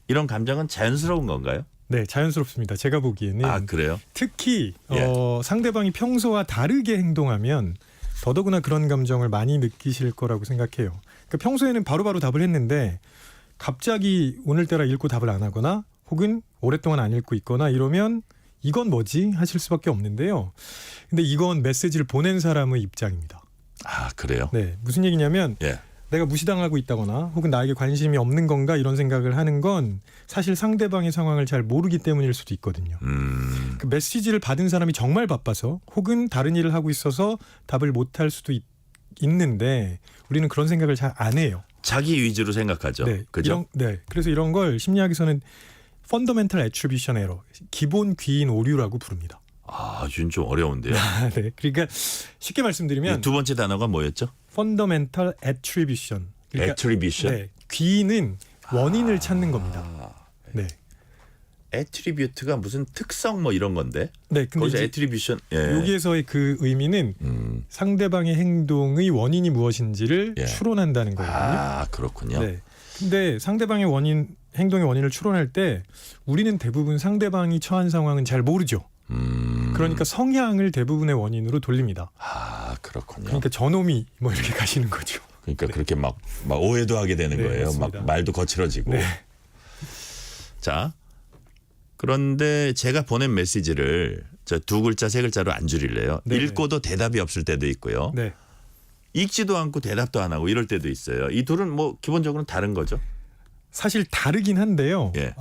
이런 감정은 자연스러운 건가요? 네, 자연스럽습니다. 제가 보기에는. 아 그래요? 특히 예. 상대방이 평소와 다르게 행동하면 더더구나 그런 감정을 많이 느끼실 거라고 생각해요. 그러니까 평소에는 바로바로 답을 했는데 갑자기 오늘따라 읽고 답을 안 하거나 혹은 오랫동안 안 읽고 있거나 이러면 이건 뭐지? 하실 수밖에 없는데요. 근데 이건 메시지를 보낸 사람의 입장입니다. 아 그래요? 네, 무슨 얘기냐면 예. 내가 무시당하고 있다거나 혹은 나에게 관심이 없는 건가 이런 생각을 하는 건 사실 상대방의 상황을 잘 모르기 때문일 수도 있거든요. 그 메시지를 받은 사람이 정말 바빠서 혹은 다른 일을 하고 있어서 답을 못할 수도 있는데 우리는 그런 생각을 잘 안 해요. 자기 위주로 생각하죠. 네, 그죠? 그래서 이런 걸 심리학에서는 Fundamental Attribution Error, 기본 귀인 오류라고 부릅니다. 아, 이건 좀 어려운데요. 네, 그러니까 쉽게 말씀드리면 두 번째 단어가 뭐였죠? Fundamental Attribution. 그러니까, Attribution. 네, 귀인은 원인을 찾는 겁니다. 네. attribute가 무슨 특성 뭐 이런 건데. 네, 근데 거기서 attribution. 예. 여기에서의 그 의미는 상대방의 행동의 원인이 무엇인지를 추론한다는 거거든요. 아, 그렇군요. 네. 근데 상대방의 행동의 원인을 추론할 때 우리는 대부분 상대방이 처한 상황은 잘 모르죠. 그러니까 성향을 대부분의 원인으로 돌립니다. 아, 그렇군요. 그러니까 저놈이 뭐 이렇게 가시는 거죠. 그러니까 그렇게 막 오해도 하게 되는 거예요. 맞습니다. 막 말도 거칠어지고. 네. 자, 그런데 제가 보낸 메시지를 두 글자, 세 글자로 안 줄일래요. 네. 읽고도 대답이 없을 때도 있고요. 네. 읽지도 않고 대답도 안 하고 이럴 때도 있어요. 이 둘은 뭐 기본적으로는 다른 거죠. 사실 다르긴 한데요. 예.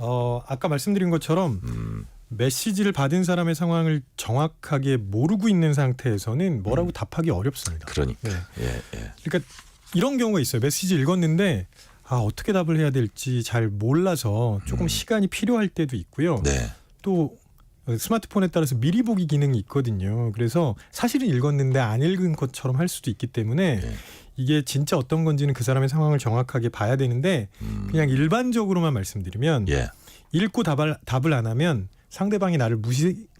아까 말씀드린 것처럼 메시지를 받은 사람의 상황을 정확하게 모르고 있는 상태에서는 뭐라고 답하기 어렵습니다. 그러니까. 네. 예. 그러니까 이런 경우가 있어요. 메시지 읽었는데 어떻게 답을 해야 될지 잘 몰라서 조금 시간이 필요할 때도 있고요. 네. 또 스마트폰에 따라서 미리 보기 기능이 있거든요. 그래서 사실은 읽었는데 안 읽은 것처럼 할 수도 있기 때문에 이게 진짜 어떤 건지는 그 사람의 상황을 정확하게 봐야 되는데 그냥 일반적으로만 말씀드리면 읽고 답을 안 하면 상대방이 나를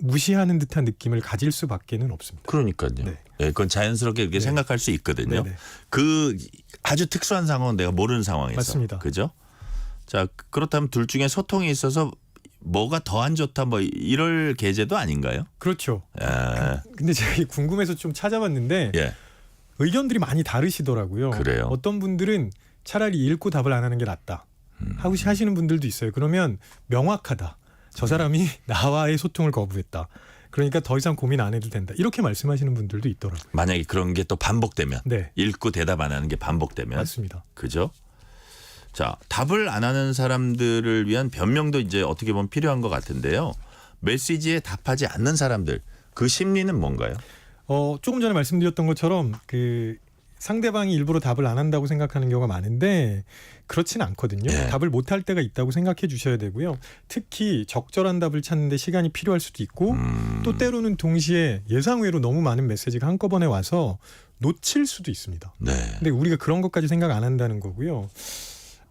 무시하는 듯한 느낌을 가질 수밖에는 없습니다. 그러니까요. 네. 예, 그건 자연스럽게 그렇게 생각할 수 있거든요. 네네. 그 아주 특수한 상황은 내가 모르는 상황에서. 맞습니다. 그죠? 자, 그렇다면 둘 중에 소통이 있어서 뭐가 더 안 좋다 뭐 이럴 계제도 아닌가요? 그렇죠. 예. 근데 제가 궁금해서 좀 찾아봤는데 의견들이 많이 다르시더라고요. 그래요? 어떤 분들은 차라리 읽고 답을 안 하는 게 낫다 하고 하시는 분들도 있어요. 그러면 명확하다. 저 사람이 나와의 소통을 거부했다. 그러니까 더 이상 고민 안 해도 된다. 이렇게 말씀하시는 분들도 있더라고요. 만약에 그런 게 또 반복되면 네. 읽고 대답 안 하는 게 반복되면 맞습니다. 그죠? 자, 답을 안 하는 사람들을 위한 변명도 이제 어떻게 보면 필요한 것 같은데요. 메시지에 답하지 않는 사람들 그 심리는 뭔가요? 조금 전에 말씀드렸던 것처럼 그 상대방이 일부러 답을 안 한다고 생각하는 경우가 많은데 그렇지는 않거든요. 답을 못할 때가 있다고 생각해 주셔야 되고요. 특히 적절한 답을 찾는데 시간이 필요할 수도 있고 또 때로는 동시에 예상외로 너무 많은 메시지가 한꺼번에 와서 놓칠 수도 있습니다. 네. 근데 우리가 그런 것까지 생각 안 한다는 거고요.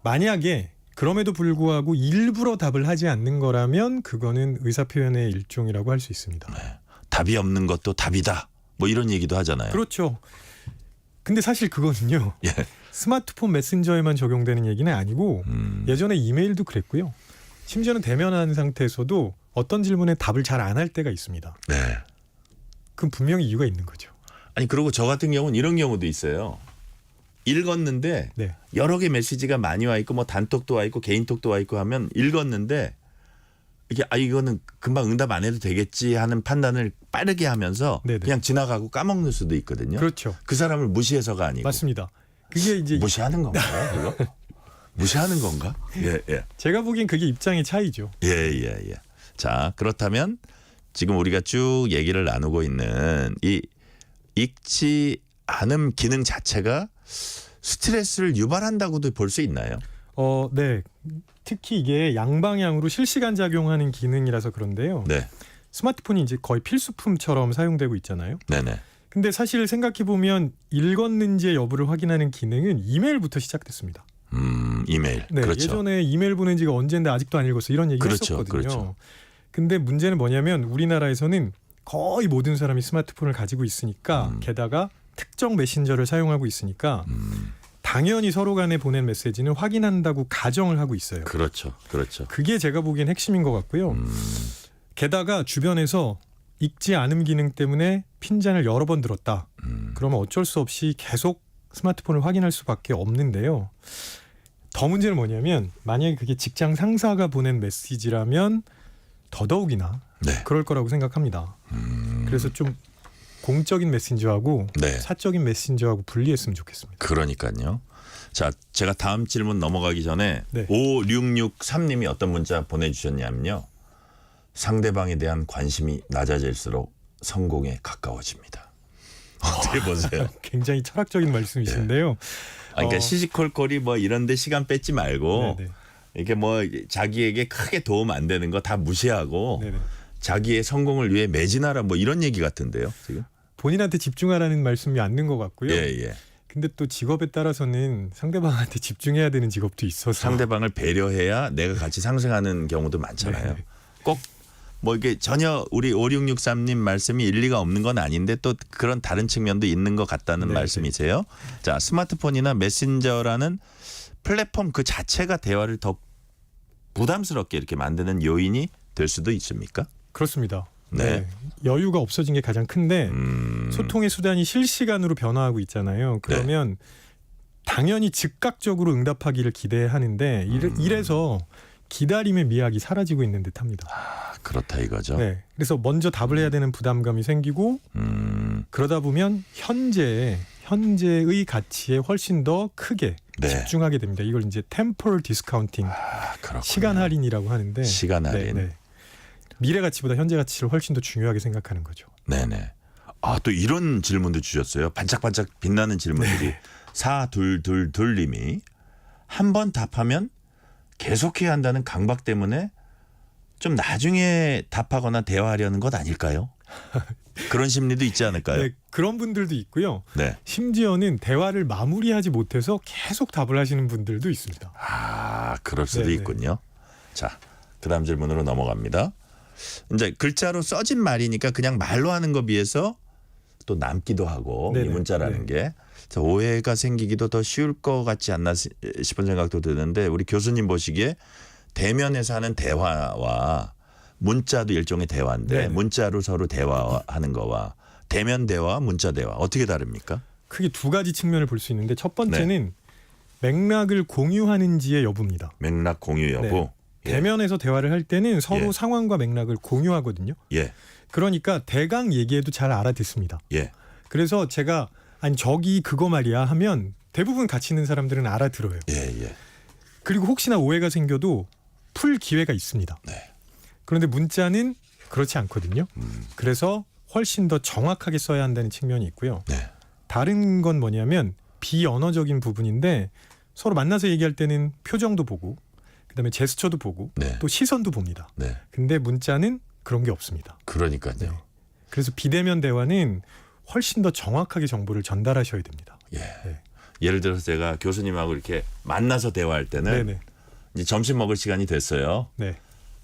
만약에 그럼에도 불구하고 일부러 답을 하지 않는 거라면 그거는 의사표현의 일종이라고 할 수 있습니다. 네. 답이 없는 것도 답이다. 뭐 이런 얘기도 하잖아요. 그렇죠. 근데 사실 그거는요. 스마트폰 메신저에만 적용되는 얘기는 아니고 예전에 이메일도 그랬고요. 심지어는 대면한 상태에서도 어떤 질문에 답을 잘 안 할 때가 있습니다. 네. 그럼 분명히 이유가 있는 거죠. 아니 그리고 저 같은 경우는 이런 경우도 있어요. 읽었는데 여러 개 메시지가 많이 와 있고 뭐 단톡도 와 있고 개인톡도 와 있고 하면 읽었는데 이게 이거는 금방 응답 안 해도 되겠지 하는 판단을 빠르게 하면서 그냥 지나가고 까먹는 수도 있거든요. 그렇죠. 그 사람을 무시해서가 아니고. 맞습니다. 그게 이제 무시하는 건가요? 이거? 무시하는 건가? 예. 제가 보기엔 그게 입장의 차이죠. 예. 자, 그렇다면 지금 우리가 쭉 얘기를 나누고 있는 이 읽지 않음 기능 자체가 스트레스를 유발한다고도 볼 수 있나요? 네. 특히 이게 양방향으로 실시간 작용하는 기능이라서 그런데요. 네. 스마트폰이 이제 거의 필수품처럼 사용되고 있잖아요. 네네. 근데 사실 생각해 보면 읽었는지의 여부를 확인하는 기능은 이메일부터 시작됐습니다. 이메일. 네, 그렇죠. 예전에 이메일 보낸 지가 언젠데 아직도 안 읽었어 이런 얘기 그렇죠, 했었거든요. 그렇죠. 근데 문제는 뭐냐면 우리나라에서는 거의 모든 사람이 스마트폰을 가지고 있으니까 게다가 특정 메신저를 사용하고 있으니까 당연히 서로 간에 보낸 메시지는 확인한다고 가정을 하고 있어요. 그렇죠. 그렇죠. 그게 제가 보기엔 핵심인 것 같고요. 게다가 주변에서 읽지 않음 기능 때문에 핀잔을 여러 번 들었다. 그러면 어쩔 수 없이 계속 스마트폰을 확인할 수밖에 없는데요. 더 문제는 뭐냐면 만약에 그게 직장 상사가 보낸 메시지라면 더더욱이나 네. 그럴 거라고 생각합니다. 그래서 좀 공적인 메신저하고 네. 사적인 메신저하고 분리했으면 좋겠습니다. 그러니까요. 자, 제가 다음 질문 넘어가기 전에 네. 5663님이 어떤 문자 보내주셨냐면요. 상대방에 대한 관심이 낮아질수록 성공에 가까워집니다. 어떻게 보세요? 굉장히 철학적인 말씀이신데요. 그러니까 시시콜콜이 뭐 이런데 시간 뺏지 말고 네네. 이게 뭐 자기에게 크게 도움 안 되는 거 다 무시하고 네네. 자기의 성공을 위해 매진하라 뭐 이런 얘기 같은데요. 지금. 본인한테 집중하라는 말씀이 맞는 것 같고요. 예. 근데 또 직업에 따라서는 상대방한테 집중해야 되는 직업도 있어서 상대방을 배려해야 내가 같이 상승하는 경우도 많잖아요. 네. 꼭 뭐 이게 전혀 우리 5663님 말씀이 일리가 없는 건 아닌데 또 그런 다른 측면도 있는 것 같다는 네, 말씀이세요. 자, 스마트폰이나 메신저라는 플랫폼 그 자체가 대화를 더 부담스럽게 이렇게 만드는 요인이 될 수도 있습니까? 그렇습니다. 네. 여유가 없어진 게 가장 큰데 소통의 수단이 실시간으로 변화하고 있잖아요. 그러면 당연히 즉각적으로 응답하기를 기대하는데 이래서 기다림의 미학이 사라지고 있는 듯합니다. 그렇다 이거죠. 네. 그래서 먼저 답을 해야 되는 부담감이 생기고 그러다 보면 현재의 가치에 훨씬 더 크게 네. 집중하게 됩니다. 이걸 이제 temporal discounting, 시간 할인이라고 하는데 시간 할인. 미래 가치보다 현재 가치를 훨씬 더 중요하게 생각하는 거죠. 네네. 아, 또 이런 질문도 주셨어요. 반짝반짝 빛나는 질문들이. 4222님이 한 번 답하면 계속해야 한다는 강박 때문에 좀 나중에 답하거나 대화하려는 것 아닐까요? 그런 심리도 있지 않을까요? 네, 그런 분들도 있고요. 네. 심지어는 대화를 마무리하지 못해서 계속 답을 하시는 분들도 있습니다. 아, 그럴 수도 네네. 있군요. 자, 그다음 질문으로 넘어갑니다. 이제 글자로 써진 말이니까 그냥 말로 하는 거 비해서 또 남기도 하고 네네. 이 문자라는 게 오해가 생기기도 더 쉬울 것 같지 않나 싶은 생각도 드는데 우리 교수님 보시기에 대면에서 하는 대화와 문자도 일종의 대화인데 네네. 문자로 서로 대화하는 거와 대면 대화, 문자 대화 어떻게 다릅니까? 크게 두 가지 측면을 볼 수 있는데 첫 번째는 맥락을 공유하는지의 여부입니다. 맥락 공유 여부. 예. 대면에서 대화를 할 때는 서로 예. 상황과 맥락을 공유하거든요. 예. 그러니까 대강 얘기해도 잘 알아듣습니다. 예. 그래서 제가 아니 저기 그거 말이야 하면 대부분 같이 있는 사람들은 알아들어요. 예. 그리고 혹시나 오해가 생겨도 풀 기회가 있습니다. 네. 그런데 문자는 그렇지 않거든요. 그래서 훨씬 더 정확하게 써야 한다는 측면이 있고요. 네. 다른 건 뭐냐면 비언어적인 부분인데 서로 만나서 얘기할 때는 표정도 보고 그다음에 제스처도 보고 네. 또 시선도 봅니다. 네. 근데 문자는 그런 게 없습니다. 그러니까요. 그래서 비대면 대화는 훨씬 더 정확하게 정보를 전달하셔야 됩니다. 예. 네. 예를 들어서 제가 교수님하고 이렇게 만나서 대화할 때는 네네. 이제 점심 먹을 시간이 됐어요. 네.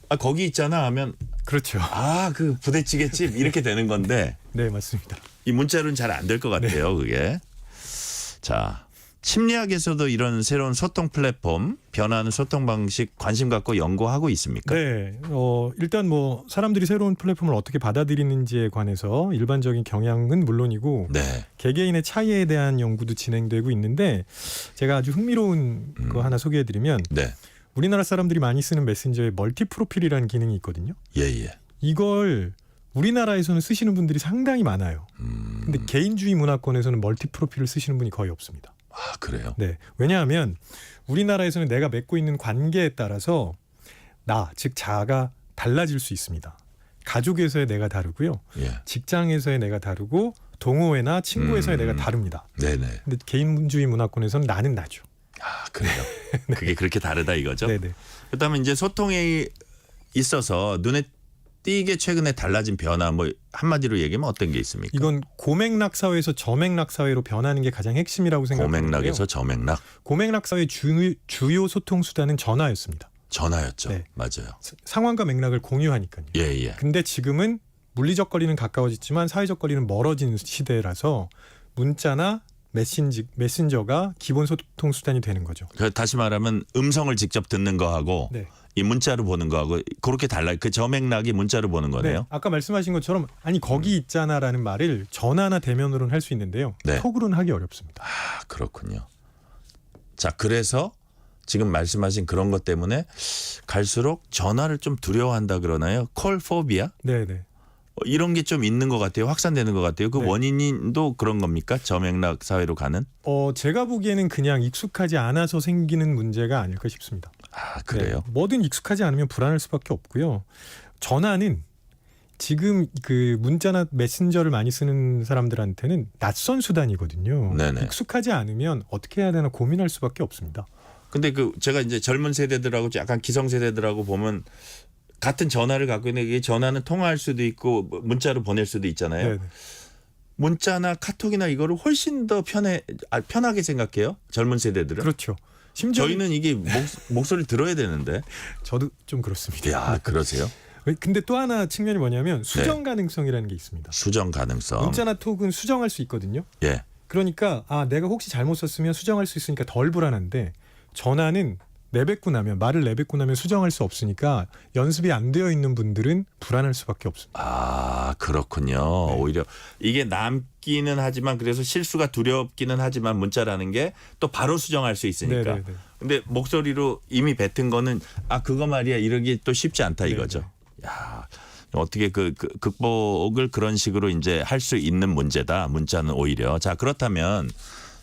아, 거기 있잖아 하면 그렇죠. 아, 그 부대찌개집 이렇게 되는 건데 네, 맞습니다. 이 문자로는 잘 안 될 것 같아요. 그게. 자, 심리학에서도 이런 새로운 소통 플랫폼, 변화하는 소통 방식 관심 갖고 연구하고 있습니까? 네, 일단 뭐 사람들이 새로운 플랫폼을 어떻게 받아들이는지에 관해서 일반적인 경향은 물론이고 네. 개개인의 차이에 대한 연구도 진행되고 있는데 제가 아주 흥미로운 거 하나 소개해드리면 네. 우리나라 사람들이 많이 쓰는 메신저에 멀티 프로필이라는 기능이 있거든요. 예. 이걸 우리나라에서는 쓰시는 분들이 상당히 많아요. 근데 개인주의 문화권에서는 멀티 프로필을 쓰시는 분이 거의 없습니다. 아, 그래요? 네. 왜냐하면 우리나라에서는 내가 맺고 있는 관계에 따라서 즉 자아가 달라질 수 있습니다. 가족에서의 내가 다르고요. 예. 직장에서의 내가 다르고 동호회나 친구에서의 내가 다릅니다. 네네. 근데 개인주의 문화권에서는 나는 나죠. 아, 그래요? 그게 그렇게 다르다 이거죠? 네네. 그다음에 이제 소통에 있어서 눈에 띄게 최근에 달라진 변화 뭐 한마디로 얘기하면 어떤 게 있습니까? 이건 고맥락 사회에서 저맥락 사회로 변하는 게 가장 핵심이라고 생각하는데요. 고맥락에서 저맥락. 고맥락 사회의 주요 소통 수단은 전화였습니다. 전화였죠. 네. 맞아요. 상황과 맥락을 공유하니까요. 예. 근데 지금은 물리적 거리는 가까워졌지만 사회적 거리는 멀어진 시대라서 문자나 메신저가 기본 소통 수단이 되는 거죠. 다시 말하면 음성을 직접 듣는 거하고 네. 이 문자로 보는 거하고 그렇게 달라요. 그 저맥락이 문자로 보는 거네요. 네. 아까 말씀하신 것처럼 아니 거기 있잖아라는 말을 전화나 대면으로는 할 수 있는데요. 네. 톡으로는 하기 어렵습니다. 아, 그렇군요. 자, 그래서 지금 말씀하신 그런 것 때문에 갈수록 전화를 좀 두려워한다 그러나요? 콜포비아? 네네. 이런 게 좀 있는 것 같아요. 확산되는 것 같아요. 그 네. 원인도 그런 겁니까? 저맥락 사회로 가는? 제가 보기에는 그냥 익숙하지 않아서 생기는 문제가 아닐까 싶습니다. 아, 그래요? 네. 뭐든 익숙하지 않으면 불안할 수밖에 없고요. 전화는 지금 그 문자나 메신저를 많이 쓰는 사람들한테는 낯선 수단이거든요. 네네. 익숙하지 않으면 어떻게 해야 되나 고민할 수밖에 없습니다. 근데 그 제가 이제 젊은 세대들하고 약간 기성 세대들하고 보면 같은 전화를 갖고 있는 게 전화는 통화할 수도 있고 문자로 보낼 수도 있잖아요. 네네. 문자나 카톡이나 이거를 훨씬 더 편하게 생각해요. 젊은 세대들은. 그렇죠. 심지어 저희는 이게 목소리 들어야 되는데. 저도 좀 그렇습니다. 야, 그러세요? 근데 또 하나 측면이 뭐냐면 수정 가능성이라는 게 있습니다. 수정 가능성. 문자나 톡은 수정할 수 있거든요. 예. 그러니까 내가 혹시 잘못 썼으면 수정할 수 있으니까 덜 불안한데 전화는 말을 내뱉고 나면 수정할 수 없으니까 연습이 안 되어 있는 분들은 불안할 수밖에 없습니다. 아, 그렇군요. 네. 오히려 이게 남기는 하지만 그래서 실수가 두렵기는 하지만 문자라는 게 또 바로 수정할 수 있으니까. 네네네. 근데 목소리로 이미 뱉은 거는 그거 말이야 이러기 또 쉽지 않다 이거죠. 네네. 야, 어떻게 그 극복을 그런 식으로 이제 할 수 있는 문제다. 문자는 오히려. 자, 그렇다면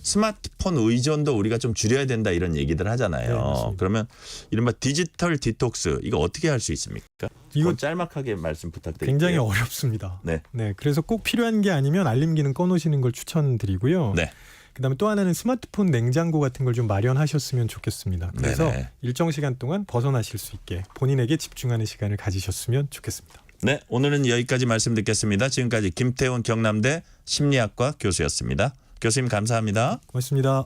스마트폰 의존도 우리가 좀 줄여야 된다 이런 얘기들 하잖아요. 네, 그러면 이른바 디지털 디톡스 이거 어떻게 할 수 있습니까? 이거 짤막하게 말씀 부탁드릴게요. 굉장히 어렵습니다. 네. 그래서 꼭 필요한 게 아니면 알림 기능 꺼놓으시는 걸 추천드리고요. 네. 그다음에 또 하나는 스마트폰 냉장고 같은 걸 좀 마련하셨으면 좋겠습니다. 그래서 네네. 일정 시간 동안 벗어나실 수 있게 본인에게 집중하는 시간을 가지셨으면 좋겠습니다. 네, 오늘은 여기까지 말씀 듣겠습니다. 지금까지 김태훈 경남대 심리학과 교수였습니다. 교수님 감사합니다. 고맙습니다.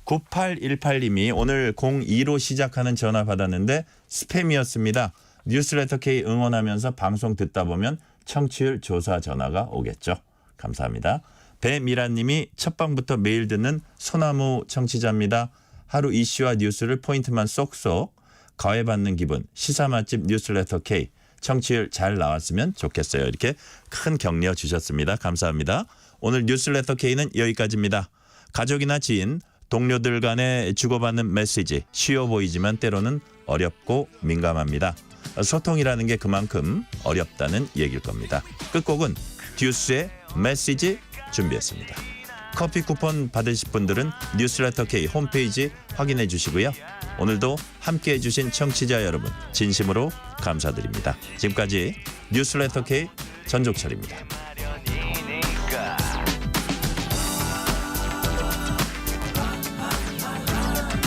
9818님이 오늘 02로 시작하는 전화 받았는데 스팸이었습니다. 뉴스레터 K 응원하면서 방송 듣다 보면 청취율 조사 전화가 오겠죠. 감사합니다. 배미라님이 첫방부터 매일 듣는 소나무 청취자입니다. 하루 이슈와 뉴스를 포인트만 쏙쏙 가해받는 기분. 시사 맛집 뉴스레터 K. 청취율 잘 나왔으면 좋겠어요. 이렇게 큰 격려 주셨습니다. 감사합니다. 오늘 뉴스레터 K는 여기까지입니다. 가족이나 지인, 동료들 간에 주고받는 메시지 쉬워 보이지만 때로는 어렵고 민감합니다. 소통이라는 게 그만큼 어렵다는 얘기일 겁니다. 끝곡은 듀스의 메시지 준비했습니다. 커피 쿠폰 받으실 분들은 뉴스레터 K 홈페이지 확인해 주시고요. 오늘도 함께해 주신 청취자 여러분 진심으로 감사드립니다. 지금까지 뉴스레터 K 전종철입니다.